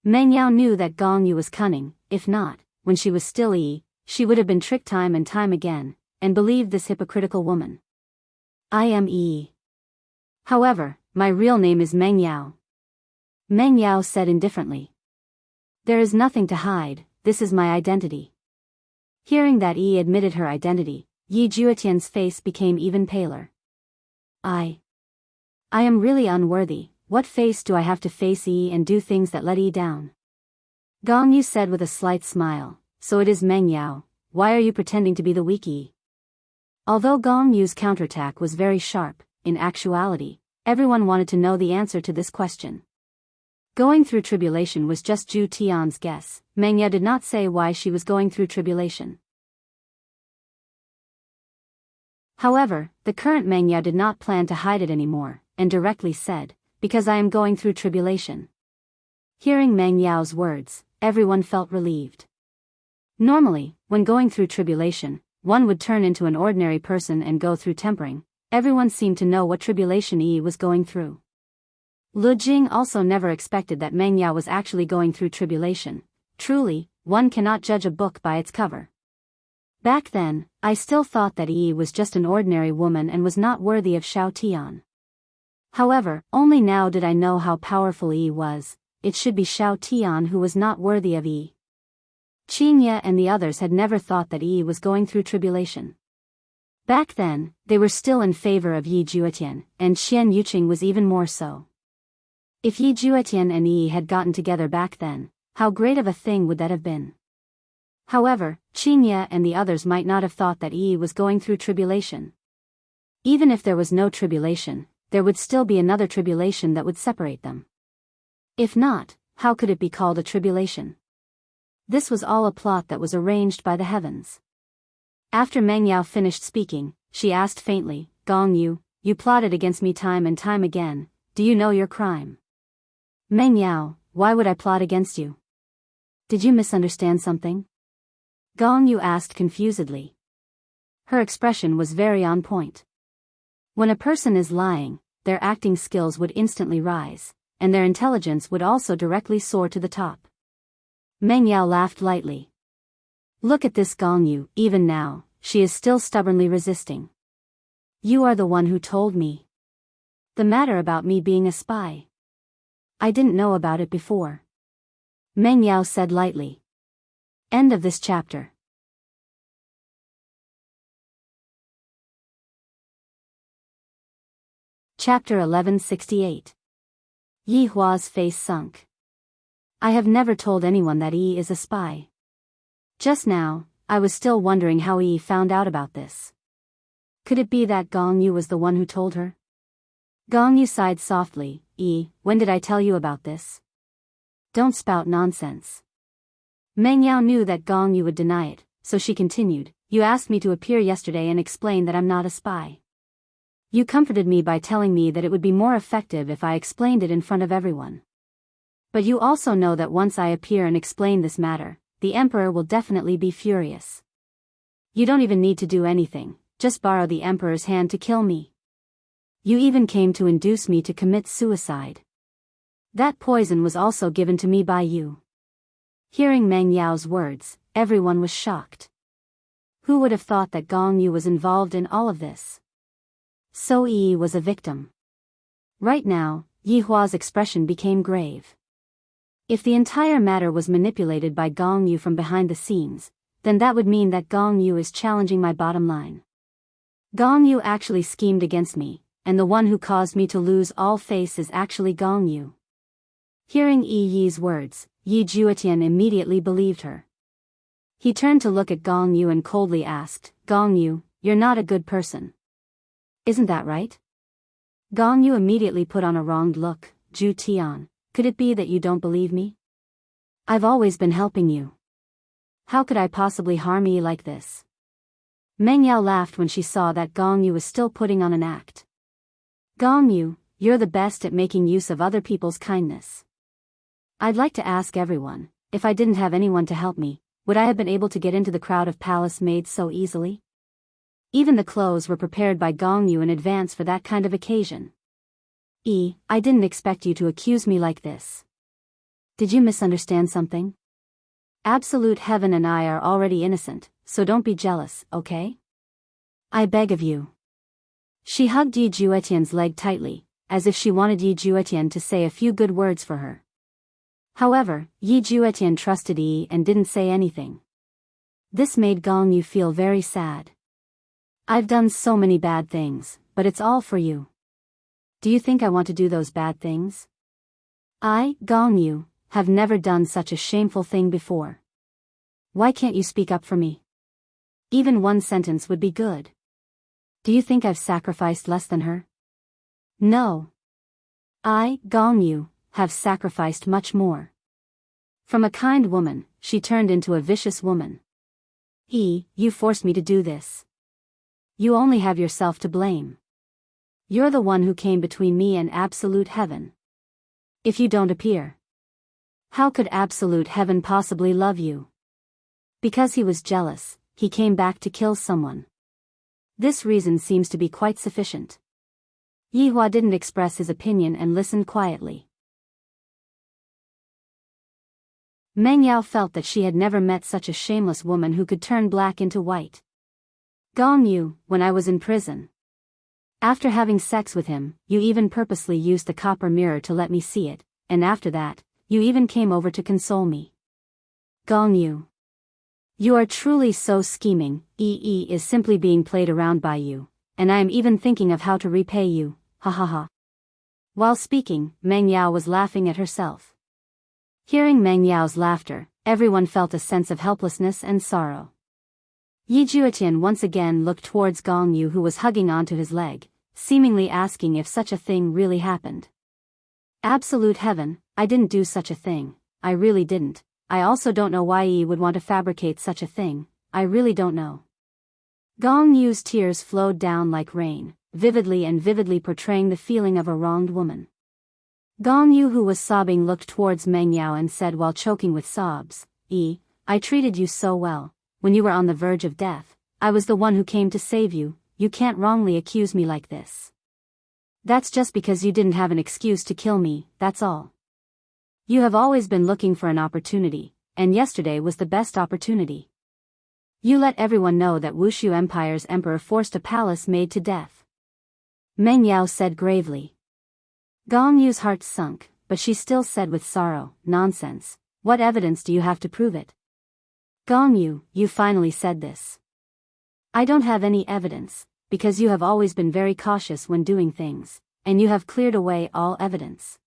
[SPEAKER 1] Meng Yao knew that Gong Yu was cunning. If not, when she was still Yi, she would have been tricked time and time again, and believed this hypocritical woman. "I am Yi. However, my real name is Meng Yao." Meng Yao said indifferently. "There is nothing to hide, this is my identity." Hearing that Yi admitted her identity, Yi Juetian's face became even paler. I am really unworthy. What face do I have to face Yi and do things that let Yi down?" Gong Yu said with a slight smile, "So it is Meng Yao, why are you pretending to be the weak Yi?" Although Gong Yu's counterattack was very sharp, in actuality, everyone wanted to know the answer to this question. Going through tribulation was just Zhu Tian's guess. Meng Yao did not say why she was going through tribulation. However, the current Meng Yao did not plan to hide it anymore, and directly said, "Because I am going through tribulation." Hearing Meng Yao's words, everyone felt relieved. Normally, when going through tribulation, one would turn into an ordinary person and go through tempering. Everyone seemed to know what tribulation Yi was going through. Lu Jing also never expected that Meng Yao was actually going through tribulation. Truly, one cannot judge a book by its cover. Back then, I still thought that Yi was just an ordinary woman and was not worthy of Xiao Tian. However, only now did I know how powerful Yi was. It should be Xiao Tian who was not worthy of Yi. Qingye and the others had never thought that Yi was going through tribulation. Back then, they were still in favor of Yi Juetian, and Xian Yuqing was even more so. If Yi Juetian and Yi had gotten together back then, how great of a thing would that have been? However, Qingye and the others might not have thought that Yi was going through tribulation. Even if there was no tribulation, there would still be another tribulation that would separate them. If not, how could it be called a tribulation? This was all a plot that was arranged by the heavens. After Meng Yao finished speaking, she asked faintly, "Gong Yu, you plotted against me time and time again, do you know your crime?" "Meng Yao, why would I plot against you? Did you misunderstand something?" Gong Yu asked confusedly. Her expression was very on point. When a person is lying, their acting skills would instantly rise, and their intelligence would also directly soar to the top. Meng Yao laughed lightly. Look at this Gong Yu, even now, she is still stubbornly resisting. You are the one who told me the matter about me being a spy. I didn't know about it before, Meng Yao said lightly. End of this chapter. Chapter 1168. Yi Hua's face sunk. I have never told anyone that Yi is a spy. Just now, I was still wondering how Yi found out about this. Could it be that Gong Yu was the one who told her? Gong Yu sighed softly. Yi, when did I tell you about this? Don't spout nonsense. Meng Yao knew that Gong Yu would deny it, so she continued, you asked me to appear yesterday and explain that I'm not a spy. You comforted me by telling me that it would be more effective if I explained it in front of everyone. But you also know that once I appear and explain this matter, the Emperor will definitely be furious. You don't even need to do anything, just borrow the Emperor's hand to kill me. You even came to induce me to commit suicide. That poison was also given to me by you. Hearing Meng Yao's words, everyone was shocked. Who would have thought that Gong Yu was involved in all of this? So Yi was a victim. Right now, Yi Hua's expression became grave. If the entire matter was manipulated by Gong Yu from behind the scenes, then that would mean that Gong Yu is challenging my bottom line. Gong Yu actually schemed against me, and the one who caused me to lose all face is actually Gong Yu. Hearing Yi's words, Yi Juetian immediately believed her. He turned to look at Gong Yu and coldly asked, Gong Yu, you're not a good person. Isn't that right? Gong Yu immediately put on a wronged look. Ju Tian, could it be that you don't believe me? I've always been helping you. How could I possibly harm you like this? Meng Yao laughed when she saw that Gong Yu was still putting on an act. Gong Yu, you're the best at making use of other people's kindness. I'd like to ask everyone, if I didn't have anyone to help me, would I have been able to get into the crowd of palace maids so easily? Even the clothes were prepared by Gong Yu in advance for that kind of occasion. I didn't expect you to accuse me like this. Did you misunderstand something? Absolute Heaven and I are already innocent, so don't be jealous, okay? I beg of you. She hugged Yi Juetian's leg tightly, as if she wanted Yi Juetian to say a few good words for her. However, Yi Juetian trusted Yi and didn't say anything. This made Gong Yu feel very sad. I've done so many bad things, but it's all for you. Do you think I want to do those bad things? I, Gong Yu, have never done such a shameful thing before. Why can't you speak up for me? Even one sentence would be good. Do you think I've sacrificed less than her? No. I, Gong Yu, have sacrificed much more. From a kind woman, she turned into a vicious woman. You forced me to do this. You only have yourself to blame. You're the one who came between me and Absolute Heaven. If you don't appear, how could Absolute Heaven possibly love you? Because he was jealous, he came back to kill someone. This reason seems to be quite sufficient. Yi Hua didn't express his opinion and listened quietly. Meng Yao felt that she had never met such a shameless woman who could turn black into white. Gong Yu, when I was in prison. After having sex with him, you even purposely used the copper mirror to let me see it, and after that, you even came over to console me. Gong Yu. You are truly so scheming. Is simply being played around by you, and I am even thinking of how to repay you, ha ha ha. While speaking, Meng Yao was laughing at herself. Hearing Meng Yao's laughter, everyone felt a sense of helplessness and sorrow. Yi Juetian once again looked towards Gong Yu, who was hugging onto his leg, seemingly asking if such a thing really happened. Absolute Heaven, I didn't do such a thing, I really didn't. I also don't know why Yi would want to fabricate such a thing, I really don't know. Gong Yu's tears flowed down like rain, vividly portraying the feeling of a wronged woman. Gong Yu, who was sobbing, looked towards Meng Yao and said while choking with sobs, I treated you so well. When you were on the verge of death, I was the one who came to save you. You can't wrongly accuse me like this. That's just because you didn't have an excuse to kill me, that's all. You have always been looking for an opportunity, and yesterday was the best opportunity. You let everyone know that Wushu Empire's emperor forced a palace made to death. Meng Yao said gravely. Gong Yu's heart sunk, but she still said with sorrow, nonsense, what evidence do you have to prove it? Gong Yu, you finally said this. I don't have any evidence, because you have always been very cautious when doing things, and you have cleared away all evidence.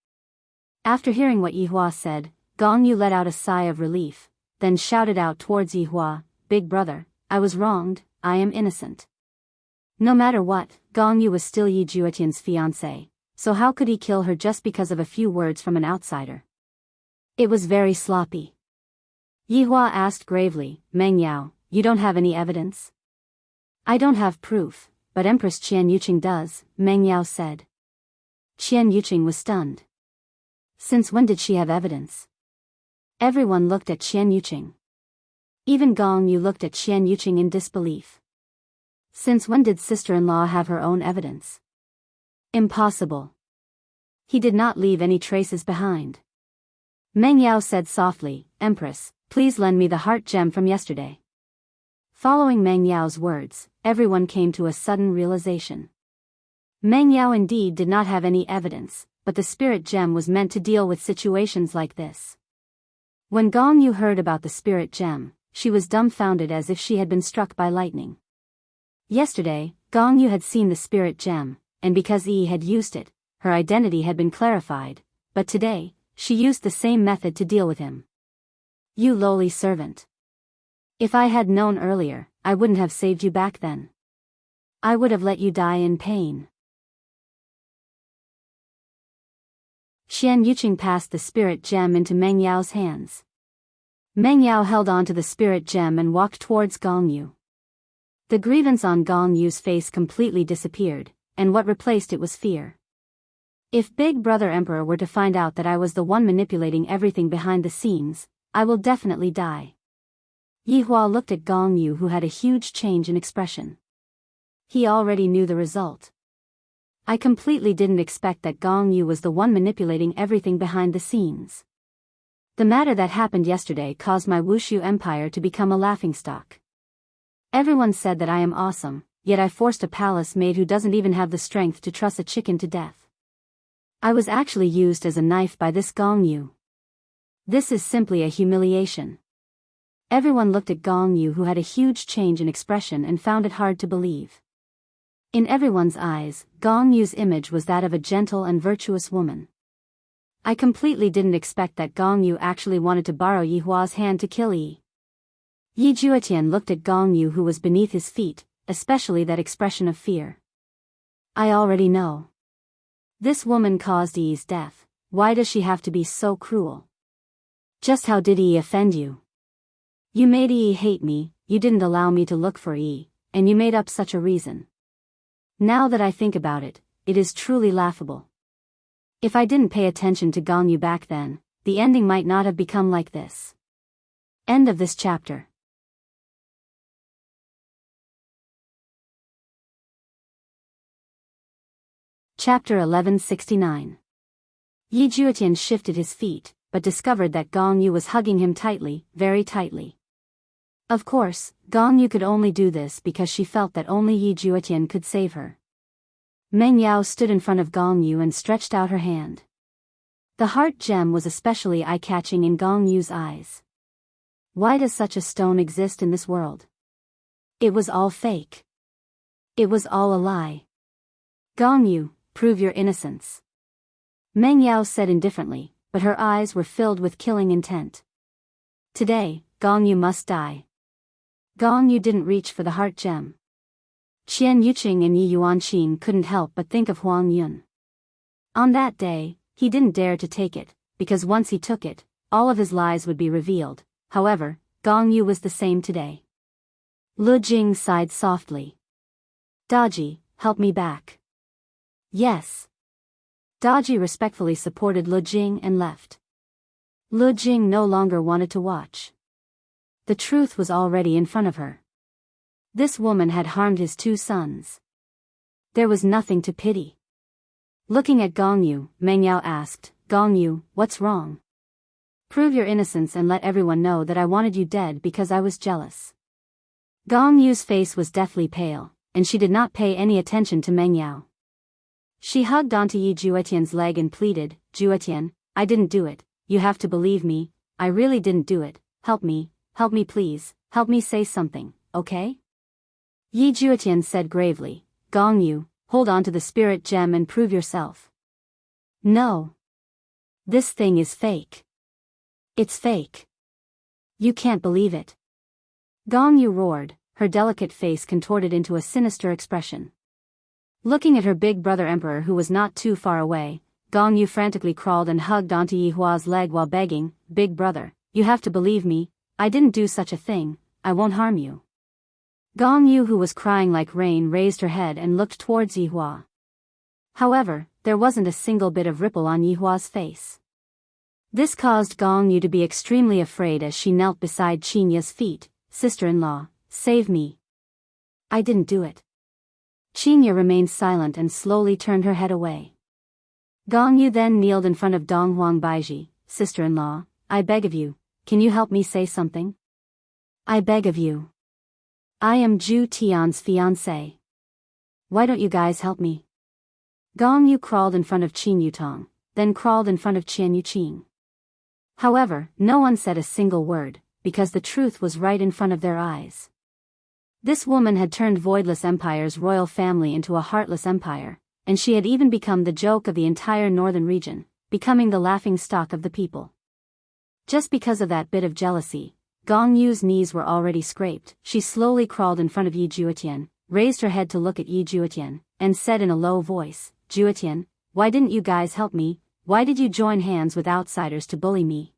[SPEAKER 1] After hearing what Yihua said, Gong Yu let out a sigh of relief, then shouted out towards Yihua, Big brother, I was wronged, I am innocent. No matter what, Gong Yu was still Yi Juetian's fiancé, so how could he kill her just because of a few words from an outsider? It was very sloppy. Yihua asked gravely, Meng Yao, you don't have any evidence? I don't have proof, but Empress Qian Yuqing does, Meng Yao said. Qian Yuqing was stunned. Since when did she have evidence? Everyone looked at Qian Yuqing. Even Gong Yu looked at Qian Yuqing in disbelief. Since when did sister-in-law have her own evidence? Impossible. He did not leave any traces behind. Meng Yao said softly, Empress, please lend me the heart gem from yesterday. Following Meng Yao's words, everyone came to a sudden realization. Meng Yao indeed did not have any evidence, but the spirit gem was meant to deal with situations like this. When Gong Yu heard about the spirit gem, she was dumbfounded as if she had been struck by lightning. Yesterday, Gong Yu had seen the spirit gem, and because Yi had used it, her identity had been clarified, but today, she used the same method to deal with him. You lowly servant. If I had known earlier, I wouldn't have saved you back then. I would have let you die in pain. Qian Yuqing passed the spirit gem into Meng Yao's hands. Meng Yao held on to the spirit gem and walked towards Gong Yu. The grievance on Gong Yu's face completely disappeared, and what replaced it was fear. If Big Brother Emperor were to find out that I was the one manipulating everything behind the scenes, I will definitely die. Yihua looked at Gong Yu, who had a huge change in expression. He already knew the result. I completely didn't expect that Gong Yu was the one manipulating everything behind the scenes. The matter that happened yesterday caused my Wushu Empire to become a laughingstock. Everyone said that I am awesome, yet I forced a palace maid who doesn't even have the strength to truss a chicken to death. I was actually used as a knife by this Gong Yu. This is simply a humiliation. Everyone looked at Gong Yu, who had a huge change in expression, and found it hard to believe. In everyone's eyes, Gong Yu's image was that of a gentle and virtuous woman. I completely didn't expect that Gong Yu actually wanted to borrow Yihua's hand to kill Yi. Yi Juetian looked at Gong Yu, who was beneath his feet, especially that expression of fear. I already know. This woman caused Yi's death. Why does she have to be so cruel? Just how did Yi offend you? You made Yi hate me, you didn't allow me to look for Yi, and you made up such a reason. Now that I think about it, it is truly laughable. If I didn't pay attention to Gong Yu back then, the ending might not have become like this. End of this chapter. Chapter 1169. Yi Juetian shifted his feet, but discovered that Gong Yu was hugging him tightly, very tightly. Of course, Gong Yu could only do this because she felt that only Yi Juetian could save her. Meng Yao stood in front of Gong Yu and stretched out her hand. The heart gem was especially eye-catching in Gong Yu's eyes. Why does such a stone exist in this world? It was all fake. It was all a lie. Gong Yu, prove your innocence. Meng Yao said indifferently, but her eyes were filled with killing intent. Today, Gong Yu must die. Gong Yu didn't reach for the heart gem. Qian Yuqing and Yi Yuanqing couldn't help but think of Huang Yun. On that day, he didn't dare to take it, because once he took it, all of his lies would be revealed. However, Gong Yu was the same today. Lu Jing sighed softly. Daji, help me back. Yes. Daji respectfully supported Lu Jing and left. Lu Jing no longer wanted to watch. The truth was already in front of her. This woman had harmed his two sons. There was nothing to pity. Looking at Gong Yu, Meng Yao asked, Gong Yu, what's wrong? Prove your innocence and let everyone know that I wanted you dead because I was jealous. Gong Yu's face was deathly pale, and she did not pay any attention to Meng Yao. She hugged onto Yi Juetian's leg and pleaded, Juetian, I didn't do it, you have to believe me, I really didn't do it, help me please, help me say something, okay? Yi Juetian said gravely, Gong Yu, hold on to the spirit gem and prove yourself. No. This thing is fake. It's fake. You can't believe it. Gong Yu roared, her delicate face contorted into a sinister expression. Looking at her big brother emperor who was not too far away, Gong Yu frantically crawled and hugged onto Yi Hua's leg while begging, Big brother, you have to believe me, I didn't do such a thing, I won't harm you. Gong Yu, who was crying like rain, raised her head and looked towards Yi Hua. However, there wasn't a single bit of ripple on Yi Hua's face. This caused Gong Yu to be extremely afraid as she knelt beside Qinya's feet. Sister-in-law, save me. I didn't do it. Qinya remained silent and slowly turned her head away. Gong Yu then kneeled in front of Dong Huang Baiji. Sister-in-law, I beg of you, can you help me say something? I beg of you. I am Zhu Tian's fiancé. Why don't you guys help me? Gong Yu crawled in front of Qin Yutong, then crawled in front of Qian Yuqing. However, no one said a single word, because the truth was right in front of their eyes. This woman had turned Voidless Empire's royal family into a heartless empire, and she had even become the joke of the entire northern region, becoming the laughing stock of the people. Just because of that bit of jealousy, Gong Yu's knees were already scraped. She slowly crawled in front of Yi Juetian, raised her head to look at Yi Juetian, and said in a low voice, Juetian, why didn't you guys help me? Why did you join hands with outsiders to bully me?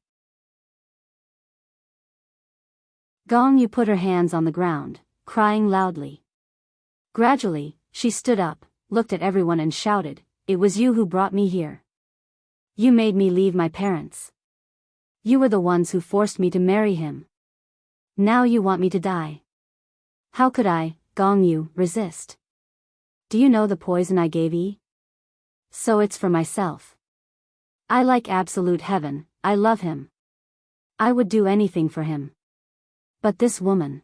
[SPEAKER 1] Gong Yu put her hands on the ground, crying loudly. Gradually, she stood up, looked at everyone and shouted, It was you who brought me here. You made me leave my parents. You were the ones who forced me to marry him. Now you want me to die. How could I, Gong Yu, resist? Do you know the poison I gave Yi? So it's for myself. I like absolute heaven, I love him. I would do anything for him. But this woman.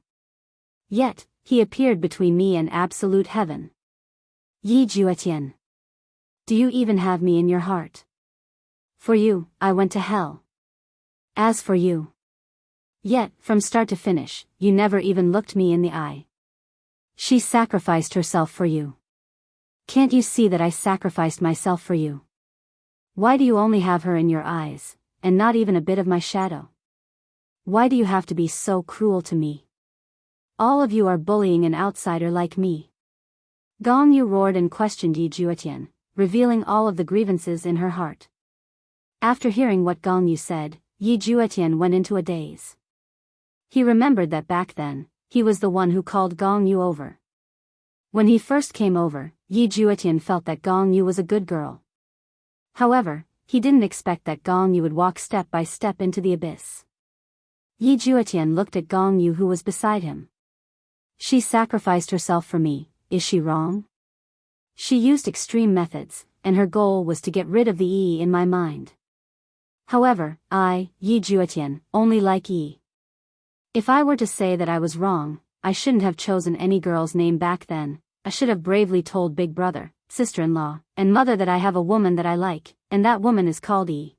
[SPEAKER 1] Yet, he appeared between me and absolute heaven. Yi Juetian. Do you even have me in your heart? For you, I went to hell. As for you. Yet, from start to finish, you never even looked me in the eye. She sacrificed herself for you. Can't you see that I sacrificed myself for you? Why do you only have her in your eyes, and not even a bit of my shadow? Why do you have to be so cruel to me? All of you are bullying an outsider like me. Gong Yu roared and questioned Yi Juetian, revealing all of the grievances in her heart. After hearing what Gong Yu said, Yi Juetian went into a daze. He remembered that back then, he was the one who called Gong Yu over. When he first came over, Yi Juetian felt that Gong Yu was a good girl. However, he didn't expect that Gong Yu would walk step by step into the abyss. Yi Juetian looked at Gong Yu, who was beside him. She sacrificed herself for me, is she wrong? She used extreme methods, and her goal was to get rid of the Yi in my mind. However, I, Yi Juetian, only like Yi. If I were to say that I was wrong, I shouldn't have chosen any girl's name back then. I should have bravely told big brother, sister-in-law, and mother that I have a woman that I like, and that woman is called Yi.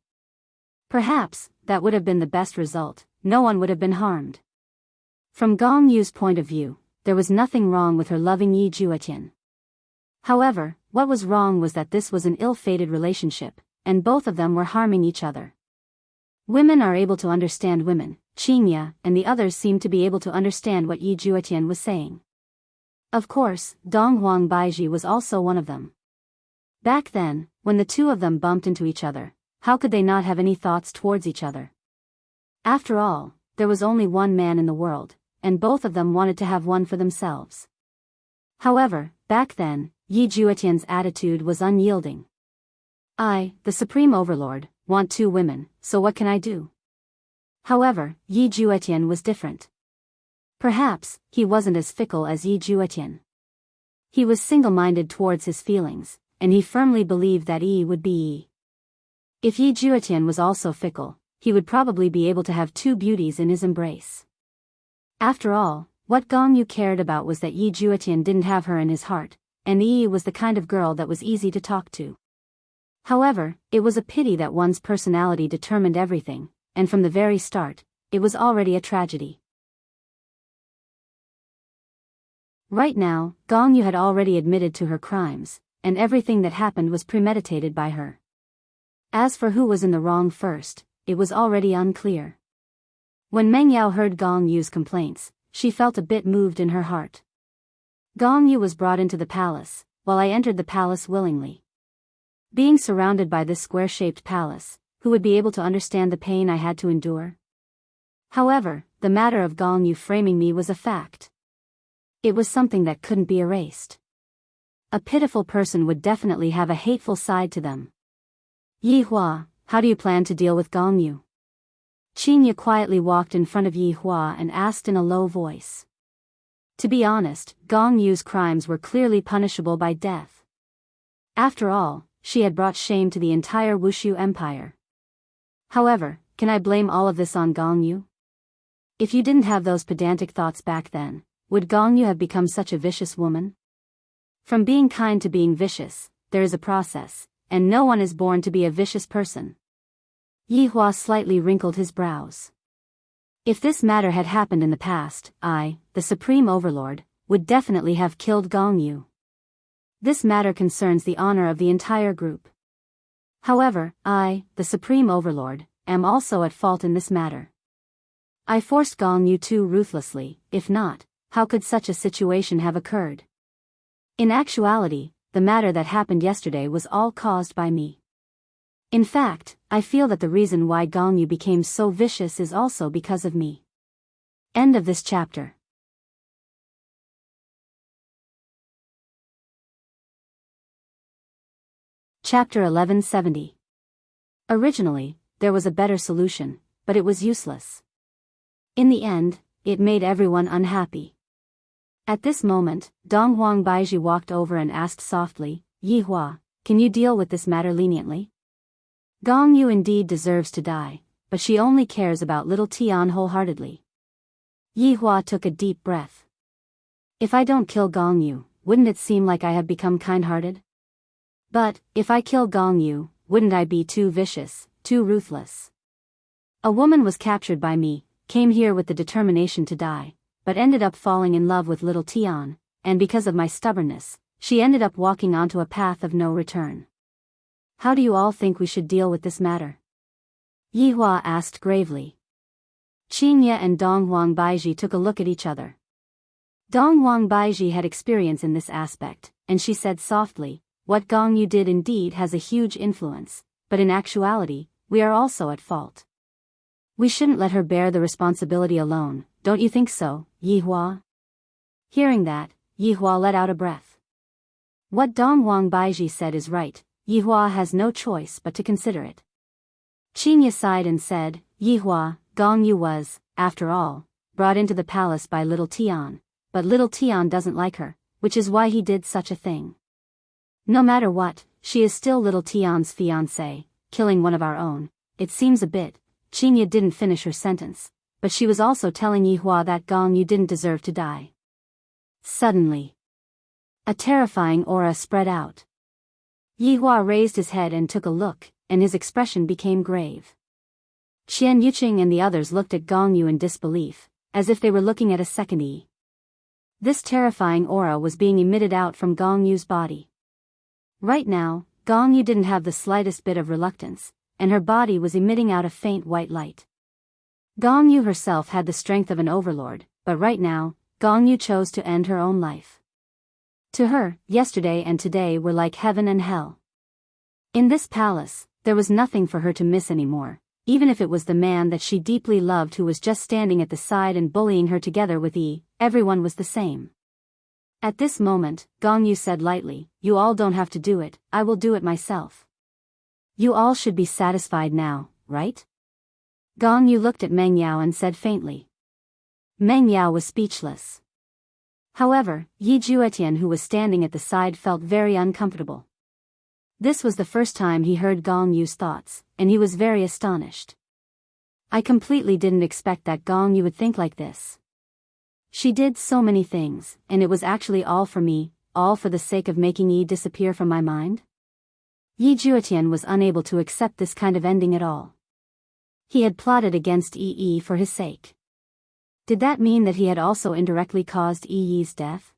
[SPEAKER 1] Perhaps, that would have been the best result, no one would have been harmed. From Gong Yu's point of view, there was nothing wrong with her loving Yi Juetian. However, what was wrong was that this was an ill-fated relationship, and both of them were harming each other. Women are able to understand women, Qinya and the others seemed to be able to understand what Yi Juetian was saying. Of course, Dong Huang Baiji was also one of them. Back then, when the two of them bumped into each other, how could they not have any thoughts towards each other? After all, there was only one man in the world, and both of them wanted to have one for themselves. However, back then, Yi Juetian's attitude was unyielding. I, the Supreme Overlord, want two women, so what can I do? However, Yi Juetian was different. Perhaps, he wasn't as fickle as Yi Juetian. He was single-minded towards his feelings, and he firmly believed that Yi would be Yi. If Yi Juetian was also fickle, he would probably be able to have two beauties in his embrace. After all, what Gong Yu cared about was that Yi Juetian didn't have her in his heart, and Yi was the kind of girl that was easy to talk to. However, it was a pity that one's personality determined everything, and from the very start, it was already a tragedy. Right now, Gong Yu had already admitted to her crimes, and everything that happened was premeditated by her. As for who was in the wrong first, it was already unclear. When Meng Yao heard Gong Yu's complaints, she felt a bit moved in her heart. Gong Yu was brought into the palace, while I entered the palace willingly. Being surrounded by this square-shaped palace, who would be able to understand the pain I had to endure? However, the matter of Gong Yu framing me was a fact. It was something that couldn't be erased. A pitiful person would definitely have a hateful side to them. Yi Hua, how do you plan to deal with Gong Yu? Qin Ye quietly walked in front of Yi Hua and asked in a low voice. To be honest, Gong Yu's crimes were clearly punishable by death. After all, she had brought shame to the entire Wushu Empire. However, can I blame all of this on Gong Yu? If you didn't have those pedantic thoughts back then, would Gong Yu have become such a vicious woman? From being kind to being vicious, there is a process, and no one is born to be a vicious person. Yi Hua slightly wrinkled his brows. If this matter had happened in the past, I, the Supreme Overlord, would definitely have killed Gong Yu. This matter concerns the honor of the entire group. However, I, the Supreme Overlord, am also at fault in this matter. I forced Gong Yu too ruthlessly. If not, how could such a situation have occurred? In actuality, the matter that happened yesterday was all caused by me. In fact, I feel that the reason why Gong Yu became so vicious is also because of me. End of this chapter. Chapter 1170. Originally, there was a better solution, but it was useless. In the end, it made everyone unhappy. At this moment, Dong Huang Baiji walked over and asked softly, Yi Hua, can you deal with this matter leniently? Gong Yu indeed deserves to die, but she only cares about little Tian wholeheartedly. Yi Hua took a deep breath. If I don't kill Gong Yu, wouldn't it seem like I have become kind-hearted? But, if I kill Gong Yu, wouldn't I be too vicious, too ruthless? A woman was captured by me, came here with the determination to die, but ended up falling in love with little Tian, and because of my stubbornness, she ended up walking onto a path of no return. How do you all think we should deal with this matter? Yi Hua asked gravely. Qin Ye and Dong Huang Baiji took a look at each other. Dong Huang Baiji had experience in this aspect, and she said softly, what Gong Yu did indeed has a huge influence, but in actuality, we are also at fault. We shouldn't let her bear the responsibility alone, don't you think so, Yi Hua? Hearing that, Yi Hua let out a breath. What Dong Huang Baiji said is right, Yi Hua has no choice but to consider it. Qin Ye sighed and said, Yi Hua, Gong Yu was, after all, brought into the palace by little Tian, but little Tian doesn't like her, which is why he did such a thing. No matter what, she is still little Tian's fiancée, killing one of our own, it seems a bit. Qin Ye didn't finish her sentence, but she was also telling Yi Hua that Gong Yu didn't deserve to die. Suddenly, a terrifying aura spread out. Yi Hua raised his head and took a look, and his expression became grave. Qian Yuqing and the others looked at Gong Yu in disbelief, as if they were looking at a second Yi. This terrifying aura was being emitted out from Gong Yu's body. Right now, Gong Yu didn't have the slightest bit of reluctance, and her body was emitting out a faint white light. Gong Yu herself had the strength of an overlord, but right now, Gong Yu chose to end her own life. To her, yesterday and today were like heaven and hell. In this palace, there was nothing for her to miss anymore, even if it was the man that she deeply loved who was just standing at the side and bullying her together with Yi, everyone was the same. At this moment, Gong Yu said lightly, you all don't have to do it, I will do it myself. You all should be satisfied now, right? Gong Yu looked at Meng Yao and said faintly. Meng Yao was speechless. However, Yi Juetian who was standing at the side felt very uncomfortable. This was the first time he heard Gong Yu's thoughts, and he was very astonished. I completely didn't expect that Gong Yu would think like this. She did so many things, and it was actually all for me, all for the sake of making Yi disappear from my mind? Yi Juetian was unable to accept this kind of ending at all. He had plotted against Yi for his sake. Did that mean that he had also indirectly caused Yi's death?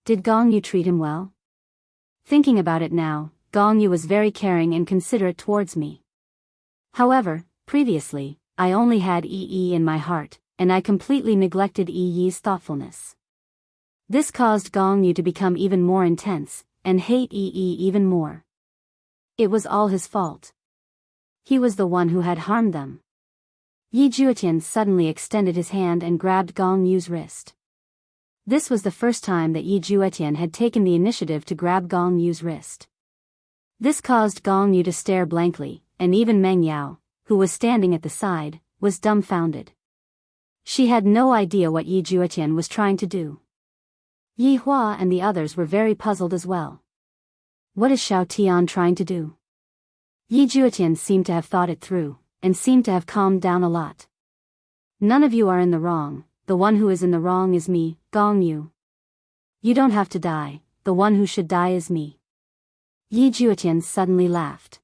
[SPEAKER 1] Did Gong Yu treat him well? Thinking about it now, Gong Yu was very caring and considerate towards me. However, previously, I only had Yi in my heart, and I completely neglected Yi's thoughtfulness. This caused Gong Yu to become even more intense, and hate Yi even more. It was all his fault. He was the one who had harmed them. Yi Juetian suddenly extended his hand and grabbed Gong Yu's wrist. This was the first time that Yi Juetian had taken the initiative to grab Gong Yu's wrist. This caused Gong Yu to stare blankly, and even Meng Yao, who was standing at the side, was dumbfounded. She had no idea what Yi Juetian was trying to do. Yi Hua and the others were very puzzled as well. What is Xiao Tian trying to do? Yi Juetian seemed to have thought it through, and seemed to have calmed down a lot. None of you are in the wrong, the one who is in the wrong is me, Gong Yu. You don't have to die, the one who should die is me. Yi Juetian suddenly laughed.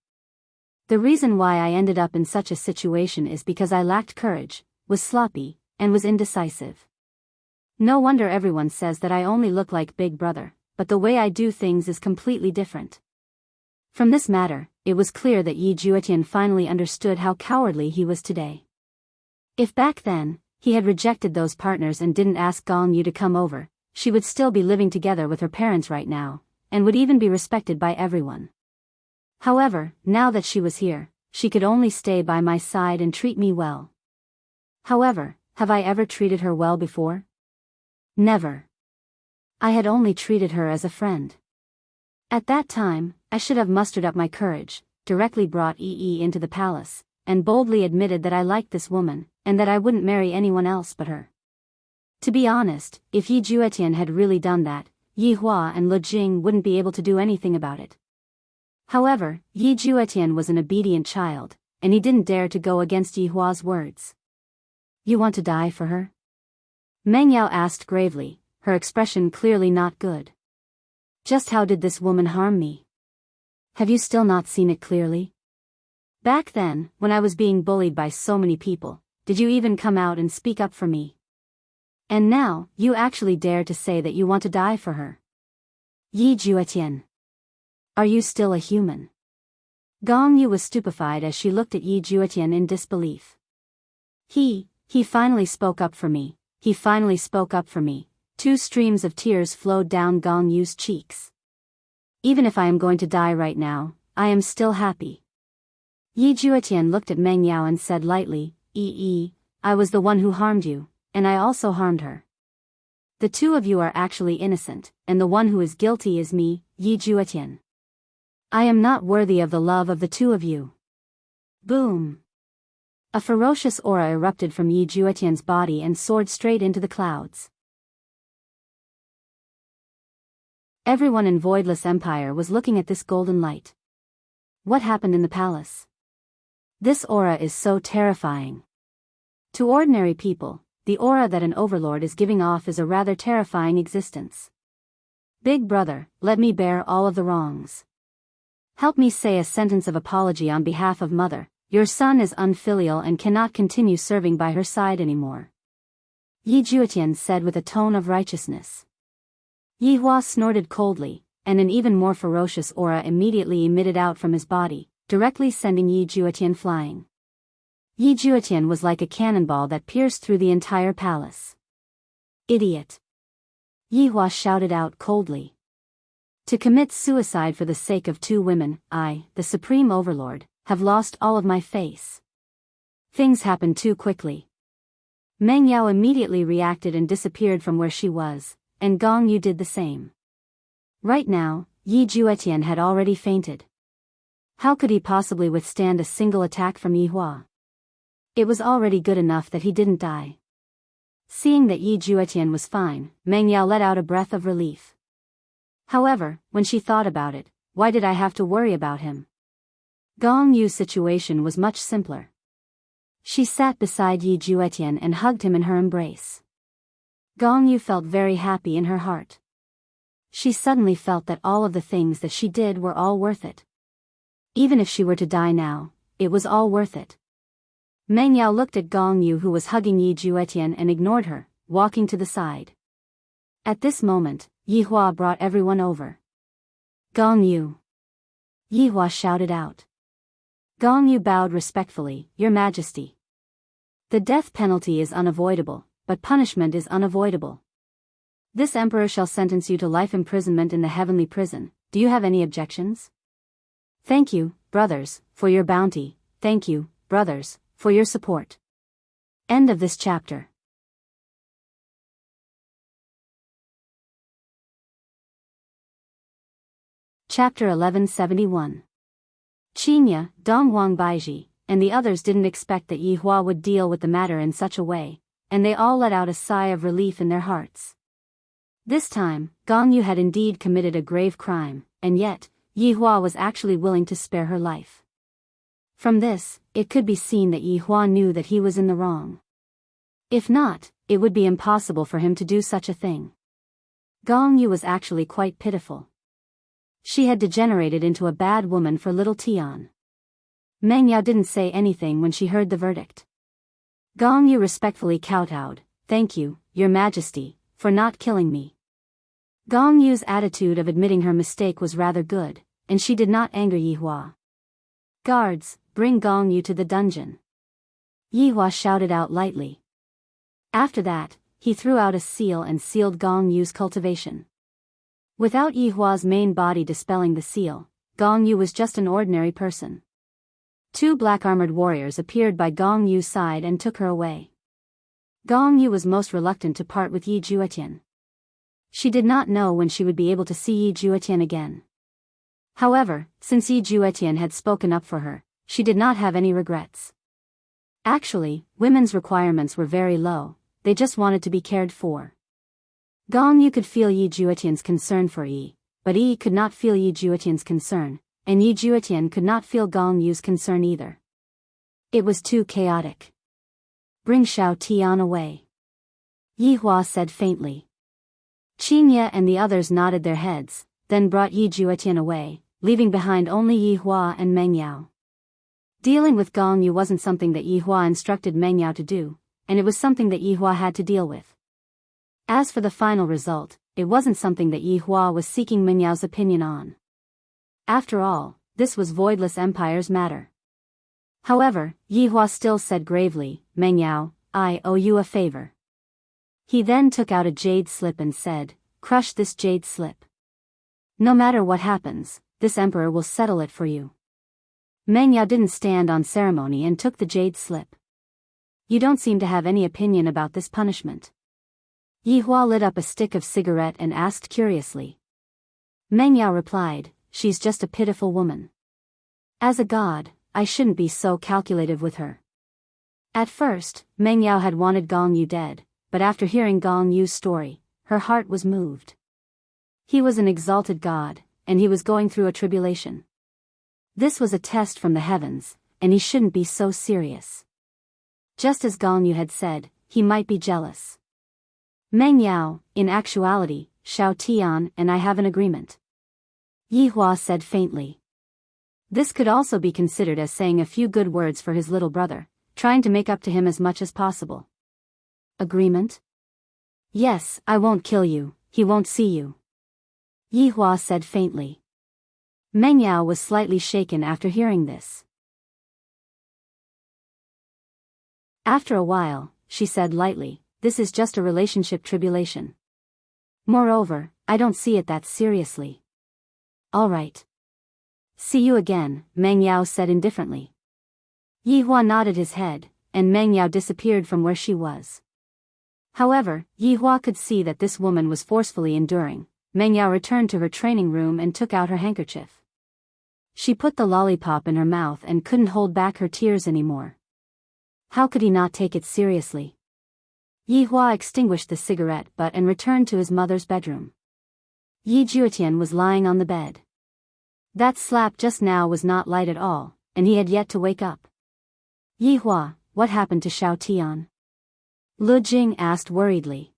[SPEAKER 1] The reason why I ended up in such a situation is because I lacked courage, was sloppy, and was indecisive. No wonder everyone says that I only look like Big Brother, but the way I do things is completely different. From this matter, it was clear that Yi Juetian finally understood how cowardly he was today. If back then, he had rejected those partners and didn't ask Gong Yu to come over, she would still be living together with her parents right now, and would even be respected by everyone. However, now that she was here, she could only stay by my side and treat me well. However, have I ever treated her well before? Never. I had only treated her as a friend. At that time, I should have mustered up my courage, directly brought Yi into the palace, and boldly admitted that I liked this woman, and that I wouldn't marry anyone else but her. To be honest, if Yi Juetian had really done that, Yi Hua and Lu Jing wouldn't be able to do anything about it. However, Yi Juetian was an obedient child, and he didn't dare to go against Yi Hua's words. You want to die for her? Meng Yao asked gravely, her expression clearly not good. Just how did this woman harm me? Have you still not seen it clearly? Back then, when I was being bullied by so many people, did you even come out and speak up for me? And now, you actually dare to say that you want to die for her. Yi Juetian. Are you still a human? Gong Yu was stupefied as she looked at Yi Juetian in disbelief. He finally spoke up for me, he finally spoke up for me. 2 streams of tears flowed down Gong Yu's cheeks. Even if I am going to die right now, I am still happy. Yi Juetian looked at Meng Yao and said lightly, I was the one who harmed you, and I also harmed her. The 2 of you are actually innocent, and the one who is guilty is me, Yi Juetian. I am not worthy of the love of the 2 of you. Boom! A ferocious aura erupted from Yi Juetian's body and soared straight into the clouds. Everyone in Voidless Empire was looking at this golden light. What happened in the palace? This aura is so terrifying. To ordinary people, the aura that an overlord is giving off is a rather terrifying existence. Big Brother, let me bear all of the wrongs. Help me say a sentence of apology on behalf of Mother. Your son is unfilial and cannot continue serving by her side anymore. Yi Juetian said with a tone of righteousness. Yi Hua snorted coldly, and an even more ferocious aura immediately emitted out from his body, directly sending Yi Juetian flying. Yi Juetian was like a cannonball that pierced through the entire palace. Idiot! Yi Hua shouted out coldly. To commit suicide for the sake of 2 women, I, the Supreme Overlord, have lost all of my face. Things happened too quickly. Meng Yao immediately reacted and disappeared from where she was, and Gong Yu did the same. Right now, Yi Juetian had already fainted. How could he possibly withstand a single attack from Yi Hua? It was already good enough that he didn't die. Seeing that Yi Juetian was fine, Meng Yao let out a breath of relief. However, when she thought about it, why did I have to worry about him? Gong Yu's situation was much simpler. She sat beside Yi Juetian and hugged him in her embrace. Gong Yu felt very happy in her heart. She suddenly felt that all of the things that she did were all worth it. Even if she were to die now, it was all worth it. Meng Yao looked at Gong Yu, who was hugging Yi Juetian, and ignored her, walking to the side. At this moment, Yi Hua brought everyone over. Gong Yu! Yi Hua shouted out. Gong Yu bowed respectfully. Your Majesty. The death penalty is unavoidable, but punishment is unavoidable. This emperor shall sentence you to life imprisonment in the heavenly prison. Do you have any objections? Thank you, brothers, for your bounty. Thank you, brothers, for your support. End of this chapter. Chapter 1171. Qinya, Donghuang Baiji, and the others didn't expect that Yi Hua would deal with the matter in such a way, and they all let out a sigh of relief in their hearts. This time, Gong Yu had indeed committed a grave crime, and yet, Yi Hua was actually willing to spare her life. From this, it could be seen that Yi Hua knew that he was in the wrong. If not, it would be impossible for him to do such a thing. Gong Yu was actually quite pitiful. She had degenerated into a bad woman for little Tian. Meng Yao didn't say anything when she heard the verdict. Gong Yu respectfully kowtowed. Thank you, Your Majesty, for not killing me. Gong Yu's attitude of admitting her mistake was rather good, and she did not anger Yi Hua. Guards, bring Gong Yu to the dungeon. Yi Hua shouted out lightly. After that, he threw out a seal and sealed Gong Yu's cultivation. Without Yi Hua's main body dispelling the seal, Gong Yu was just an ordinary person. Two black-armored warriors appeared by Gong Yu's side and took her away. Gong Yu was most reluctant to part with Yi Juetian. She did not know when she would be able to see Yi Juetian again. However, since Yi Juetian had spoken up for her, she did not have any regrets. Actually, women's requirements were very low, they just wanted to be cared for. Gong Yu could feel Yi Juetian's concern for Yi, but Yi could not feel Yi Juetian's concern, and Yi Juetian could not feel Gong Yu's concern either. It was too chaotic. Bring Xiao Tian away. Yi Hua said faintly. Qinya and the others nodded their heads, then brought Yi Juetian away, leaving behind only Yi Hua and Meng Yao. Dealing with Gong Yu wasn't something that Yi Hua instructed Meng Yao to do, and it was something that Yi Hua had to deal with. As for the final result, it wasn't something that Yi Hua was seeking Meng Yao's opinion on. After all, this was Voidless Empire's matter. However, Yi Hua still said gravely, Meng Yao, I owe you a favor. He then took out a jade slip and said, crush this jade slip. No matter what happens, this emperor will settle it for you. Meng Yao didn't stand on ceremony and took the jade slip. You don't seem to have any opinion about this punishment. Yi Hua lit up a stick of cigarette and asked curiously. Meng Yao replied, she's just a pitiful woman. As a god, I shouldn't be so calculative with her. At first, Meng Yao had wanted Gong Yu dead, but after hearing Gong Yu's story, her heart was moved. He was an exalted god, and he was going through a tribulation. This was a test from the heavens, and he shouldn't be so serious. Just as Gong Yu had said, he might be jealous. Meng Yao, in actuality, Xiao Tian and I have an agreement. Yi Hua said faintly. This could also be considered as saying a few good words for his little brother, trying to make up to him as much as possible. Agreement? Yes, I won't kill you, he won't see you. Yi Hua said faintly. Meng Yao was slightly shaken after hearing this. After a while, she said lightly, this is just a relationship tribulation. Moreover, I don't see it that seriously. All right. See you again, Meng Yao said indifferently. Yi Hua nodded his head, and Meng Yao disappeared from where she was. However, Yi Hua could see that this woman was forcefully enduring. Meng Yao returned to her training room and took out her handkerchief. She put the lollipop in her mouth and couldn't hold back her tears anymore. How could he not take it seriously? Yi Hua extinguished the cigarette butt and returned to his mother's bedroom. Yi Juetian was lying on the bed. That slap just now was not light at all, and he had yet to wake up. Yi Hua, what happened to Xiao Tian? Lu Jing asked worriedly.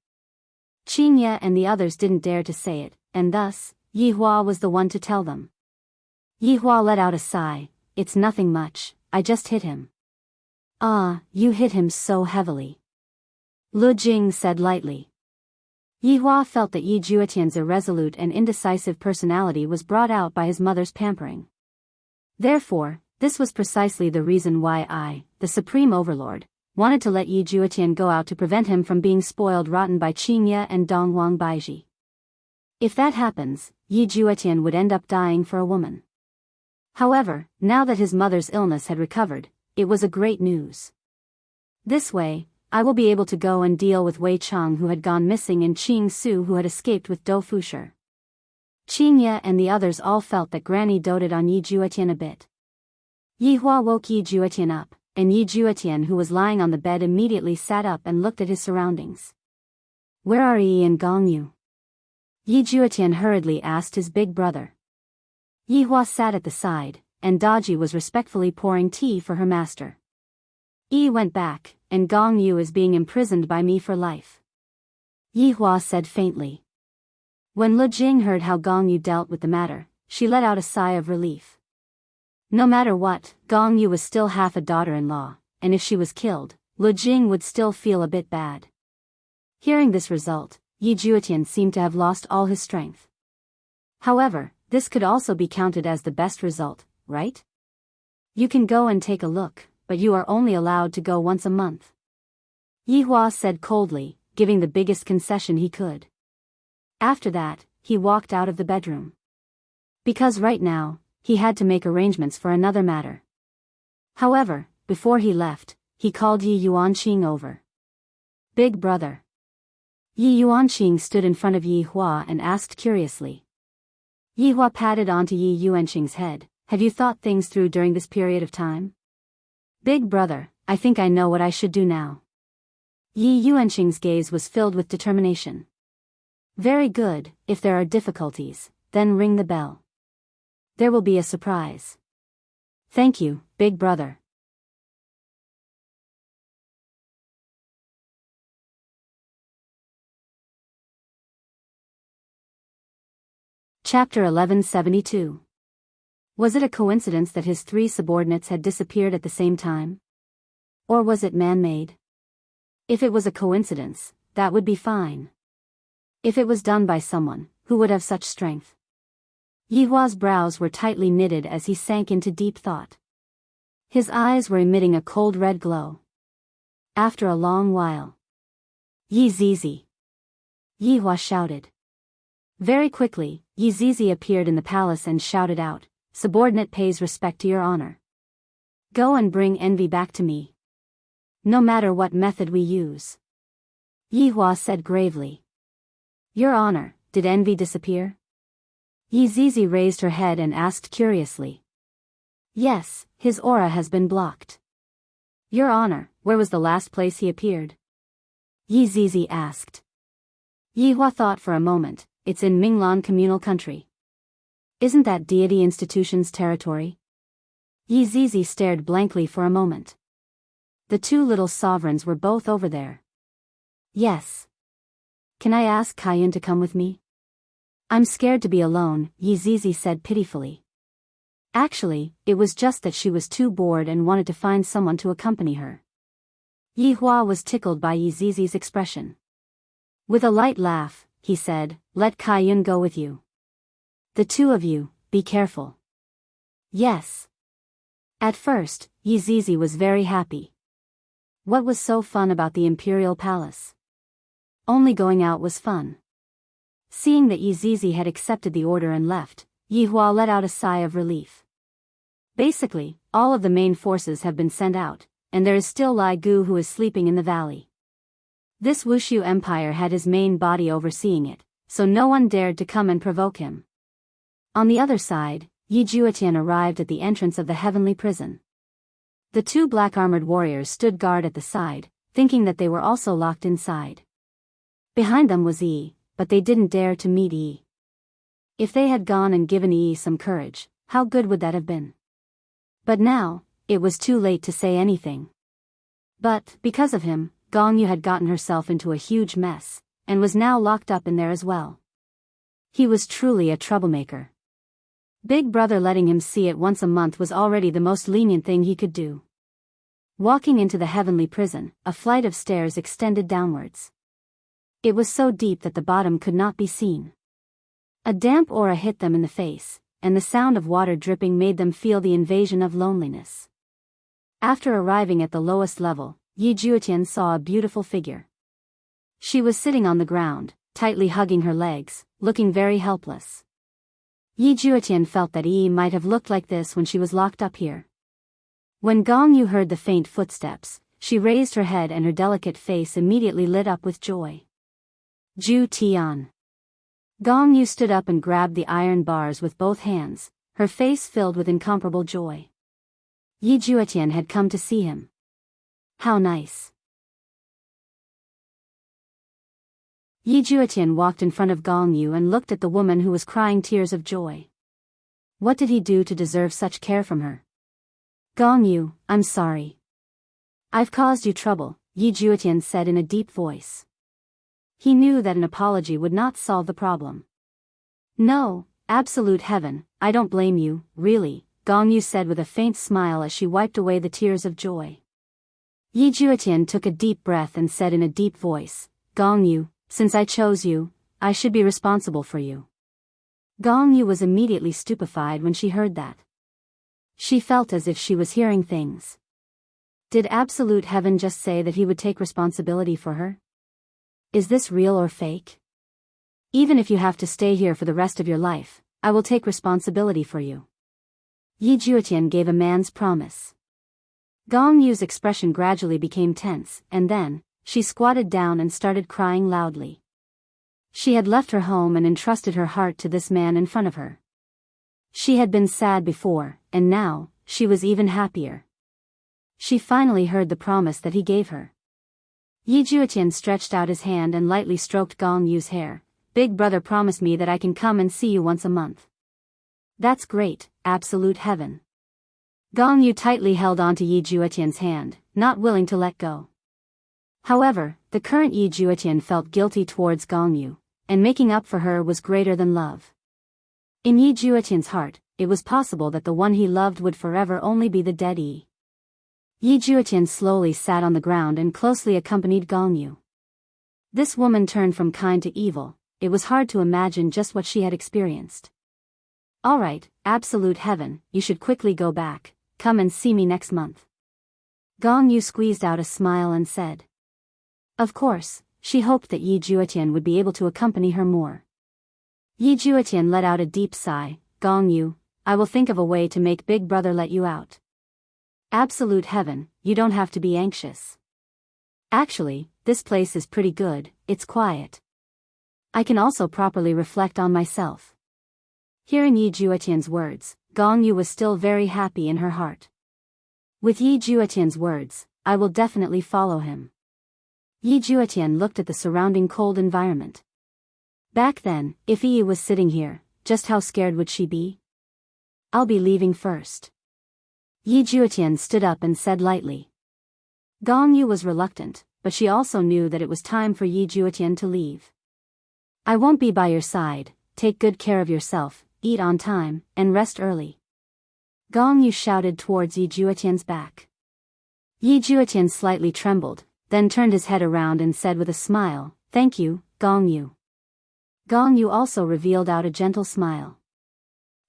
[SPEAKER 1] Qin Ye and the others didn't dare to say it, and thus, Yi Hua was the one to tell them. Yi Hua let out a sigh. It's nothing much, I just hit him. Ah, you hit him so heavily. Lu Jing said lightly. Yi Hua felt that Yi Juetian's irresolute and indecisive personality was brought out by his mother's pampering. Therefore, this was precisely the reason why I, the Supreme Overlord, wanted to let Yi Juetian go out to prevent him from being spoiled rotten by Qin Ye and Dongwang Baiji. If that happens, Yi Juetian would end up dying for a woman. However, now that his mother's illness had recovered, it was a great news. This way, I will be able to go and deal with Wei Chang who had gone missing and Qing Su who had escaped with Dou Fusher. Qin Ye and the others all felt that Granny doted on Yi Juetian a bit. Yi Hua woke Yi Juetian up, and Yi Juetian who was lying on the bed immediately sat up and looked at his surroundings. Where are Yi and Gong Yu? Yi Juetian hurriedly asked his big brother. Yi Hua sat at the side, and Daji was respectfully pouring tea for her master. Yi went back, and Gong Yu is being imprisoned by me for life. Yi Hua said faintly. When Lu Jing heard how Gong Yu dealt with the matter, she let out a sigh of relief. No matter what, Gong Yu was still half a daughter-in-law, and if she was killed, Lu Jing would still feel a bit bad. Hearing this result, Yi Juetian seemed to have lost all his strength. However, this could also be counted as the best result, right? You can go and take a look, but you are only allowed to go once a month. Yi Hua said coldly, giving the biggest concession he could. After that, he walked out of the bedroom. Because right now, he had to make arrangements for another matter. However, before he left, he called Yi Yuanqing over. Big brother. Yi Yuanqing stood in front of Yi Hua and asked curiously. Yi Hua patted onto Yi Yuanqing's head. Have you thought things through during this period of time? Big brother, I think I know what I should do now. Yi Yuanqing's gaze was filled with determination. Very good, if there are difficulties, then ring the bell. There will be a surprise. Thank you, big brother. Chapter 1172. Was it a coincidence that his 3 subordinates had disappeared at the same time? Or was it man-made? If it was a coincidence, that would be fine. If it was done by someone, who would have such strength? Yi Hua's brows were tightly knitted as he sank into deep thought. His eyes were emitting a cold red glow. After a long while. Yi Zizi! Yi Hua shouted. Very quickly, Yi Zizi appeared in the palace and shouted out, Subordinate pays respect to your honor. Go and bring envy back to me. No matter what method we use. Yi Hua said gravely. Your honor, did envy disappear? Yi Zizi raised her head and asked curiously. Yes, his aura has been blocked. Your honor, where was the last place he appeared? Yi Zizi asked. Yi Hua thought for a moment. It's in Minglan communal country. Isn't that deity institution's territory? Yi Zizi stared blankly for a moment. The 2 little sovereigns were both over there. Yes. Can I ask Kaiyun to come with me? I'm scared to be alone, Yi Zizi said pitifully. Actually, it was just that she was too bored and wanted to find someone to accompany her. Yi Hua was tickled by Yi Zizi's expression. With a light laugh, he said, let Kaiyun go with you. The 2 of you, be careful. Yes. At first, Yi Zizi was very happy. What was so fun about the imperial palace? Only going out was fun. Seeing that Yi Zizi had accepted the order and left, Yi Hua let out a sigh of relief. Basically, all of the main forces have been sent out, and there is still Lai Gu who is sleeping in the valley. This Wushu Empire had his main body overseeing it, so no one dared to come and provoke him. On the other side, Yi Juetian arrived at the entrance of the heavenly prison. The 2 black-armored warriors stood guard at the side, thinking that they were also locked inside. Behind them was Yi, but they didn't dare to meet Yi. If they had gone and given Yi some courage, how good would that have been? But now, it was too late to say anything. But, because of him, Gong Yu had gotten herself into a huge mess, and was now locked up in there as well. He was truly a troublemaker. Big Brother letting him see it once a month was already the most lenient thing he could do. Walking into the heavenly prison, a flight of stairs extended downwards. It was so deep that the bottom could not be seen. A damp aura hit them in the face, and the sound of water dripping made them feel the invasion of loneliness. After arriving at the lowest level, Yi Juetian saw a beautiful figure. She was sitting on the ground, tightly hugging her legs, looking very helpless. Yi Juetian felt that Yi might have looked like this when she was locked up here. When Gong Yu heard the faint footsteps, she raised her head and her delicate face immediately lit up with joy. Ju Tian. Gong Yu stood up and grabbed the iron bars with both hands, her face filled with incomparable joy. Yi Juetian had come to see him. How nice. Yi Juetian walked in front of Gong Yu and looked at the woman who was crying tears of joy. What did he do to deserve such care from her? Gong Yu, I'm sorry. I've caused you trouble, Yi Juetian said in a deep voice. He knew that an apology would not solve the problem. No, absolute heaven, I don't blame you, really, Gong Yu said with a faint smile as she wiped away the tears of joy. Yi Juetian took a deep breath and said in a deep voice, Gong Yu, since I chose you, I should be responsible for you. Gong Yu was immediately stupefied when she heard that. She felt as if she was hearing things. Did absolute heaven just say that he would take responsibility for her? Is this real or fake? Even if you have to stay here for the rest of your life, I will take responsibility for you. Yi Juetian gave a man's promise. Gong Yu's expression gradually became tense, and then, she squatted down and started crying loudly. She had left her home and entrusted her heart to this man in front of her. She had been sad before, and now, she was even happier. She finally heard the promise that he gave her. Yi Juetian stretched out his hand and lightly stroked Gong Yu's hair. Big Brother promised me that I can come and see you once a month. That's great, absolute heaven. Gong Yu tightly held onto Yi Juetian's hand, not willing to let go. However, the current Yi Juetian felt guilty towards Gong Yu, and making up for her was greater than love. In Yi Juetian's heart, it was possible that the one he loved would forever only be the dead Yi. Yi Juetian slowly sat on the ground and closely accompanied Gong Yu. This woman turned from kind to evil. It was hard to imagine just what she had experienced. All right, absolute heaven, you should quickly go back. Come and see me next month. Gong Yu squeezed out a smile and said. Of course, she hoped that Yi Juetian would be able to accompany her more. Yi Juetian let out a deep sigh. Gong Yu, I will think of a way to make Big Brother let you out. Absolute heaven, you don't have to be anxious. Actually, this place is pretty good, it's quiet. I can also properly reflect on myself. Hearing Yi Juetian's words, Gong Yu was still very happy in her heart. With Yi Juetian's words, I will definitely follow him. Yi Juetian looked at the surrounding cold environment. Back then, if Yi was sitting here, just how scared would she be? I'll be leaving first. Yi Juetian stood up and said lightly. Gong Yu was reluctant, but she also knew that it was time for Yi Juetian to leave. I won't be by your side, take good care of yourself, eat on time, and rest early. Gong Yu shouted towards Yi Juetian's back. Yi Juetian slightly trembled, then turned his head around and said with a smile, Thank you, Gong Yu. Gong Yu also revealed out a gentle smile.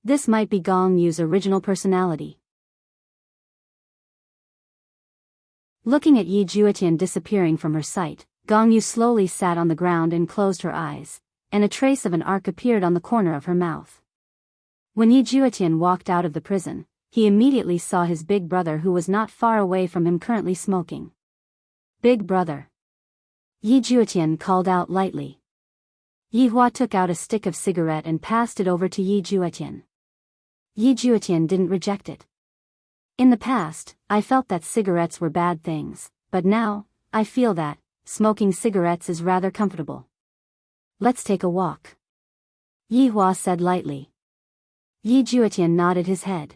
[SPEAKER 1] This might be Gong Yu's original personality. Looking at Yi Juetian disappearing from her sight, Gong Yu slowly sat on the ground and closed her eyes, and a trace of an arc appeared on the corner of her mouth. When Yi Juetian walked out of the prison, he immediately saw his big brother who was not far away from him currently smoking. Big brother. Yi Juetian called out lightly. Yi Hua took out a stick of cigarette and passed it over to Yi Juetian. Yi Juetian didn't reject it. In the past, I felt that cigarettes were bad things, but now, I feel that, smoking cigarettes is rather comfortable. Let's take a walk. Yi Hua said lightly. Yi Juetian nodded his head.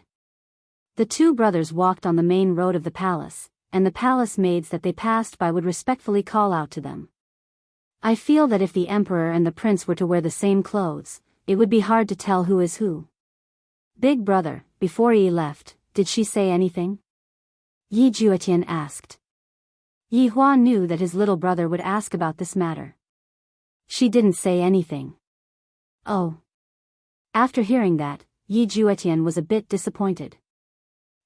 [SPEAKER 1] The two brothers walked on the main road of the palace, and the palace maids that they passed by would respectfully call out to them. I feel that if the emperor and the prince were to wear the same clothes, it would be hard to tell who is who. Big brother, before Yi left, did she say anything? Yi Juetian asked. Yi Hua knew that his little brother would ask about this matter. She didn't say anything. Oh. After hearing that, Yi Juetian was a bit disappointed.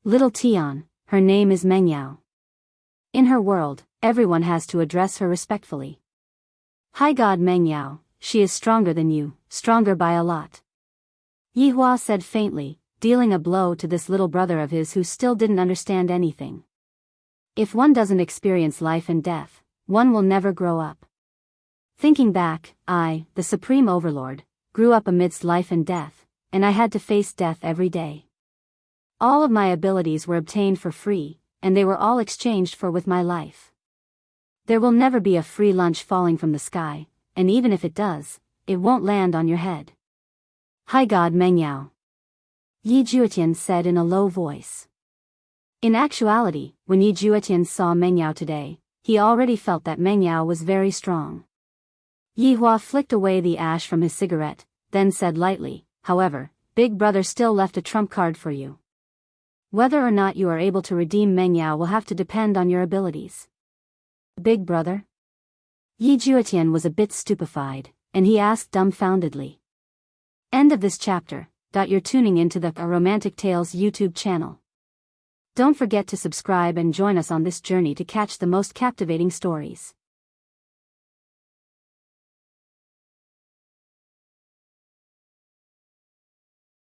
[SPEAKER 1] Little Tian, her name is Mengyao. In her world, everyone has to address her respectfully. High God Mengyao, she is stronger than you, stronger by a lot. Yi Hua said faintly, dealing a blow to this little brother of his who still didn't understand anything. If one doesn't experience life and death, one will never grow up. Thinking back, I, the Supreme Overlord, grew up amidst life and death, and I had to face death every day. All of my abilities were obtained for free, and they were all exchanged for with my life. There will never be a free lunch falling from the sky, and even if it does, it won't land on your head. High God Mengyao. Yi Juetian said in a low voice. In actuality, when Yi Juetian saw Mengyao today, he already felt that Mengyao was very strong. Yi Hua flicked away the ash from his cigarette, then said lightly, however, Big Brother still left a trump card for you. Whether or not you are able to redeem Mengyao will have to depend on your abilities. Big Brother? Yi Juetian was a bit stupefied, and he asked dumbfoundedly. End of this chapter. You're tuning into the Romantic Tales YouTube channel. Don't forget to subscribe and join us on this journey to catch the most captivating stories.